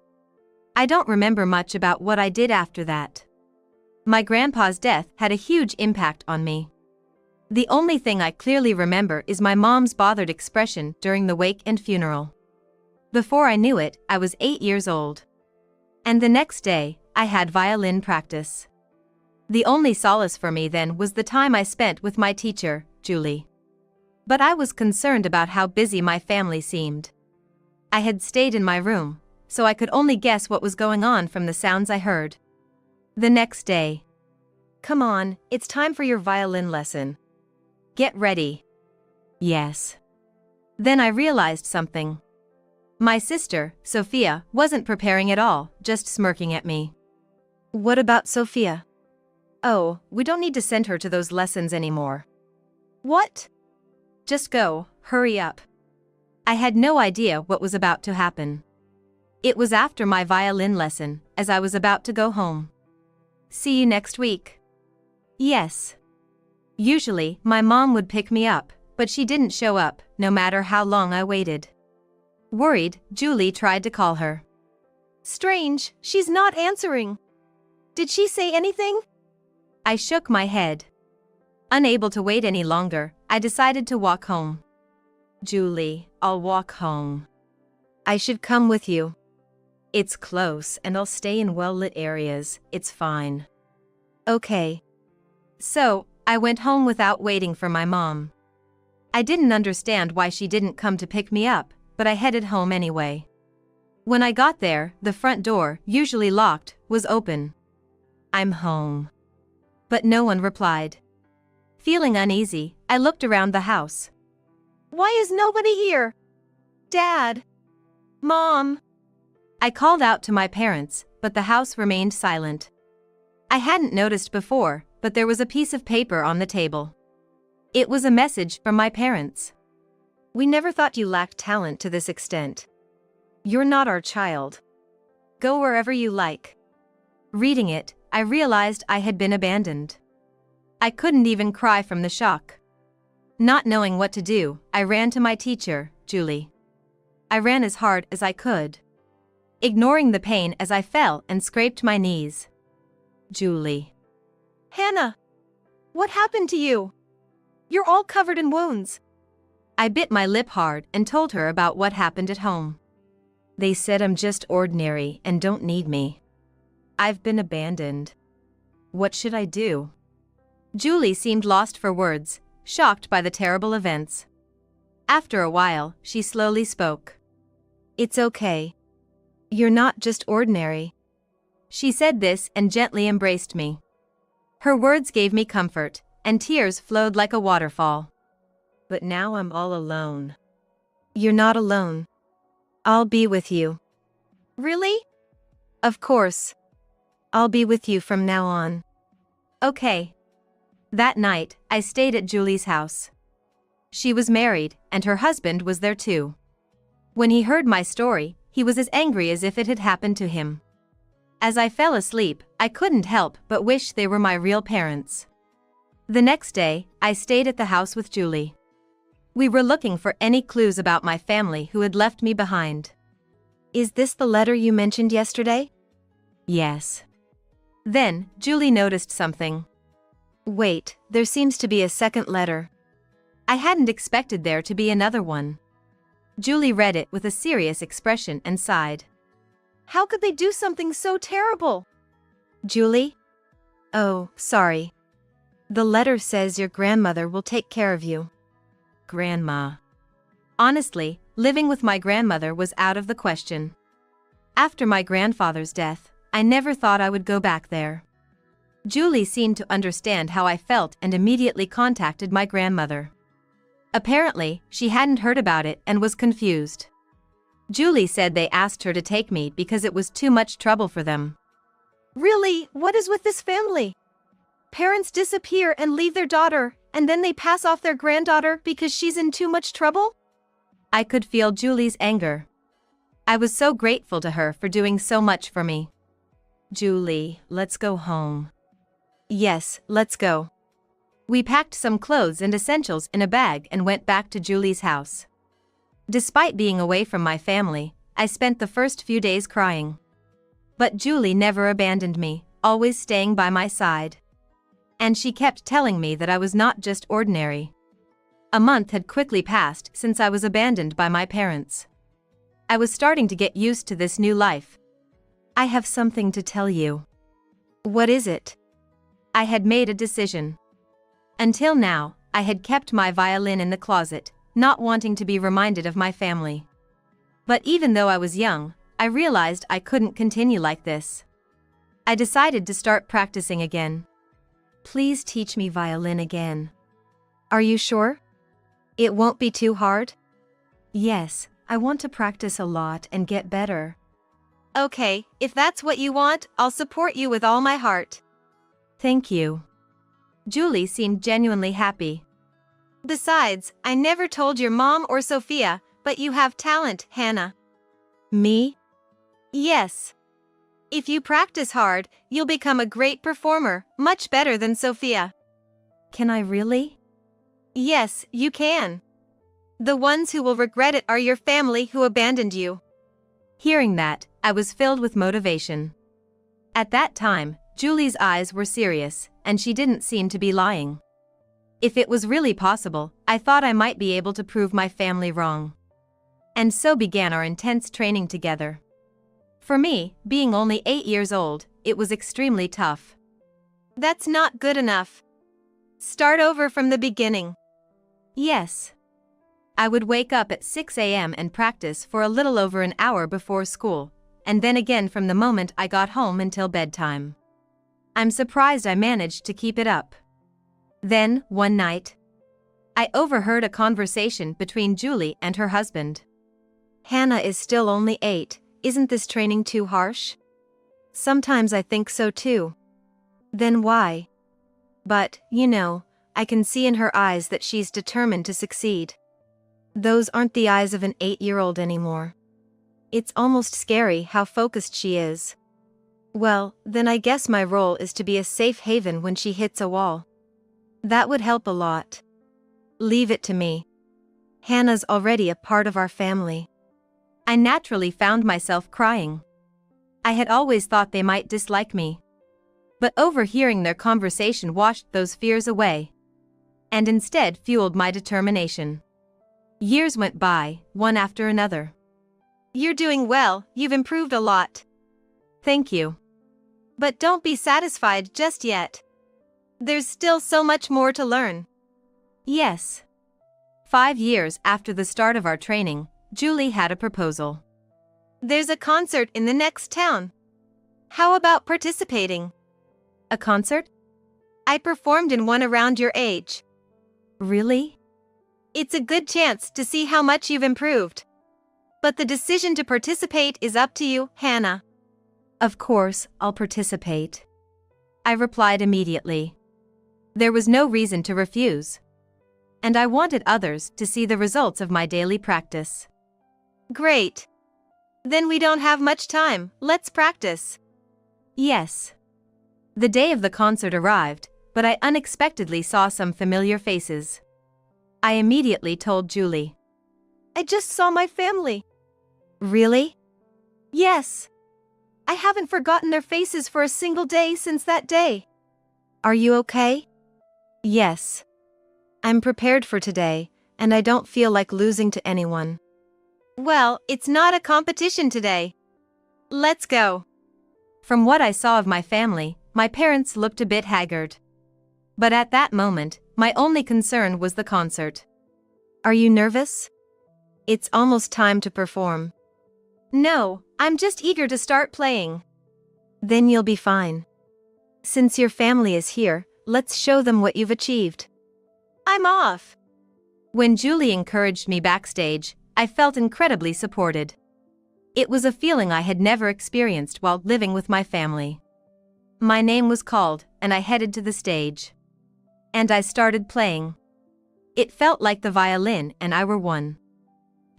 I don't remember much about what I did after that. My grandpa's death had a huge impact on me. The only thing I clearly remember is my mom's bothered expression during the wake and funeral. Before I knew it, I was 8 years old. And the next day, I had violin practice. The only solace for me then was the time I spent with my teacher, Julie. But I was concerned about how busy my family seemed. I had stayed in my room, so I could only guess what was going on from the sounds I heard. The next day. "Come on, it's time for your violin lesson. Get ready." "Yes." Then I realized something. My sister, Sophia, wasn't preparing at all, just smirking at me. "What about Sophia?" "Oh, we don't need to send her to those lessons anymore." "What?" "Just go, hurry up." I had no idea what was about to happen. It was after my violin lesson, as I was about to go home. "See you next week." Yes. Usually, my mom would pick me up, but she didn't show up, no matter how long I waited. Worried, Julie tried to call her. "Strange, she's not answering. Did she say anything?" I shook my head. Unable to wait any longer, I decided to walk home. "Julie, I'll walk home." "I should come with you." "It's close and I'll stay in well-lit areas, it's fine." "Okay." So, I went home without waiting for my mom. I didn't understand why she didn't come to pick me up, but I headed home anyway. When I got there, the front door, usually locked, was open. "I'm home." But no one replied. Feeling uneasy, I looked around the house. "Why is nobody here? Dad? Mom?" I called out to my parents, but the house remained silent. I hadn't noticed before, but there was a piece of paper on the table. It was a message from my parents. "We never thought you lacked talent to this extent. You're not our child. Go wherever you like." Reading it, I realized I had been abandoned. I couldn't even cry from the shock. Not knowing what to do, I ran to my teacher, Julie. I ran as hard as I could, ignoring the pain as I fell and scraped my knees. "Julie." "Hannah, what happened to you? You're all covered in wounds." I bit my lip hard and told her about what happened at home. "They said I'm just ordinary and don't need me. I've been abandoned. What should I do?" Julie seemed lost for words, shocked by the terrible events. After a while, she slowly spoke. "It's okay. You're not just ordinary." She said this and gently embraced me. Her words gave me comfort, and tears flowed like a waterfall. "But now I'm all alone." "You're not alone. I'll be with you." "Really?
Of course. I'll be with you from now on.
Okay. That night, I stayed at Julie's house. She was married, and her husband was there too. When he heard my story, he was as angry as if it had happened to him. As I fell asleep, I couldn't help but wish they were my real parents. The next day, I stayed at the house with Julie. We were looking for any clues about my family who had left me behind.
Is this the letter you mentioned yesterday?
Yes. Then, Julie noticed something.
Wait, there seems to be a second letter.
I hadn't expected there to be another one. Julie read it with a serious expression and sighed.
How could they do something so terrible? Julie? Oh, sorry. The letter says your grandmother will take care of you.
Grandma. Honestly, living with my grandmother was out of the question. After my grandfather's death, I never thought I would go back there. Julie seemed to understand how I felt and immediately contacted my grandmother. Apparently, she hadn't heard about it and was confused. Julie said they asked her to take me because it was too much trouble for them.
Really, what is with this family? Parents disappear and leave their daughter, and then they pass off their granddaughter because she's in too much trouble?
I could feel Julie's anger. I was so grateful to her for doing so much for me. Julie, let's go home.
Yes, let's go.
We packed some clothes and essentials in a bag and went back to Julie's house. Despite being away from my family, I spent the first few days crying. But Julie never abandoned me, always staying by my side. And she kept telling me that I was not just ordinary. A month had quickly passed since I was abandoned by my parents. I was starting to get used to this new life. I have something to tell you.
What is it?
I had made a decision. Until now, I had kept my violin in the closet, not wanting to be reminded of my family. But even though I was young, I realized I couldn't continue like this. I decided to start practicing again.
Please teach me violin again. Are you sure? It won't be too hard?
Yes, I want to practice a lot and get better.
Okay, if that's what you want, I'll support you with all my heart.
Thank you. Julie seemed genuinely happy.
Besides, I never told your mom or Sophia, but you have talent, Hannah.
Me?
Yes. If you practice hard, you'll become a great performer, much better than Sophia.
Can I really?
Yes, you can. The ones who will regret it are your family who abandoned you.
Hearing that, I was filled with motivation. At that time, Julie's eyes were serious, and she didn't seem to be lying. If it was really possible, I thought I might be able to prove my family wrong. And so began our intense training together. For me, being only 8 years old, it was extremely tough.
That's not good enough. Start over from the beginning.
Yes. I would wake up at 6 a.m. and practice for a little over an hour before school, and then again from the moment I got home until bedtime. I'm surprised I managed to keep it up. Then, one night, I overheard a conversation between Julie and her husband.
Hannah is still only 8. Isn't this training too harsh? Sometimes I think so too. Then why? But, you know, I can see in her eyes that she's determined to succeed. Those aren't the eyes of an 8-year-old anymore. It's almost scary how focused she is. Well, then I guess my role is to be a safe haven when she hits a wall. That would help a lot. Leave it to me. Hannah's already a part of our family.
I naturally found myself crying. I had always thought they might dislike me. But overhearing their conversation washed those fears away, and instead fueled my determination. Years went by, one after another.
You're doing well, you've improved a lot.
Thank you.
But don't be satisfied just yet. There's still so much more to learn.
Yes. 5 years after the start of our training, Julie had a proposal.
There's a concert in the next town. How about participating?
A concert?
I performed in one around your age.
Really?
It's a good chance to see how much you've improved. But the decision to participate is up to you, Hannah.
Of course, I'll participate, I replied immediately. There was no reason to refuse. And I wanted others to see the results of my daily practice.
Great. Then we don't have much time, let's practice.
Yes. The day of the concert arrived, but I unexpectedly saw some familiar faces. I immediately told Julie.
I just saw my family.
Really?
Yes. I haven't forgotten their faces for a single day since that day.
Are you okay?
Yes. I'm prepared for today, and I don't feel like losing to anyone. Well, it's not a competition today. Let's go.
From what I saw of my family, my parents looked a bit haggard. But at that moment, my only concern was the concert.
Are you nervous? It's almost time to perform.
No, I'm just eager to start playing.
Then you'll be fine. Since your family is here, let's show them what you've achieved. I'm off.
When Julie encouraged me backstage, I felt incredibly supported. It was a feeling I had never experienced while living with my family. My name was called, and I headed to the stage. And I started playing. It felt like the violin and I were one.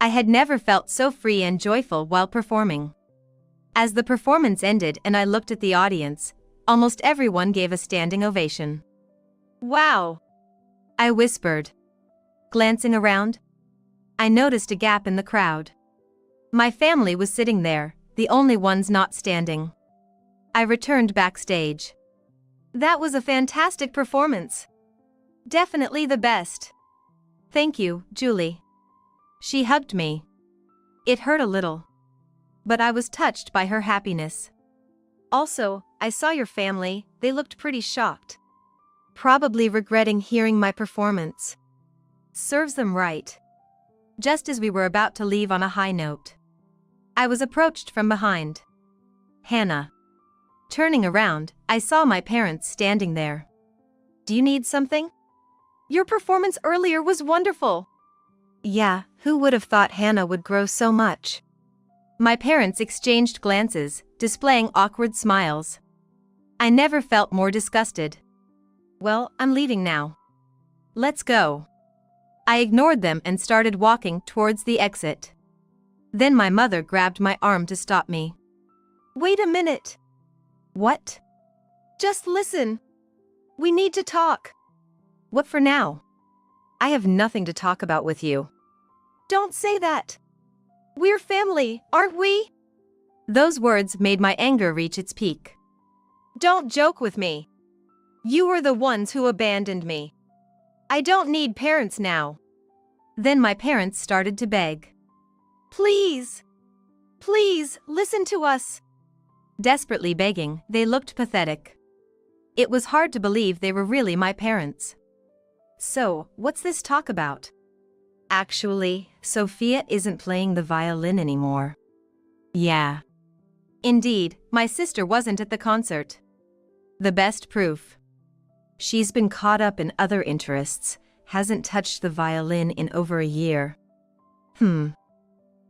I had never felt so free and joyful while performing. As the performance ended and I looked at the audience, almost everyone gave a standing ovation.
Wow!
I whispered. Glancing around, I noticed a gap in the crowd. My family was sitting there, the only ones not standing. I returned backstage.
That was a fantastic performance. Definitely the best.
Thank you, Julie. She hugged me. It hurt a little. But I was touched by her happiness.
Also, I saw your family, they looked pretty shocked. Probably regretting hearing my performance.
Serves them right. Just as we were about to leave on a high note, I was approached from behind. Hannah. Turning around, I saw my parents standing there.
Do you need something? Your performance earlier was wonderful. Yeah, who would have thought Hannah would grow so much?
My parents exchanged glances, displaying awkward smiles. I never felt more disgusted. Well, I'm leaving now. Let's go. I ignored them and started walking towards the exit. Then my mother grabbed my arm to stop me.
Wait a minute.
What?
Just listen. We need to talk.
What for now? I have nothing to talk about with you.
Don't say that. We're family, aren't we?
Those words made my anger reach its peak.
Don't joke with me. You were the ones who abandoned me. I don't need parents now.
Then my parents started to beg.
Please. Please, listen to us.
Desperately begging, they looked pathetic. It was hard to believe they were really my parents. So, what's this talk about? Actually, Sophia isn't playing the violin anymore. Yeah. Indeed, my sister wasn't at the concert. The best proof. She's been caught up in other interests, hasn't touched the violin in over a year.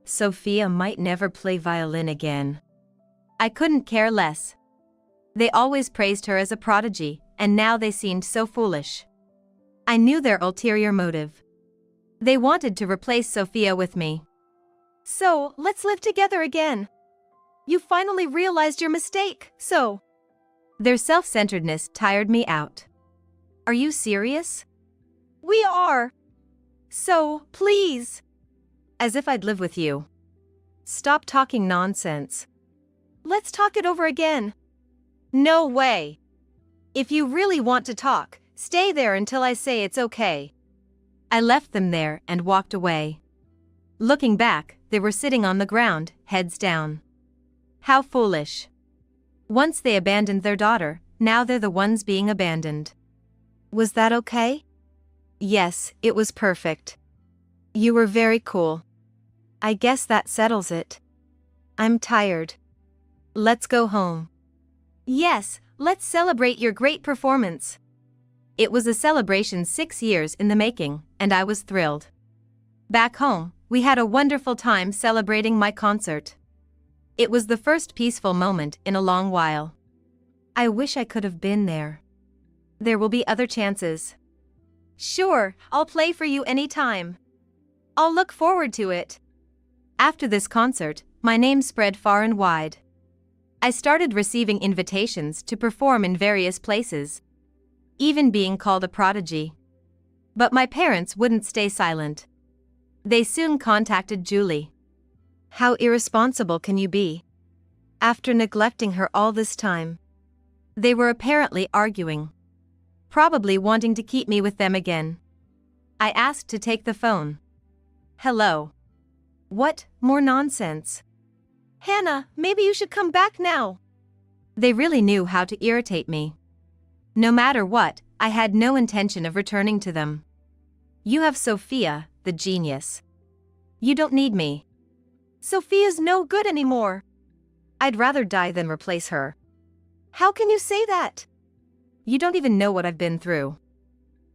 Sophia might never play violin again. I couldn't care less. They always praised her as a prodigy, and now they seemed so foolish. I knew their ulterior motive. They wanted to replace Sophia with me.
So, let's live together again. You finally realized your mistake, so.
Their self-centeredness tired me out. Are you serious?
We are. So, please.
As if I'd live with you. Stop talking nonsense.
Let's talk it over again. No way. If you really want to talk, stay there until I say it's okay.
I left them there and walked away. Looking back, they were sitting on the ground, heads down. How foolish. Once they abandoned their daughter, now they're the ones being abandoned.
Was that okay?
Yes, it was perfect.
You were very cool. I guess that settles it. I'm tired. Let's go home.
Yes, let's celebrate your great performance. It was a celebration 6 years in the making, and I was thrilled. Back home, we had a wonderful time celebrating my concert. It was the first peaceful moment in a long while. I wish I could have been there. There will be other chances. Sure, I'll play for you anytime. I'll look forward to it. After this concert, my name spread far and wide. I started receiving invitations to perform in various places, even being called a prodigy. But my parents wouldn't stay silent. They soon contacted Julie.
How irresponsible can you be? After neglecting her all this time.
They were apparently arguing, probably wanting to keep me with them again. I asked to take the phone. Hello. What more nonsense? Hannah, maybe you should come back now. They really knew how to irritate me. No matter what, I had no intention of returning to them. You have Sophia, the genius. You don't need me. Sophia's no good anymore. I'd rather die than replace her. How can you say that? You don't even know what I've been through.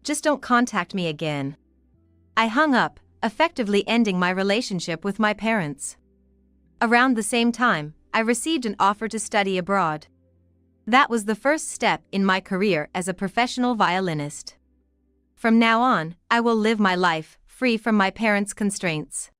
Just don't contact me again. I hung up, effectively ending my relationship with my parents. Around the same time, I received an offer to study abroad. That was the first step in my career as a professional violinist. From now on, I will live my life free from my parents' constraints.